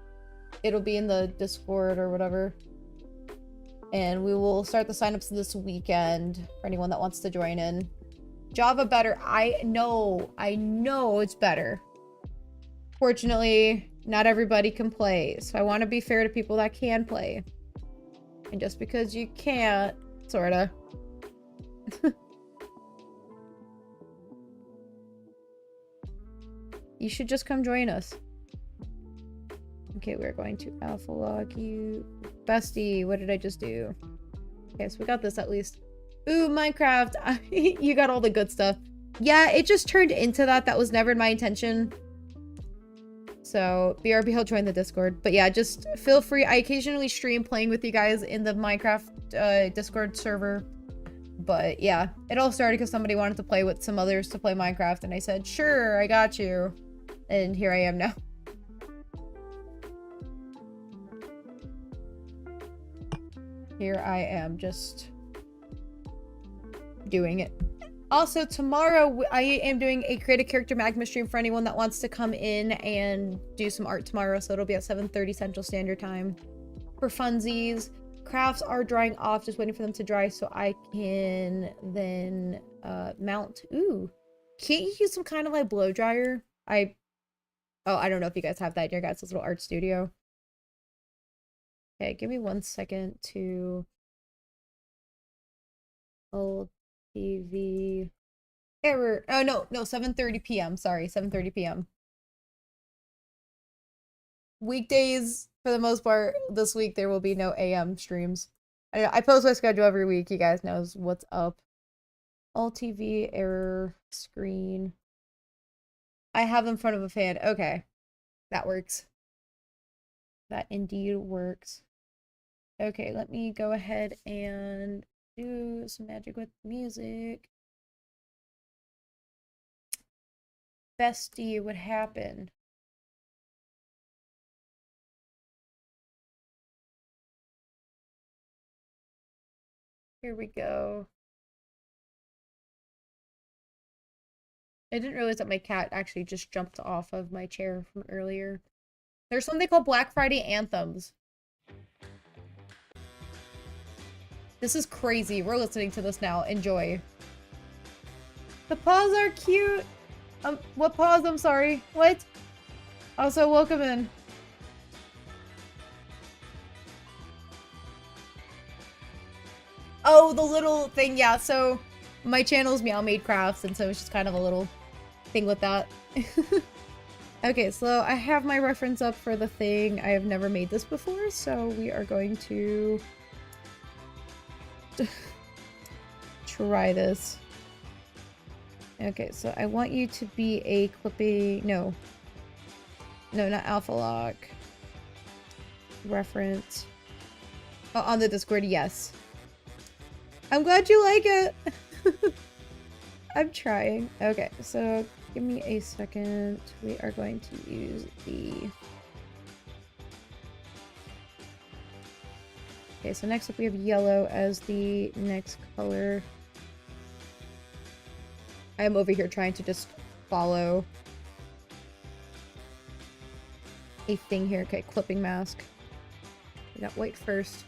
it'll be in the Discord or whatever. And we will start the signups this weekend for anyone that wants to join in. Java better. I know it's better. Fortunately, not everybody can play. So I want to be fair to people that can play. And just because you can't, sorta. You should just come join us. Okay, we're going to alpha log you. Bestie, what did I just do? Okay, so we got this at least. Ooh, Minecraft. You got all the good stuff. Yeah, it just turned into that. That was never my intention. So, BRB, I'll join the Discord. But yeah, just feel free. I occasionally stream playing with you guys in the Minecraft Discord server. But yeah, it all started because somebody wanted to play with some others to play Minecraft. And I said, sure, I got you. And here I am now. Here I am just doing it. Also, tomorrow I am doing a Create a Character Magma stream for anyone that wants to come in and do some art tomorrow. So it'll be at 7:30 Central Standard Time. For funsies, crafts are drying off, just waiting for them to dry so I can then mount. Ooh, can't you use some kind of like blow dryer? Oh, I don't know if you guys have that in your guys' little art studio. Okay, give me 1 second to old TV error. Oh no, 7:30 p.m. Sorry, 7:30 p.m. Weekdays, for the most part, this week there will be no AM streams. I post my schedule every week. You guys knows what's up. All TV error screen. I have them in front of a fan. Okay, that works. That indeed works. Okay, let me go ahead and do some magic with music. Bestie, what happened? Here we go. I didn't realize that my cat actually just jumped off of my chair from earlier. There's something called Black Friday anthems. This is crazy. We're listening to this now. Enjoy. The paws are cute. What paws? I'm sorry. What? Also, welcome in. Oh, the little thing. Yeah, so my channel is meowmadecrafts, and so it's just kind of a little thing with that. Okay, so I have my reference up for the thing. I have never made this before, so we are going to try this. Okay, so I want you to be a clippy... No. No, not alpha lock. Reference. Oh, on the Discord, yes. I'm glad you like it. I'm trying. Okay, so give me a second. We are going to use the... Okay, so next up we have yellow as the next color. I am over here trying to just follow a thing here. Okay, clipping mask. We got white first.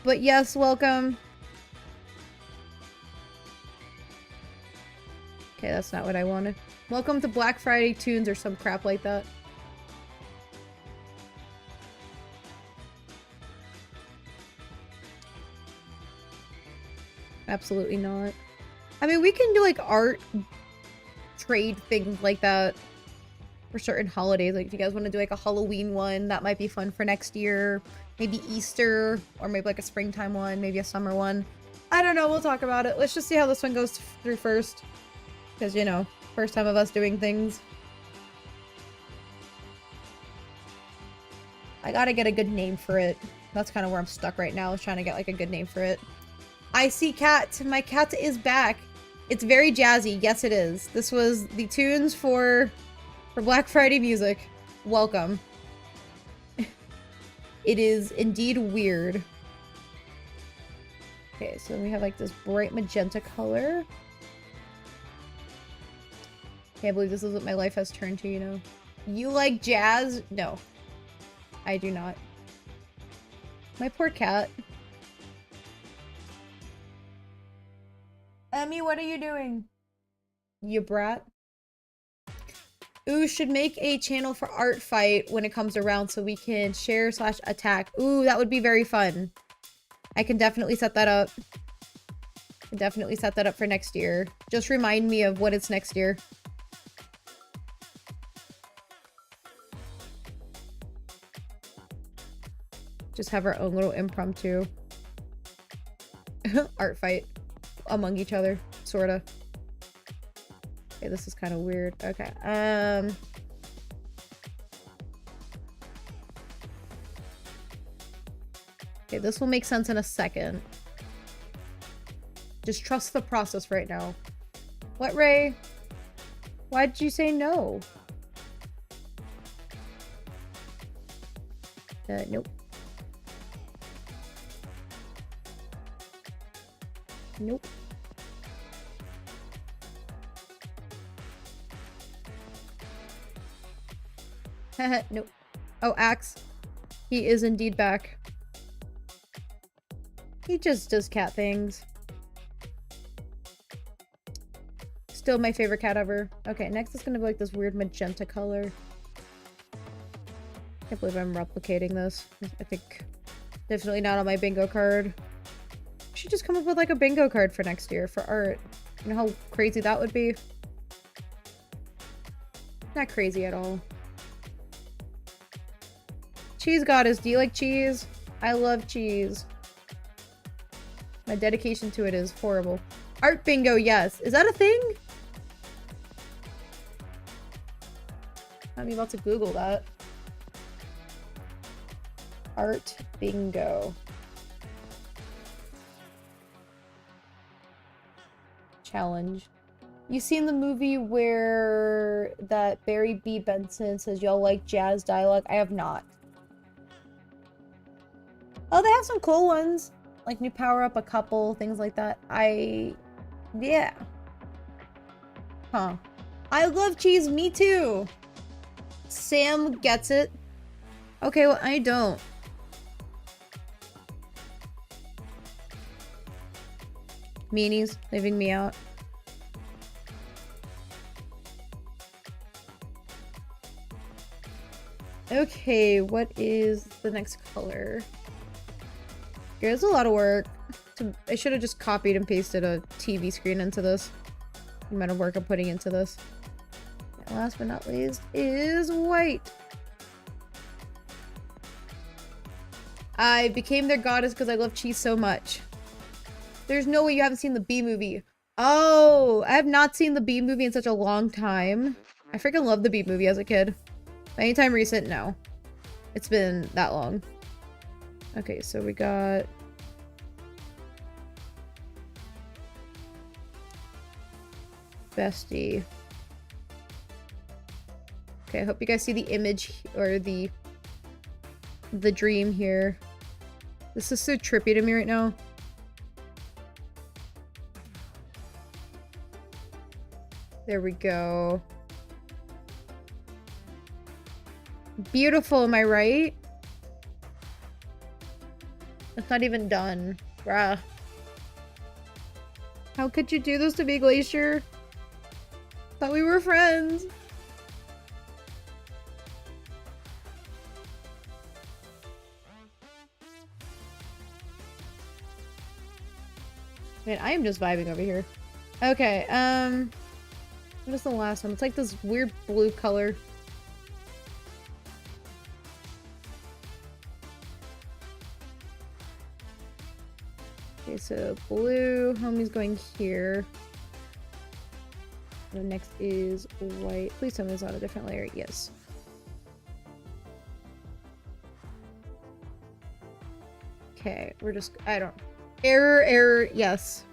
But yes, welcome. Okay, that's not what I wanted. Welcome to Black Friday Tunes or some crap like that. Absolutely not. I mean, we can do like art trade things like that for certain holidays. Like if you guys want to do like a Halloween one, that might be fun for next year. Maybe Easter, or maybe like a springtime one, maybe a summer one. I don't know, we'll talk about it. Let's just see how this one goes through first. Because, you know, first time of us doing things. I gotta get a good name for it. That's kind of where I'm stuck right now, is trying to get like a good name for it. I see cat. My cat is back. It's very jazzy. Yes, it is. This was the tunes for Black Friday music. Welcome. It is indeed weird. Okay, so we have like this bright magenta color. Can't believe this is what my life has turned to, you know. You like jazz? No. I do not. My poor cat. Emmy, what are you doing? You brat. Ooh, should make a channel for art fight when it comes around so we can share / attack. Ooh, that would be very fun. I can definitely set that up. I can definitely set that up for next year. Just remind me of what it's next year. Just have our own little impromptu art fight among each other, sorta. Okay, this is kind of weird. Okay, okay, this will make sense in a second. Just trust the process right now. What, Ray? Why did you say no? Nope. Nope. Nope. Oh, Axe. He is indeed back. He just does cat things. Still my favorite cat ever. Okay, next is gonna be like this weird magenta color. Can't believe I'm replicating this. I think definitely not on my bingo card. I should just come up with like a bingo card for next year for art. You know how crazy that would be? Not crazy at all. Cheese goddess, do you like cheese? I love cheese. My dedication to it is horrible. Art bingo, yes. Is that a thing? I'm about to Google that. Art bingo. Challenge. You seen the movie where that Barry B. Benson says y'all like jazz dialogue? I have not. Oh, they have some cool ones. Like new power up a couple, things like that. Yeah. Huh. I love cheese, me too. Sam gets it. Okay, well, I don't. Meanies, leaving me out. Okay, what is the next color? Yeah, there's a lot of work. I should have just copied and pasted a TV screen into this. The amount of work I'm putting into this. And last but not least is white. I became their goddess because I love cheese so much. There's no way you haven't seen the Bee movie. Oh, I have not seen the Bee movie in such a long time. I freaking loved the Bee movie as a kid. Anytime recent, no. It's been that long. Okay, so we got... Bestie. Okay, I hope you guys see the image or the dream here. This is so trippy to me right now. There we go. Beautiful, am I right? It's not even done. Bruh. How could you do this to me, Glacier? Thought we were friends. Man, I am just vibing over here. Okay, what is the last one? It's like this weird blue color. Okay, so blue, homie's going here. The next is white. Please tell me it's not a different layer. Yes. Okay, we're just, I don't, error, yes.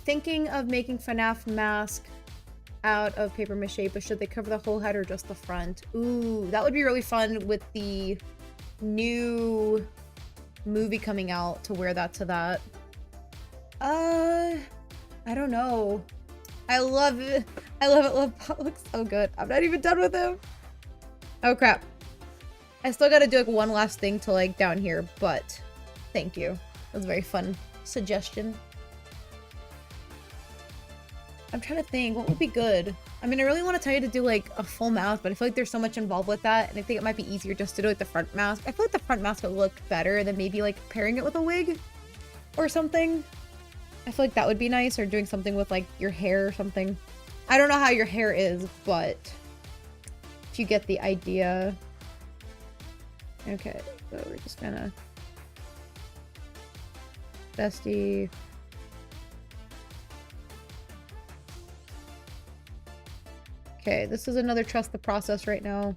Thinking of making FNAF mask out of paper mache, but should they cover the whole head or just the front? Ooh, that would be really fun with the new movie coming out to wear that to that. I don't know. I love it. I love it. Love looks so good. I'm not even done with him. Oh crap. I still gotta do like one last thing to like down here, but thank you. That was a very fun suggestion. I'm trying to think, what would be good? I mean, I really want to tell you to do like a full mask, but I feel like there's so much involved with that, and I think it might be easier just to do like the front mask. I feel like the front mask would look better than maybe like pairing it with a wig or something. I feel like that would be nice, or doing something with like your hair or something. I don't know how your hair is, but if you get the idea. Okay, so we're just gonna... Bestie... Okay, this is another trust the process right now.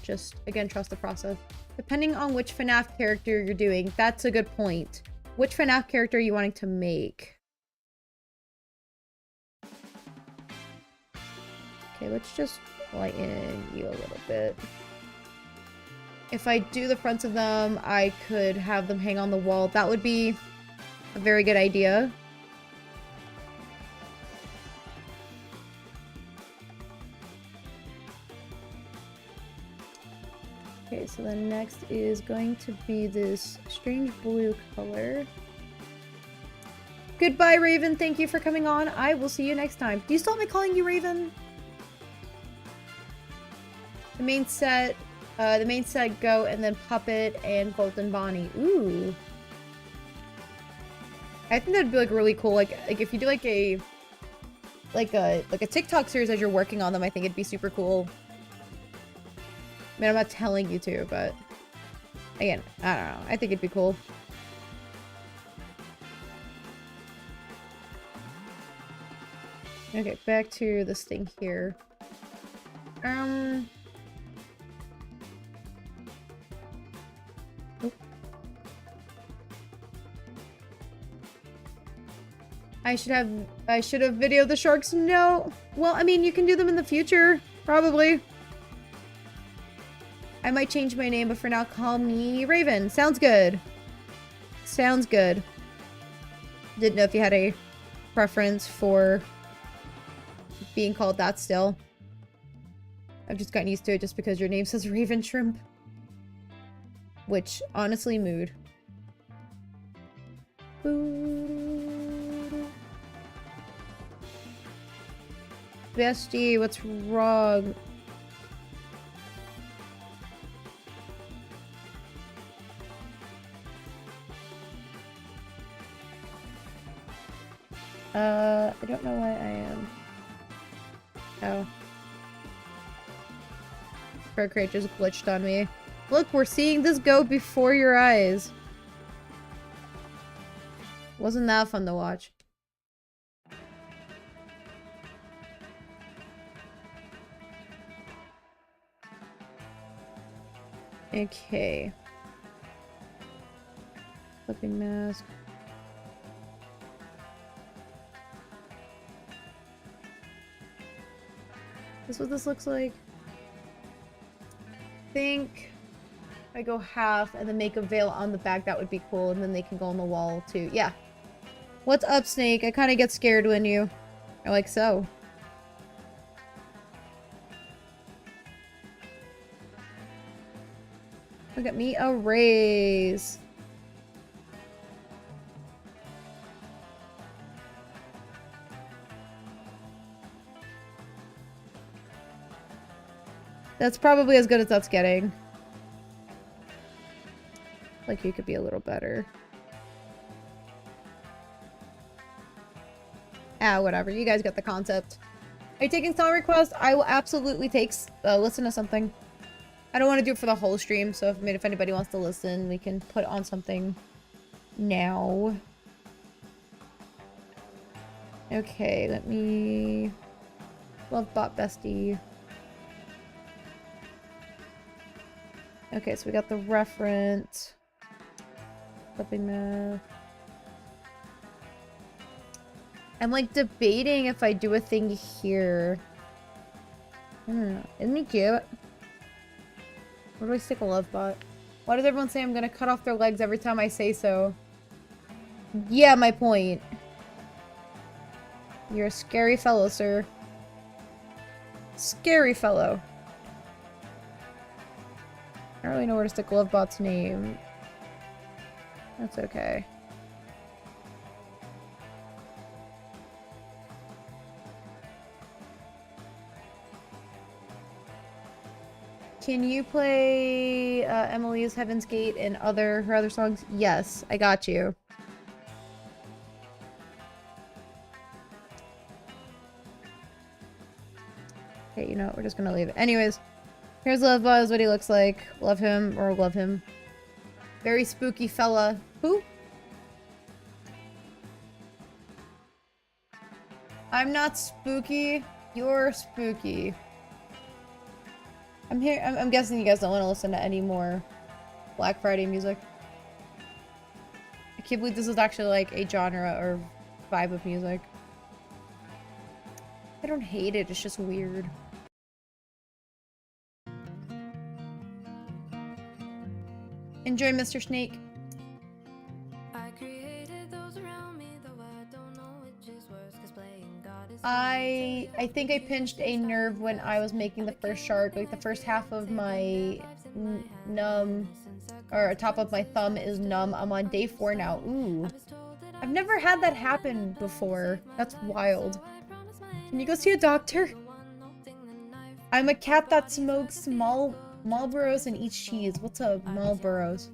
Just, again, trust the process. Depending on which FNAF character you're doing, that's a good point. Which FNAF character are you wanting to make? Okay, let's just lighten you a little bit. If I do the fronts of them, I could have them hang on the wall. That would be a very good idea. Okay, so the next is going to be this strange blue color. Goodbye, Raven. Thank you for coming on. I will see you next time. Do you still want me calling you Raven? The main set Go, and then Puppet and Golden Bonnie. Ooh. I think that'd be like really cool. Like if you do like a TikTok series as you're working on them, I think it'd be super cool. I mean, I'm not telling you to, but again, I don't know. I think it'd be cool. Okay, back to this thing here. Oh. I should have videoed the sharks. No. Well, I mean, you can do them in the future, probably. I might change my name, but for now, call me Raven. Sounds good. Sounds good. Didn't know if you had a preference for being called that still. I've just gotten used to it just because your name says Raven Shrimp. Which, honestly, mood. Bestie, what's wrong? I don't know why I am. Oh. Procreate just glitched on me. Look, we're seeing this go before your eyes. Wasn't that fun to watch? Okay. Flipping mask. This is what this looks like. I think if I go half and then make a veil on the back, that would be cool. And then they can go on the wall too. Yeah. What's up, Snake? I kind of get scared when you are like so. Look at me, a raise. That's probably as good as that's getting. Like, you could be a little better. Ah, whatever. You guys get the concept. Are you taking song requests? I will absolutely take listen to something. I don't want to do it for the whole stream, so if anybody wants to listen, we can put on something now. Okay, let me... Lovebot bestie. Okay, so we got the reference. Flipping math. I'm like debating if I do a thing here. I don't know. Isn't he cute? Where do I stick a love bot? Why does everyone say I'm gonna cut off their legs every time I say so? Yeah, my point. You're a scary fellow, sir. Scary fellow. I don't really know where to stick Lovebot's name. That's okay. Can you play Emily's Heaven's Gate and her other songs? Yes, I got you. Okay, you know what? We're just gonna leave it. Anyways, here's Lovebot, is what he looks like. Love him, or love him. Very spooky fella. Who? I'm not spooky. You're spooky. I'm guessing you guys don't want to listen to any more Black Friday music. I can't believe this is actually like a genre or vibe of music. I don't hate it, it's just weird. Enjoy, Mr. Snake. I think I pinched a nerve when I was making the first shark. Like the first half of my numb, or top of my thumb is numb. I'm on day 4 now. Ooh. I've never had that happen before. That's wild. Can you go see a doctor? I'm a cat that smokes Marlboros and eats cheese. What's a Marlboros?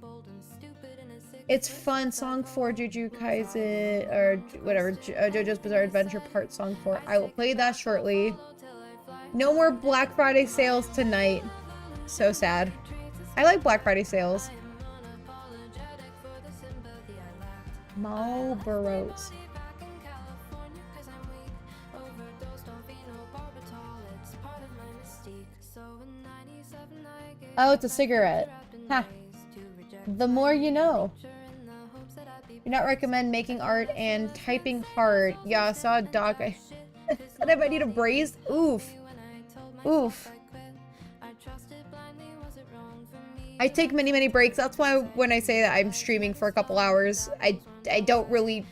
It's fun. Song 4, Jujutsu Kaisen, or whatever, JoJo's Bizarre Adventure Part Song 4. I will play that shortly. No more Black Friday sales tonight. So sad. I like Black Friday sales. Marlboros. Oh, it's a cigarette. Ha. The more you know. Do not recommend making art and typing hard. Yeah, I saw a doc. I said I might need a brace. Oof. Oof. I take many breaks. That's why when I say that I'm streaming for a couple hours, I don't really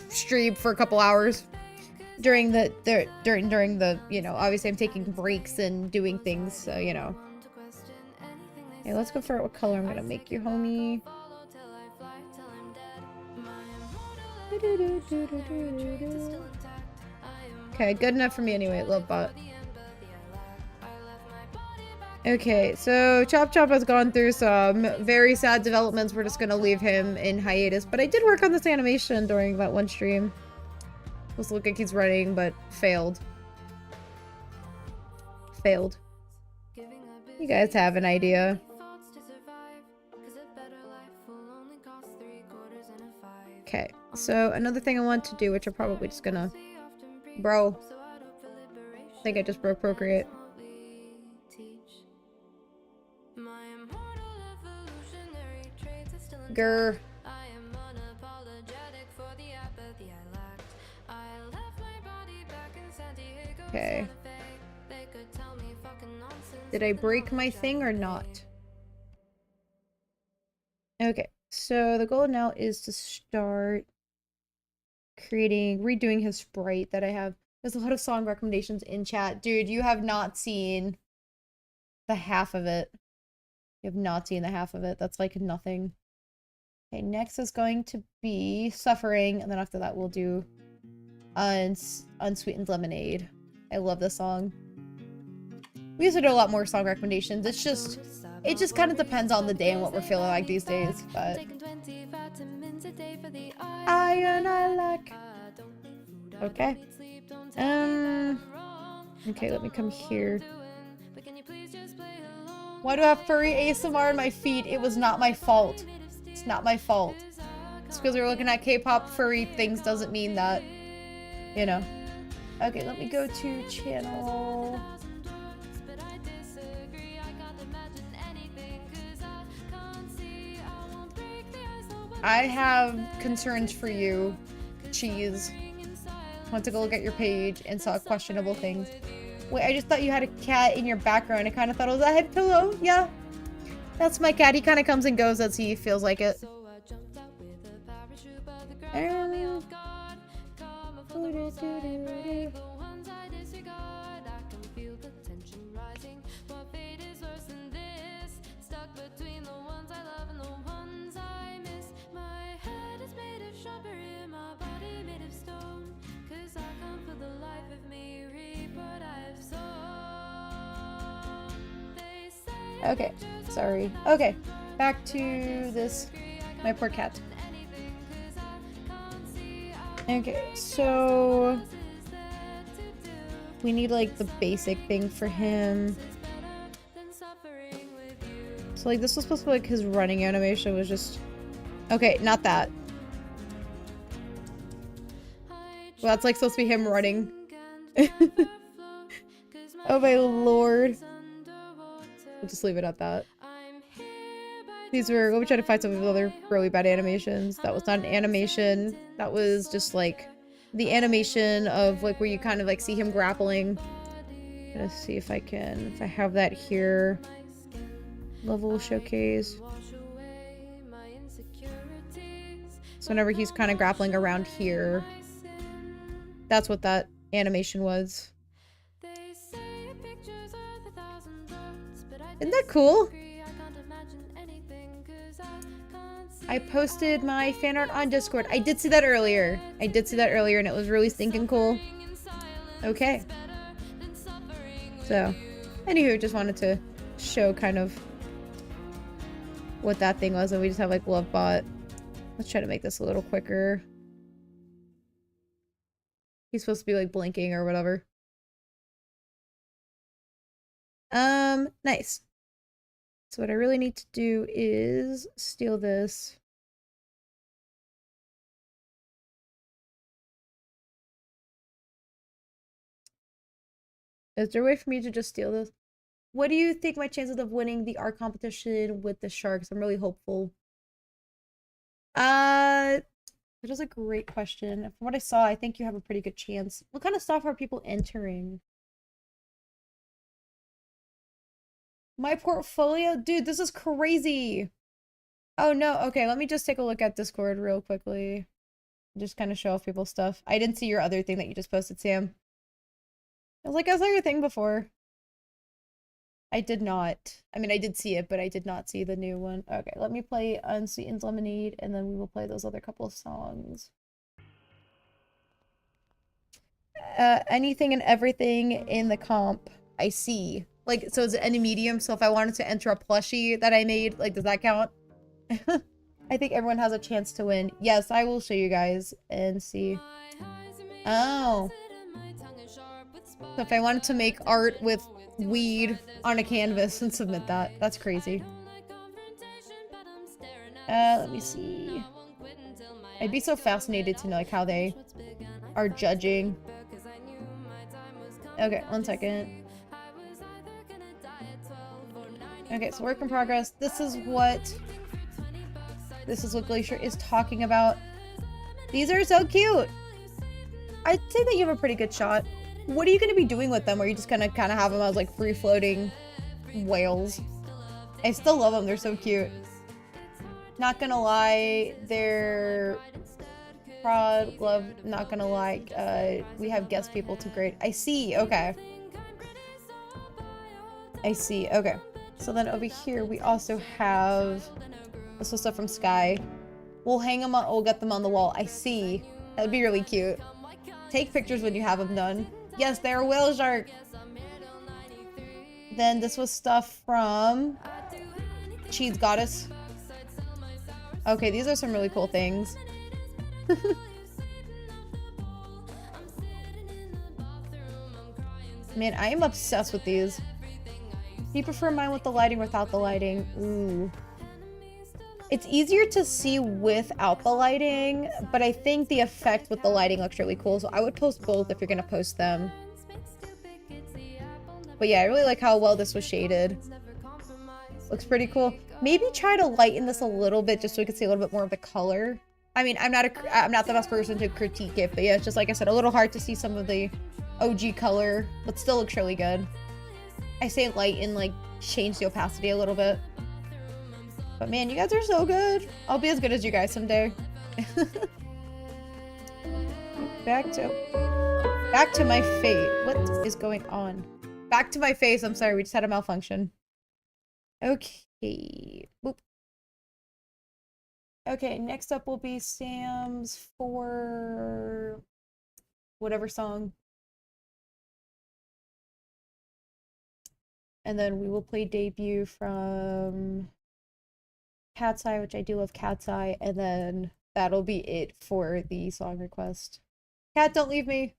stream for a couple hours during the you know, obviously I'm taking breaks and doing things, so you know. Okay, let's go for what color I'm gonna make you, homie. Okay, good enough for me anyway, Lovebot. Okay, so Chop Chop has gone through some very sad developments. We're just gonna leave him in hiatus, but I did work on this animation during that one stream. Supposed to look like he's running, but failed. Failed. You guys have an idea. Okay, so another thing I want to do, which I'm probably just gonna... Bro. I think I just broke Procreate. Grr. Okay. Did I break my thing or not? Okay, so the goal now is to start redoing his sprite that I have. There's a lot of song recommendations in chat. Dude, you have not seen the half of it. You have not seen the half of it. That's like nothing. Okay, next is going to be Suffering, and then after that we'll do Unsweetened Lemonade. I love this song. We used to do a lot more song recommendations. It just kind of depends on the day and what we're feeling like these days, but... Iron I like. Okay. Okay, let me come here. Why do I have furry ASMR on my feet? It was not my fault. It's not my fault. Just because we're looking at K-pop furry things doesn't mean that, you know. Okay, let me go to channel. I have concerns for you, Cheese. Went to go look at your page and saw questionable things. Wait, I just thought you had a cat in your background. I kind of thought it was a head pillow. Yeah. That's my cat. He kind of comes and goes as he feels like it. Okay, sorry. Okay, back to this. My poor cat. Okay, so we need like the basic thing for him. So like this was supposed to be like his running animation was just... Okay, not that. Well, that's like supposed to be him running. Oh my lord. We'll just leave it at that. These were... Let me try to find some of the other really bad animations. That was not an animation. That was just like the animation of like where you kind of like see him grappling. Let's see if I can... If I have that here. Level showcase. So whenever he's kind of grappling around here. That's what that animation was. Isn't that cool? I posted my fan art on Discord. I did see that earlier. I did see that earlier and it was really stinking cool. Okay. So, anywho, just wanted to show kind of what that thing was, and we just have like Lovebot. Let's try to make this a little quicker. He's supposed to be like blinking or whatever. Nice. So what I really need to do is steal this. Is there a way for me to just steal this? What do you think my chances of winning the art competition with the sharks? I'm really hopeful. That is a great question. From what I saw, I think you have a pretty good chance. What kind of stuff are people entering? My portfolio? Dude, this is crazy. Oh no, okay, let me just take a look at Discord real quickly. Just kind of show off people's stuff. I didn't see your other thing that you just posted, Sam. I was like, I saw your thing before. I did not. I mean, I did see it, but I did not see the new one. Okay, let me play Unsweetened Lemonade, and then we will play those other couple of songs. Anything and everything in the comp. I see. Like, so is it any medium? So if I wanted to enter a plushie that I made, like, does that count? I think everyone has a chance to win. Yes, I will show you guys and see. Oh. So if I wanted to make art with weed on a canvas and submit that. That's crazy. Let me see. I'd be so fascinated to know like how they are judging. Okay, 1 second. Okay, so work in progress. This is what Glacier is talking about. These are so cute. I'd say that you have a pretty good shot. What are you going to be doing with them? Or are you just going to kind of have them as like free floating whales? I still love them. They're so cute. Not gonna lie, they're prod, love, not gonna lie, we have guest people to grade. I see, okay. I see, okay. So then over here, we also have, this was stuff from Sky. We'll hang them on, we'll get them on the wall. I see. That'd be really cute. Take pictures when you have them done. Yes, they're a whale shark. Then this was stuff from Cheese Goddess. Okay, these are some really cool things. Man, I am obsessed with these. Do you prefer mine with the lighting or without the lighting? Ooh. It's easier to see without the lighting, but I think the effect with the lighting looks really cool, so I would post both if you're gonna post them. But yeah, I really like how well this was shaded. Looks pretty cool. Maybe try to lighten this a little bit just so we can see a little bit more of the color. I mean, I'm not the best person to critique it, but yeah, it's just like I said, a little hard to see some of the OG color, but still looks really good. I say lighten, like, change the opacity a little bit. But man, you guys are so good. I'll be as good as you guys someday. Back to my fate. What is going on? Back to my face. I'm sorry, we just had a malfunction. Okay. Boop. Okay, next up will be Sam's for whatever song. And then we will play debut from Cat's Eye, which I do love Cat's Eye, and then that'll be it for the song request. Cat, don't leave me!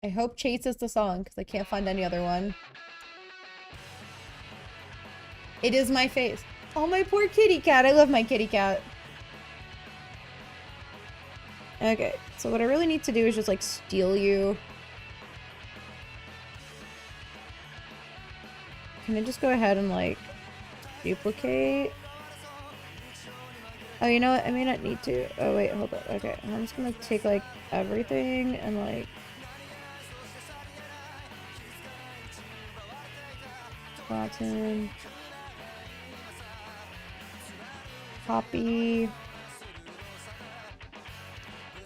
I hope Chase is the song, because I can't find any other one. It is my face. Oh, my poor kitty cat. I love my kitty cat. Okay, so what I really need to do is just, like, steal you. Can I just go ahead and, like, duplicate? Oh, you know what? I may not need to. Oh, wait, hold up. Okay, I'm just gonna take, like, everything and, like... Button. Copy.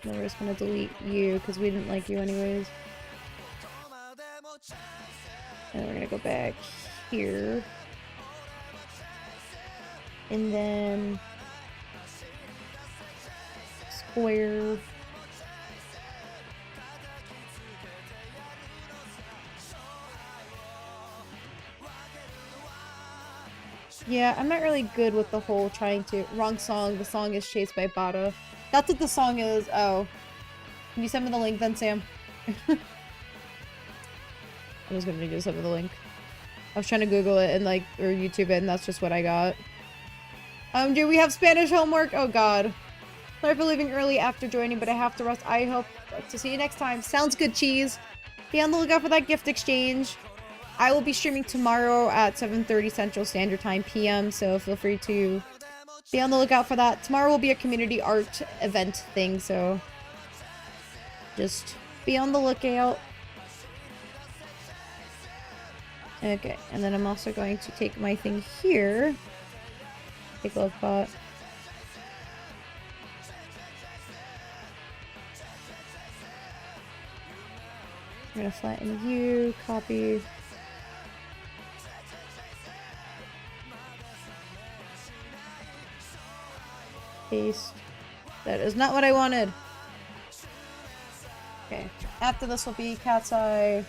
Then we're just gonna delete you because we didn't like you anyways. And we're gonna go back here. And then square. Yeah, I'm not really good with the whole trying to... Wrong song. The song is Chased by Bada. That's what the song is. Oh. Can you send me the link then, Sam? I was gonna do send me the link. I was trying to Google it and, like, or YouTube it, and that's just what I got. Do we have Spanish homework? Oh, God. Sorry for leaving early after joining, but I have to rest. I hope to see you next time. Sounds good, Cheese. Be on the lookout for that gift exchange. I will be streaming tomorrow at 7:30 Central Standard Time PM, so feel free to be on the lookout for that. Tomorrow will be a community art event thing, so just be on the lookout. Okay, and then I'm also going to take my thing here. Take a look pot. I'm gonna flatten you, copy. Paste. That is not what I wanted. Okay. After this will be Cat's Eye.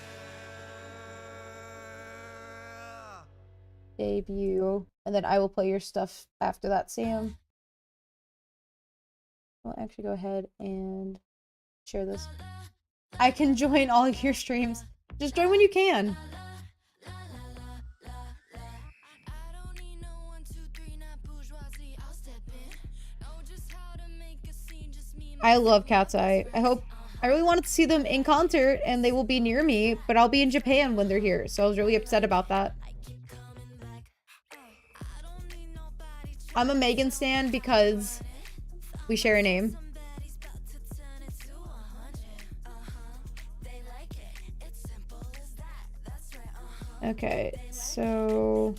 Debut. And then I will play your stuff after that, Sam. I'll actually go ahead and share this. I can join all your streams. Just join when you can. I love Cat's Eye. I really wanted to see them in concert and they will be near me, but I'll be in Japan when they're here. So I was really upset about that. I'm a Megan stan because we share a name. Okay, so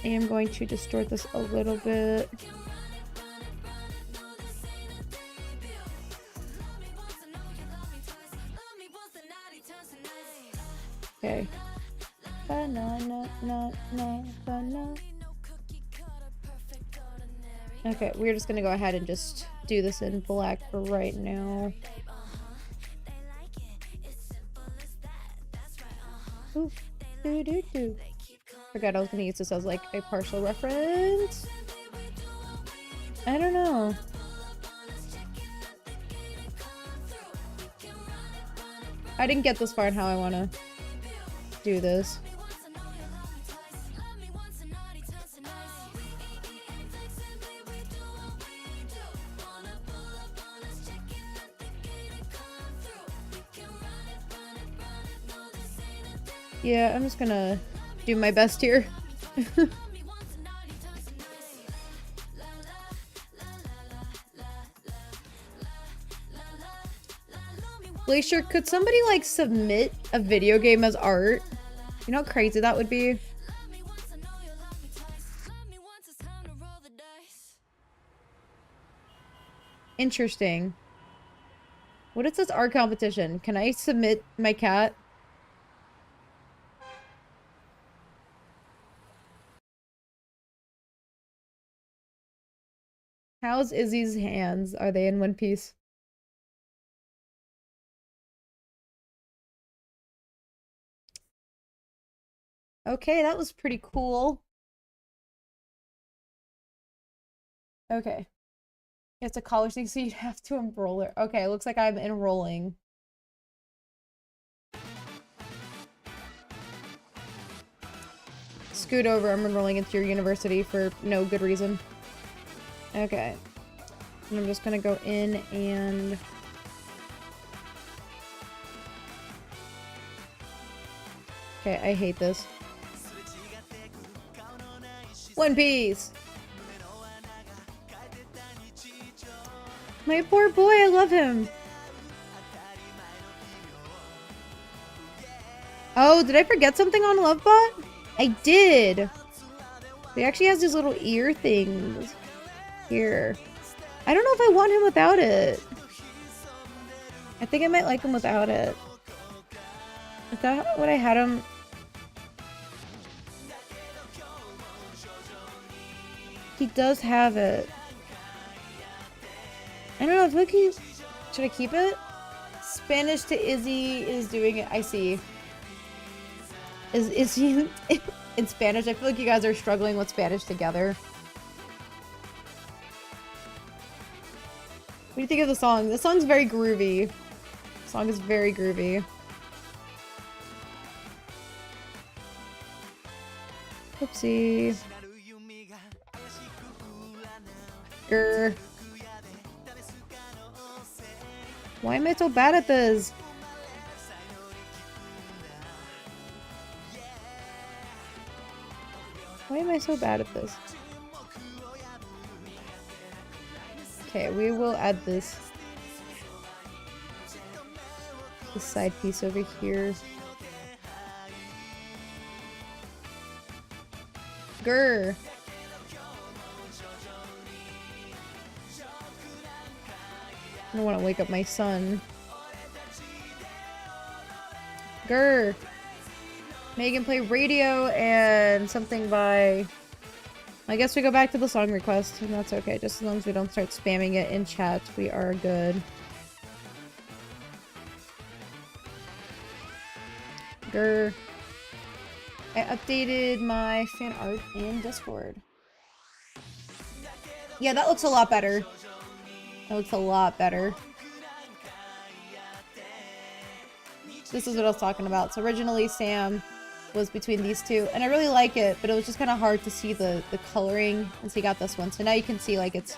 I am going to distort this a little bit. Okay. Banana, banana. Okay, we're just gonna go ahead and just do this in black for right now. Ooh, doo doo doo. Forgot I was gonna use this as like a partial reference. I don't know. I didn't get this far in how I want to do this. Yeah, I'm just gonna do my best here. Glacier, could somebody like submit a video game as art? You know how crazy that would be? Interesting. What is this art competition? Can I submit my cat? How's Izzy's hands? Are they in one piece? Okay, that was pretty cool. Okay. It's a college thing, so you have to enroll her. Okay, it looks like I'm enrolling. Scoot over, I'm enrolling into your university for no good reason. Okay. And I'm just gonna go in and... Okay, I hate this. One Piece! My poor boy, I love him! Oh, did I forget something on Lovebot? I did! He actually has these little ear things. Here. I don't know if I want him without it. I think I might like him without it. Is that what I had him? He does have it. I don't know, I feel like he... Should I keep it? Spanish to Izzy is doing it. I see. Is he in Spanish? I feel like you guys are struggling with Spanish together. What do you think of the song? The song's very groovy. The song is very groovy. Oopsie. Grr. Why am I so bad at this? Why am I so bad at this? Okay, we will add this side piece over here. Grr. I don't want to wake up my son. Grr. Megan play radio and something by... I guess we go back to the song request, and that's okay. Just as long as we don't start spamming it in chat, we are good. Grr. I updated my fan art in Discord. Yeah, that looks a lot better. That looks a lot better. This is what I was talking about. So originally Sam was between these two, and I really like it, but it was just kind of hard to see the coloring, and so you got this one. So now you can see, like, it's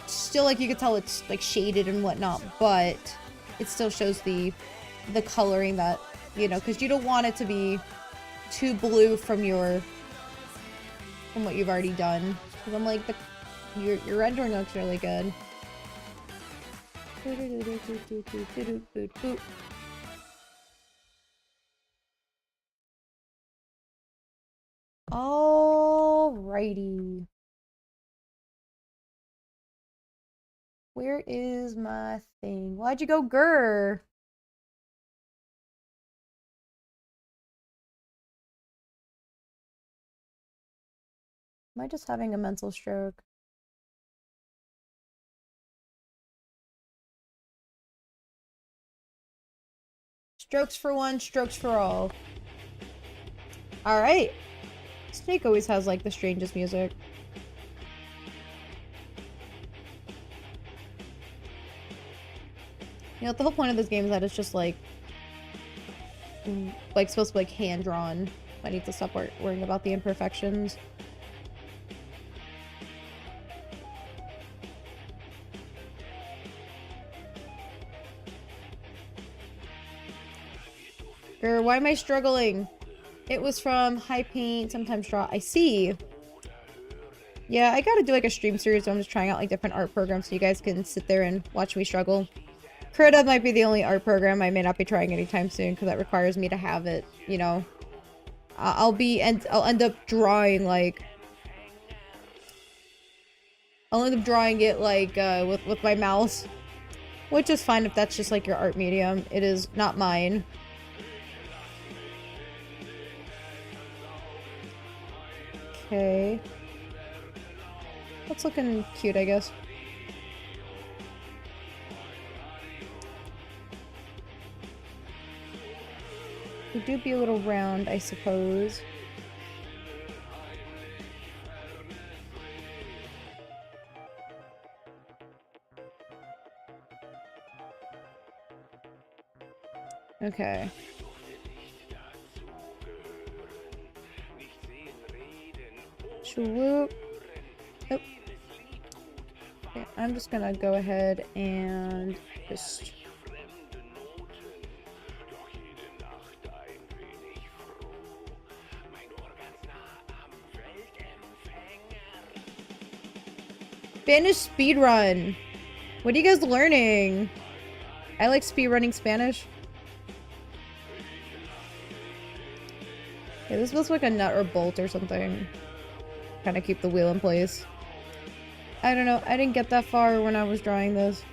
still, like, you can tell it's, like, shaded and whatnot, but it still shows the coloring that, you know, because you don't want it to be too blue from what you've already done. Because I'm like, your rendering looks really good. Alrighty. Where is my thing? Why'd you go, grr? Am I just having a mental stroke? Strokes for one, strokes for all. Alright. Snake always has, like, the strangest music. You know, the whole point of this game is that it's just, like supposed to be, like, hand-drawn. I need to stop worrying about the imperfections. Why am I struggling? It was from high paint, sometimes draw. I see. Yeah, I gotta do, like, a stream series where I'm just trying out, like, different art programs so you guys can sit there and watch me struggle. Krita might be the only art program I may not be trying anytime soon because that requires me to have it, you know. I'll end up drawing, like, I'll end up drawing it, like, with my mouse. Which is fine if that's just, like, your art medium. It is not mine. Okay. That's looking cute, I guess. It do be a little round, I suppose. Okay. Swoop. Oh. Okay, I'm just gonna go ahead and just... Spanish speedrun. What are you guys learning? I like speedrunning Spanish. Yeah, this looks like a nut or bolt or something. Kind of keep the wheel in place. I don't know. I didn't get that far when I was drawing this.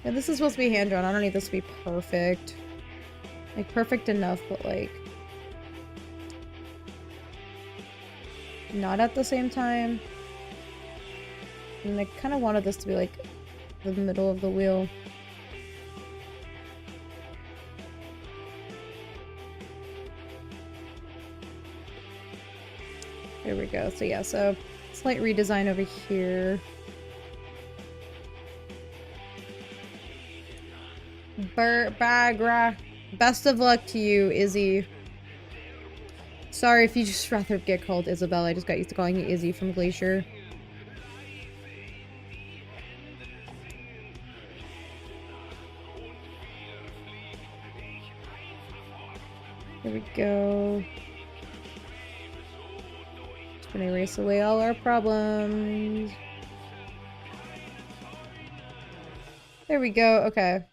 Yeah, this is supposed to be hand-drawn. I don't need this to be perfect. Like, perfect enough, but, like... not at the same time. And I kind of wanted this to be, like, the middle of the wheel. There we go. So, yeah, so... slight redesign over here. Bagra. Best of luck to you, Izzy. Sorry if you just rather get called Isabel. I just got used to calling you Izzy from Glacier. There we go. Just gonna erase away all our problems. There we go. Okay.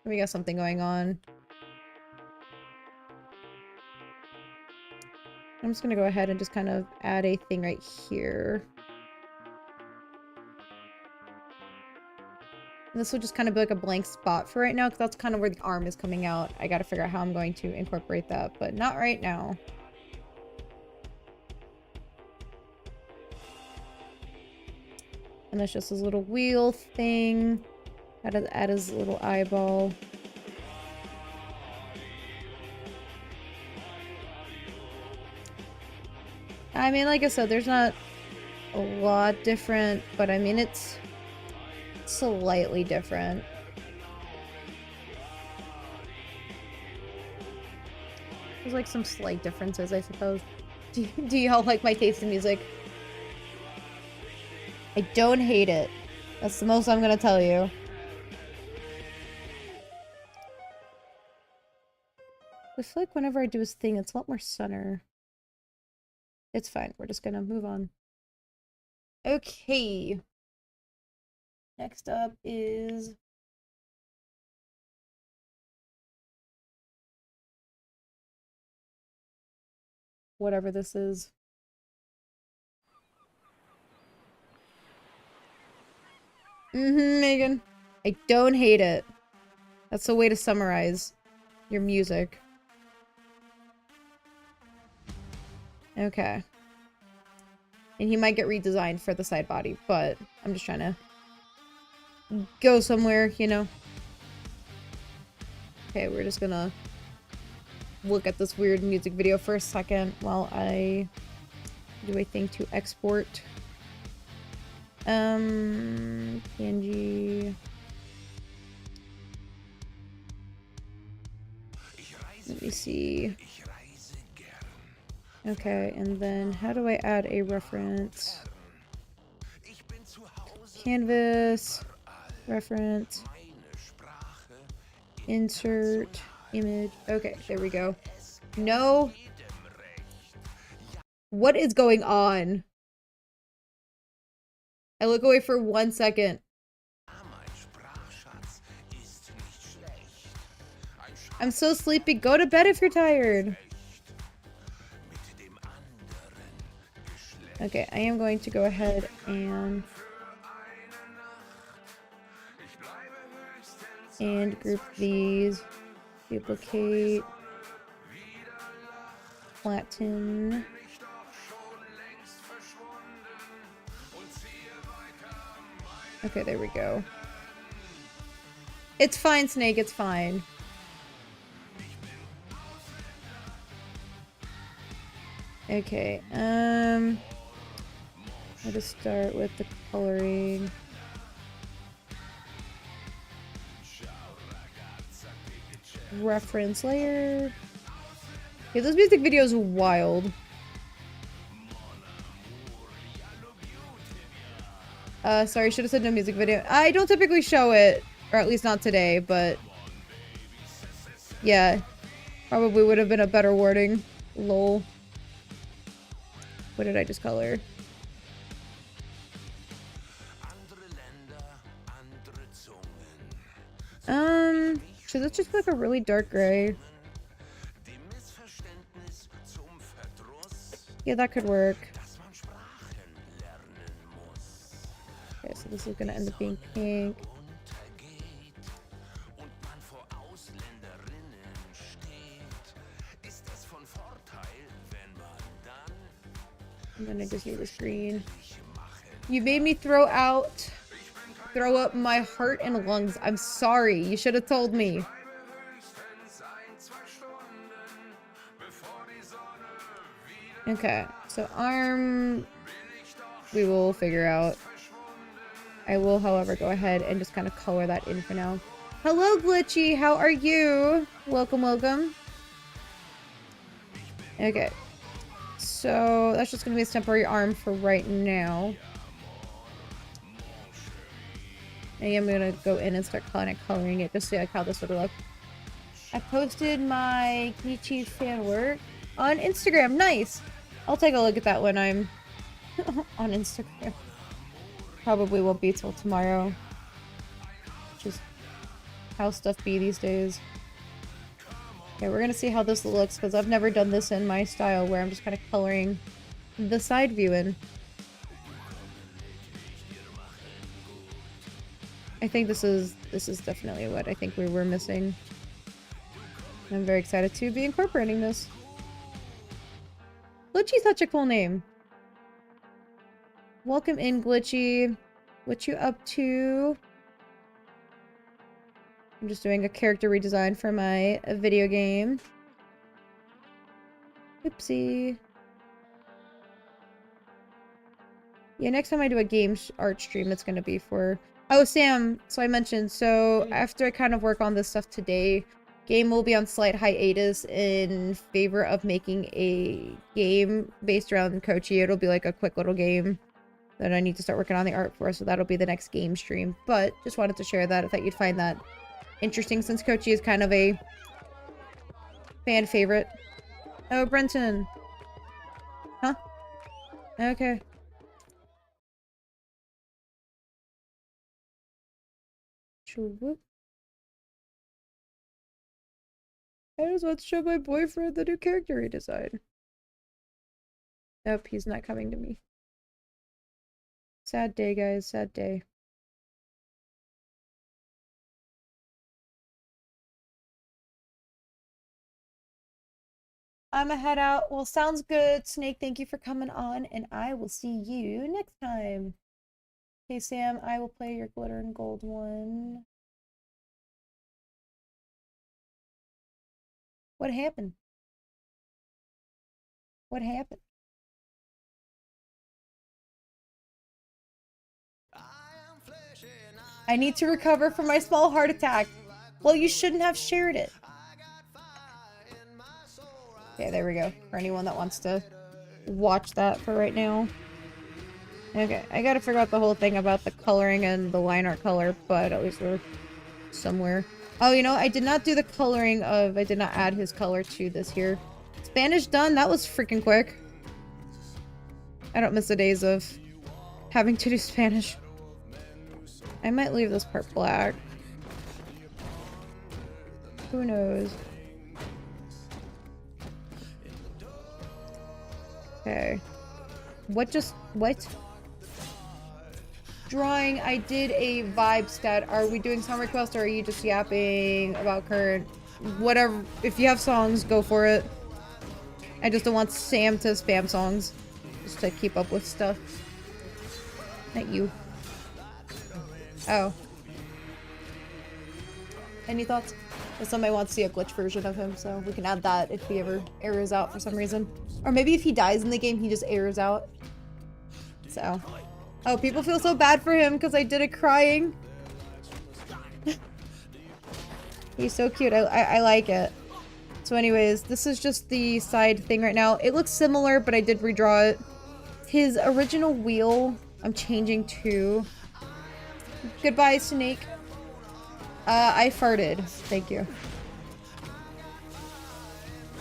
We got something going on. I'm just gonna go ahead and just kind of add a thing right here. And this will just kind of be like a blank spot for right now, because that's kind of where the arm is coming out. I gotta figure out how I'm going to incorporate that, but not right now. And that's just his little wheel thing. Add his little eyeball. I mean, like I said, there's not a lot different, but I mean, it's slightly different. There's like some slight differences, I suppose. Do y'all like my taste in music? I don't hate it. That's the most I'm gonna tell you. I feel like whenever I do his thing, it's a lot more sunner. It's fine. We're just gonna move on. Okay. Next up is... whatever this is. Megan. I don't hate it. That's the way to summarize your music. Okay. And he might get redesigned for the side body, but I'm just trying to go somewhere, you know? Okay, we're just gonna look at this weird music video for a second while I do a thing to export. PNG. Let me see. Okay, and then how do I add a reference? Canvas, reference, insert, image. Okay, there we go. No. What is going on? I look away for 1 second. I'm so sleepy. Go to bed if you're tired. Okay, I am going to go ahead and group these. Duplicate. Flatten. Okay, there we go. It's fine, Snake, it's fine. Okay, I'll just start with the coloring. Reference layer. Okay, this music video is wild. Sorry, should have said no music video. I don't typically show it, or at least not today, but yeah, probably would have been a better wording. Lol. What did I just color? Should this just be like a really dark gray? Yeah, that could work. Okay, so this is gonna end up being pink. And then I just need this green. You made me throw up my heart and lungs. I'm sorry. You should have told me. Okay, so arm we will figure out. I will, however, go ahead and just kind of color that in for now. Hello, Glitchy. How are you? Welcome, welcome. Okay. So that's just going to be a temporary arm for right now. I am going to go in and start kind of coloring it just to see like how this would look. I posted my Kichi fan work on Instagram. Nice. I'll take a look at that when I'm on Instagram. Probably won't be till tomorrow. Just how stuff be these days. Okay, we're gonna see how this looks because I've never done this in my style where I'm just kind of coloring the side view in. I think this is definitely what I think we were missing. I'm very excited to be incorporating this. Glitchy's such a cool name. Welcome in, Glitchy. What you up to? I'm just doing a character redesign for my video game. Oopsie. Yeah, next time I do a game art stream, it's gonna be for... Oh, Sam, so I mentioned, so after I kind of work on this stuff today, game will be on slight hiatus in favor of making a game based around Kochi. It'll be like a quick little game that I need to start working on the art for, so that'll be the next game stream. But just wanted to share that. I thought you'd find that interesting since Kochi is kind of a fan favorite. Oh, Brenton. Huh? Okay. Whoop. I just want to show my boyfriend the new character redesign. Nope, he's not coming to me. Sad day, guys. Sad day. I'm a head out. Well, sounds good. Snake, thank you for coming on, and I will see you next time. Okay, Sam, I will play your glitter and gold one. What happened? What happened? I need to recover from my small heart attack. Well, you shouldn't have shared it. Okay, there we go. For anyone that wants to watch that for right now. Okay, I gotta figure out the whole thing about the coloring and the line art color, but at least we're somewhere. Oh, you know, I did not do the coloring of... I did not add his color to this here. Spanish done? That was freaking quick. I don't miss the days of having to do Spanish. I might leave this part black. Who knows? Okay. What? Drawing, I did a vibe stat. Are we doing song request or are you just yapping about current? Whatever. If you have songs, go for it. I just don't want Sam to spam songs. Just to keep up with stuff. Not you. Oh. Any thoughts? If somebody wants to see a glitch version of him, so we can add that if he ever errors out for some reason. Or maybe if he dies in the game, he just errors out. So. Oh, people feel so bad for him because I did it crying. He's so cute. I like it. So anyways, this is just the side thing right now. It looks similar, but I did redraw it. His original wheel, I'm changing to... Goodbye, Snake. I farted. Thank you.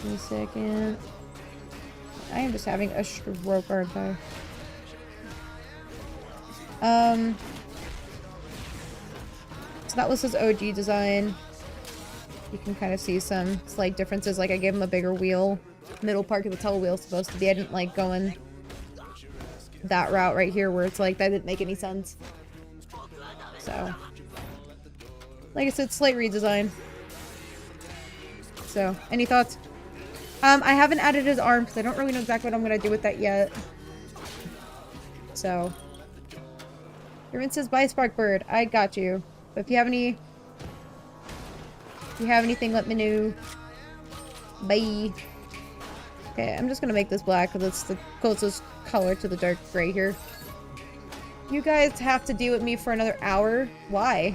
Give me a second. I am just having a stroke, aren't I? So that was his OG design. You can kind of see some slight differences. Like I gave him a bigger wheel. Middle part of the tail wheel is supposed to be. I didn't like going that route right here where it's like that didn't make any sense. So, like I said, slight redesign. So, any thoughts? I haven't added his arm because I don't really know exactly what I'm gonna do with that yet. So, Irvin says, "Bye, Sparkbird. I got you. But if you have anything, let me know. Bye." Okay, I'm just gonna make this black because it's the closest color to the dark gray here. You guys have to deal with me for another hour? Why?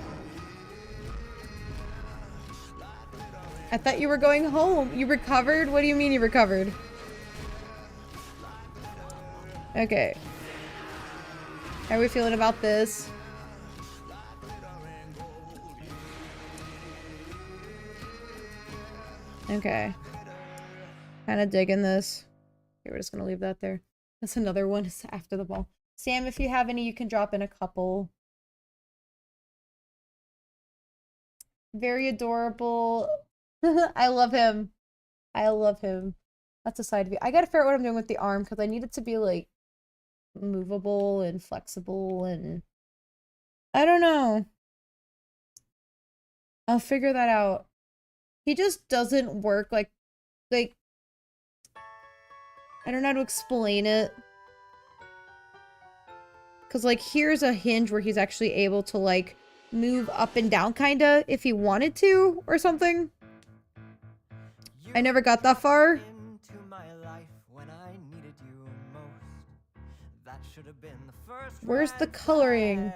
I thought you were going home. You recovered? What do you mean you recovered? Okay. How are we feeling about this? Okay. Kind of digging this. Okay, we're just gonna leave that there. That's another one. It's after the ball. Sam, if you have any, you can drop in a couple. Very adorable. I love him. I love him. That's a side view. I gotta figure out what I'm doing with the arm because I need it to be like movable and flexible and I don't know. I'll figure that out. He just doesn't work like I don't know how to explain it. Because, like, here's a hinge where he's actually able to, like, move up and down, kinda, if he wanted to, or something. I never got that far. Where's the coloring?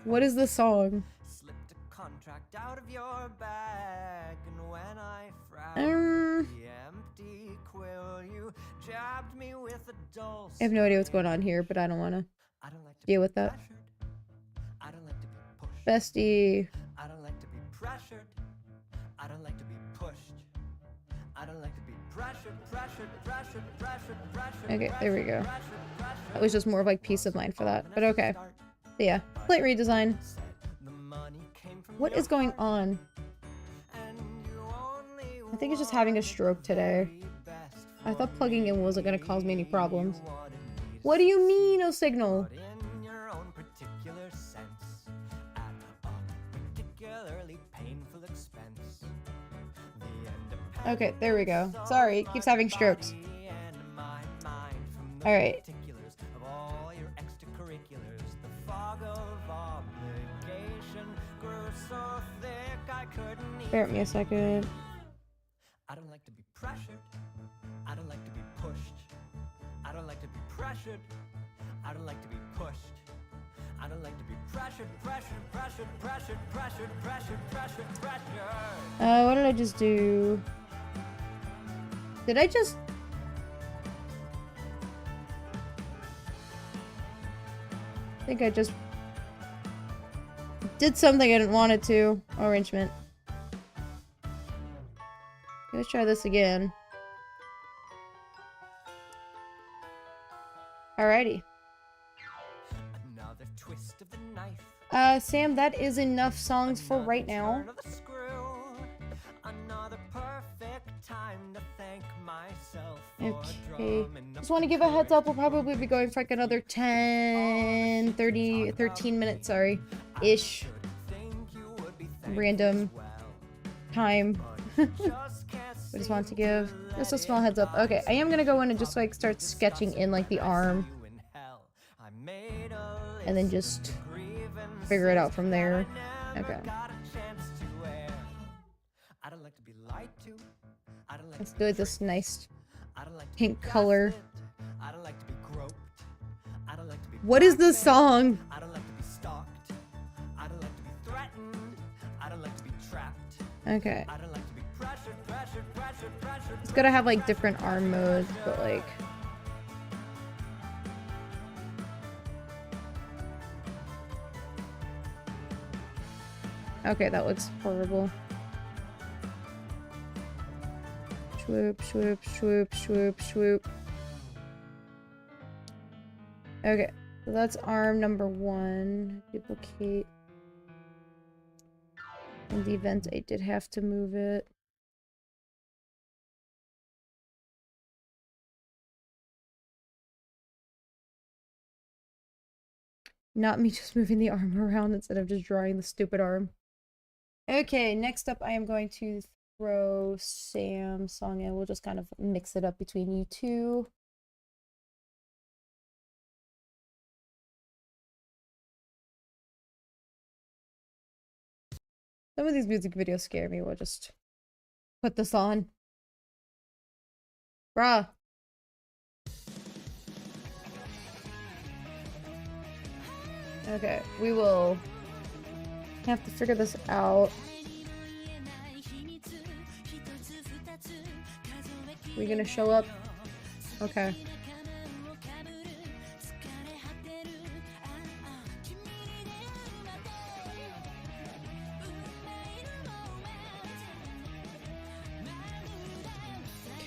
What is the song? I have no idea what's going on here, but I don't want to deal with that. Bestie. I don't like to be pressured. I don't like to be pushed. I don't like to be pressured. Okay, there we go. That was just more of like peace of mind for that, but okay. So yeah, plate redesign. What is going on? I think it's just having a stroke today. I thought plugging in wasn't going to cause me any problems. What do you mean, no signal? Okay, there we go. Sorry, it keeps having strokes. Alright. Bear with me a second. I don't like to be pressured. I don't like to be pushed. I don't like to be pressured. I don't like to be pushed. I don't like to be pressured. What did I just do? Did I just... I think I just did something I didn't want it to. Arrangement. Let's try this again. Alrighty. Sam, that is enough songs for right now. Okay. Just want to give a heads up, we'll probably be going for like another 13 minutes, sorry, ish. Random time. I just want to give just a small heads up. Okay, I am gonna go in and just like start sketching in like the arm. And then just figure it out from there. Okay. Let's do this nice pink color. What is this song? Okay. It's gotta have like different arm modes, but like... Okay, that looks horrible. Swoop, swoop, swoop, swoop, swoop. Okay, so that's arm number 1. Duplicate. In the event I did have to move it. Not me just moving the arm around instead of just drawing the stupid arm. Okay, next up I am going to throw Sam's song in. We'll just kind of mix it up between you two. Some of these music videos scare me. We'll just put this on. Bruh. Okay, we will have to figure this out. We gonna show up? Okay.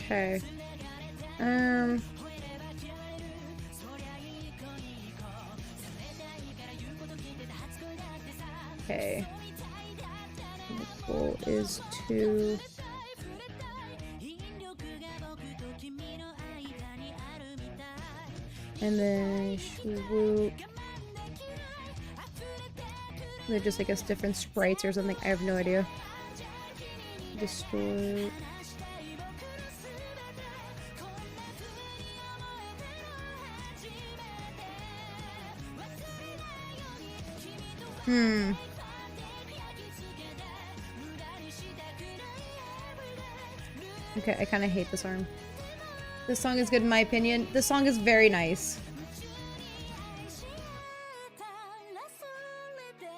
Okay. Okay. The goal is to... And then swoop. They're just, I guess, different sprites or something. I have no idea. Distort. Hmm. Okay, I kind of hate this arm. This song is good in my opinion. This song is very nice.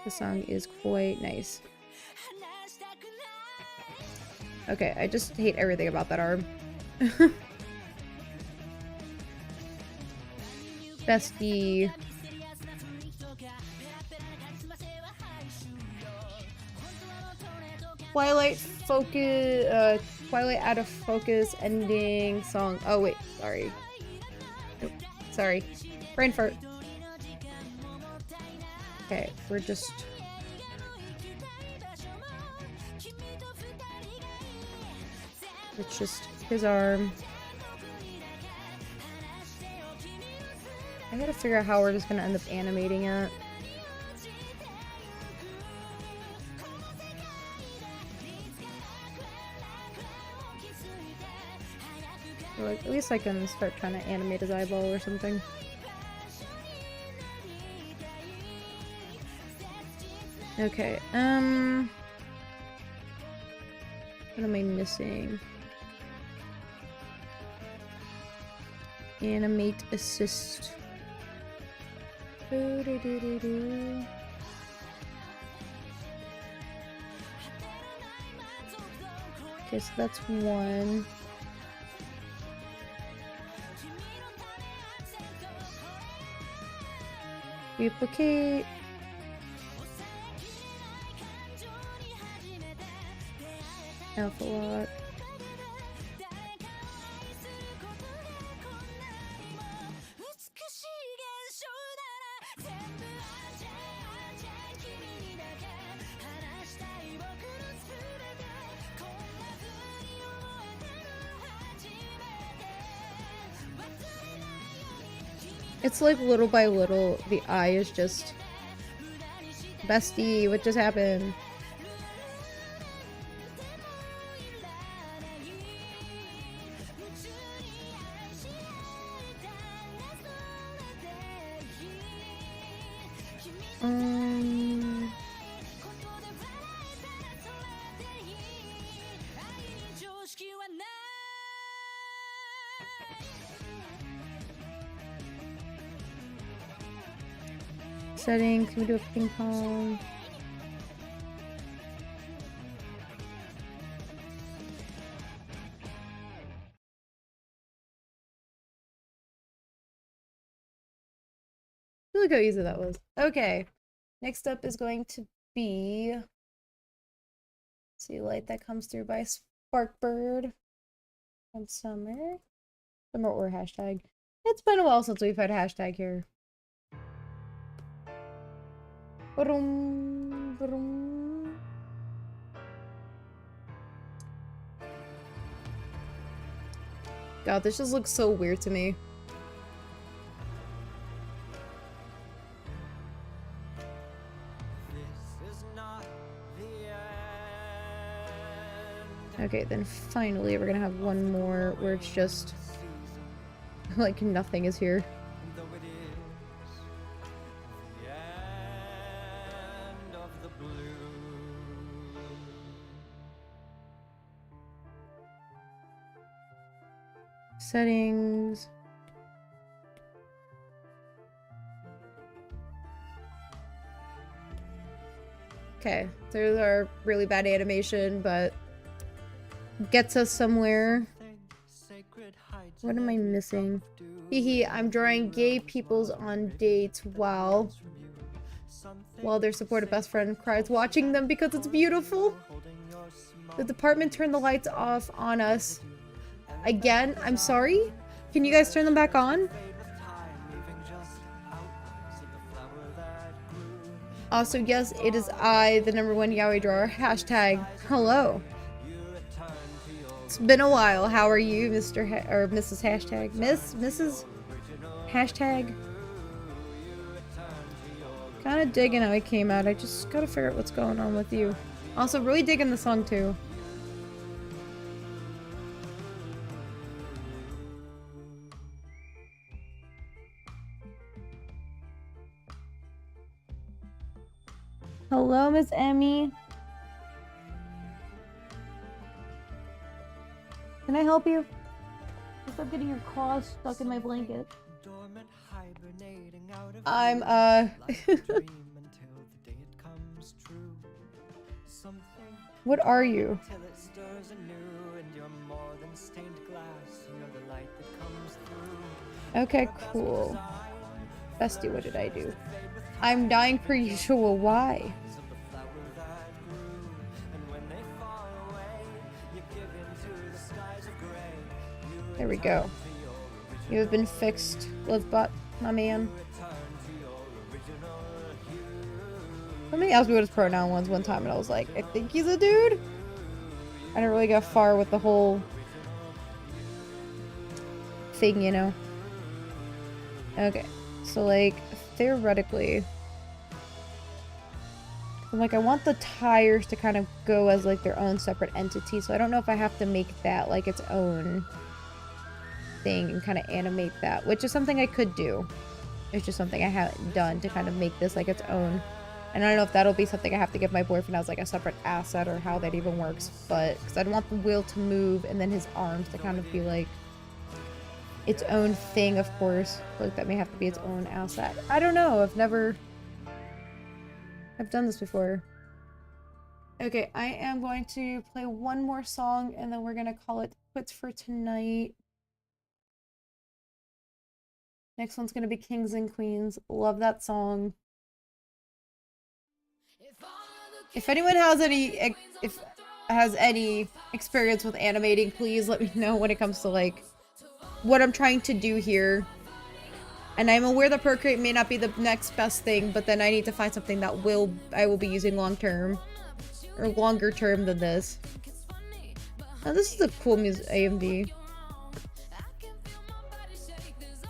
This song is quite nice. Okay, I just hate everything about that arm. Bestie. Twilight out of focus ending song. Oh wait, sorry. Nope. Sorry. Brain fart. Okay, we're just... It's just his arm. I gotta figure out how we're just gonna end up animating it. So, like, at least I can start trying to animate his eyeball or something. Okay, what am I missing? Animate assist. Okay, so that's one. Duplicate. Alpha lock. It's like little by little, the eye is just... Bestie, what just happened? Settings, can we do a ping pong? Look how easy that was. Okay, next up is going to be... Let's see, light that comes through by Sparkbird from Summer. Summer or hashtag. It's been a while since we've had hashtag here. Ba-dum, ba-dum. God, this just looks so weird to me. Okay, then finally we're gonna have one more where it's just like nothing is here. Settings. Okay, there's our really bad animation, but gets us somewhere. What am I missing? Hehe, I'm drawing gay peoples on dates while their supportive best friend cries watching them because it's beautiful. The department turned the lights off on us. Again, I'm sorry? Can you guys turn them back on? Also, yes, it is I, the #1 yaoi drawer. Hashtag hello. It's been a while. How are you, Mr. or Mrs. Hashtag? Mrs. Hashtag? Kinda digging how it came out. I just gotta figure out what's going on with you. Also, really digging the song too. Hello, Miss Emmy. Can I help you? Stop getting your claws stuck in my blanket. I'm What are you? Okay, cool. Bestie, what did I do? I'm dying per usual. Why? There we go. You have been fixed, LiveBot, my man. Somebody asked me what his pronoun was one time, and I was like, I think he's a dude. I didn't really go far with the whole thing, you know? Okay, so like, theoretically, like, I want the tires to kind of go as like their own separate entity, so I don't know if I have to make that like its own thing and kind of animate that, which is something I could do. It's just something I haven't done to kind of make this like its own. And I don't know if that'll be something I have to give my boyfriend as like a separate asset or how that even works, but because I'd want the wheel to move and then his arms to kind of be like its own thing, of course. Like that may have to be its own asset. I don't know. I've done this before. Okay, I am going to play one more song and then we're gonna call it quits for tonight. Next one's gonna be Kings and Queens. Love that song. If anyone has any experience with animating, please let me know when it comes to like what I'm trying to do here. And I'm aware that Procreate may not be the next best thing, but then I need to find something that I will be using long term or longer term than this. Now this is a cool music AMV.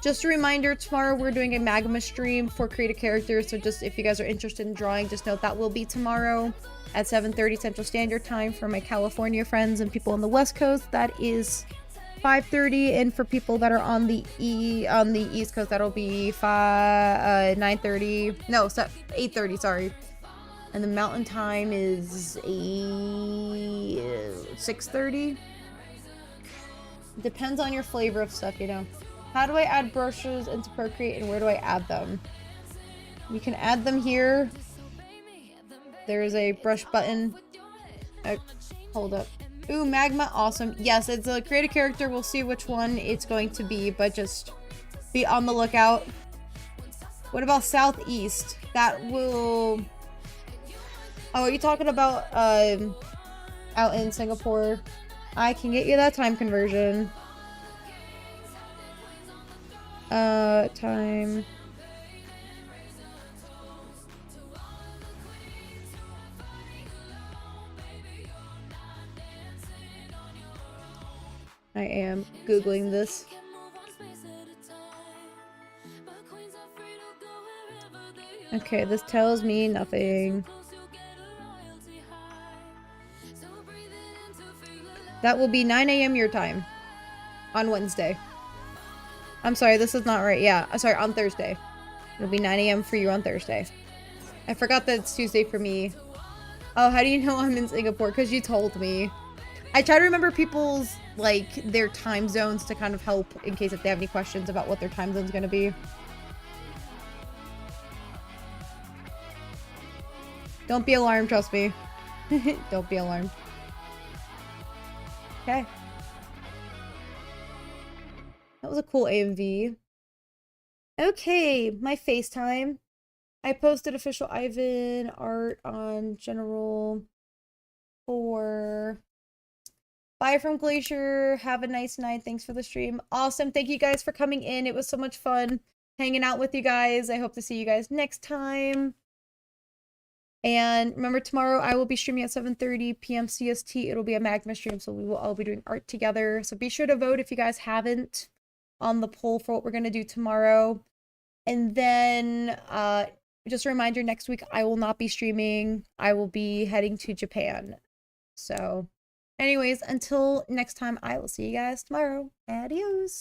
Just a reminder, tomorrow we're doing a Magma stream for creative characters, so just if you guys are interested in drawing, just note that will be tomorrow at 7:30 Central Standard Time for my California friends and people on the West Coast. That is 5:30, and for people that are on the East Coast, that'll be 8:30, sorry. And the Mountain Time is 6:30. Depends on your flavor of stuff, you know. How do I add brushes into Procreate and where do I add them? You can add them here. There is a brush button. Hold up. Ooh, Magma, awesome. Yes, it's a creative character. We'll see which one it's going to be, but just be on the lookout. What about Southeast? That will... Oh, are you talking about out in Singapore? I can get you that time conversion. Time. I am Googling this. Okay, this tells me nothing. That will be 9 AM your time on Wednesday. I'm sorry, this is not right. Yeah, sorry, on Thursday. It'll be 9 AM for you on Thursday. I forgot that it's Tuesday for me. Oh, how do you know I'm in Singapore? Because you told me. I try to remember people's, like, their time zones to kind of help in case if they have any questions about what their time zone's gonna be. Don't be alarmed, trust me. Don't be alarmed. Okay. That was a cool AMV. Okay, my FaceTime. I posted official Ivan art on general for... Bye from Glacier. Have a nice night. Thanks for the stream. Awesome. Thank you guys for coming in. It was so much fun hanging out with you guys. I hope to see you guys next time. And remember, tomorrow I will be streaming at 7:30 p.m. CST. It'll be a Magma stream, so we will all be doing art together. So be sure to vote if you guys haven't on the poll for what we're going to do tomorrow. And then just a reminder, next week I will not be streaming. I will be heading to Japan. So anyways, until next time, I will see you guys tomorrow. Adios.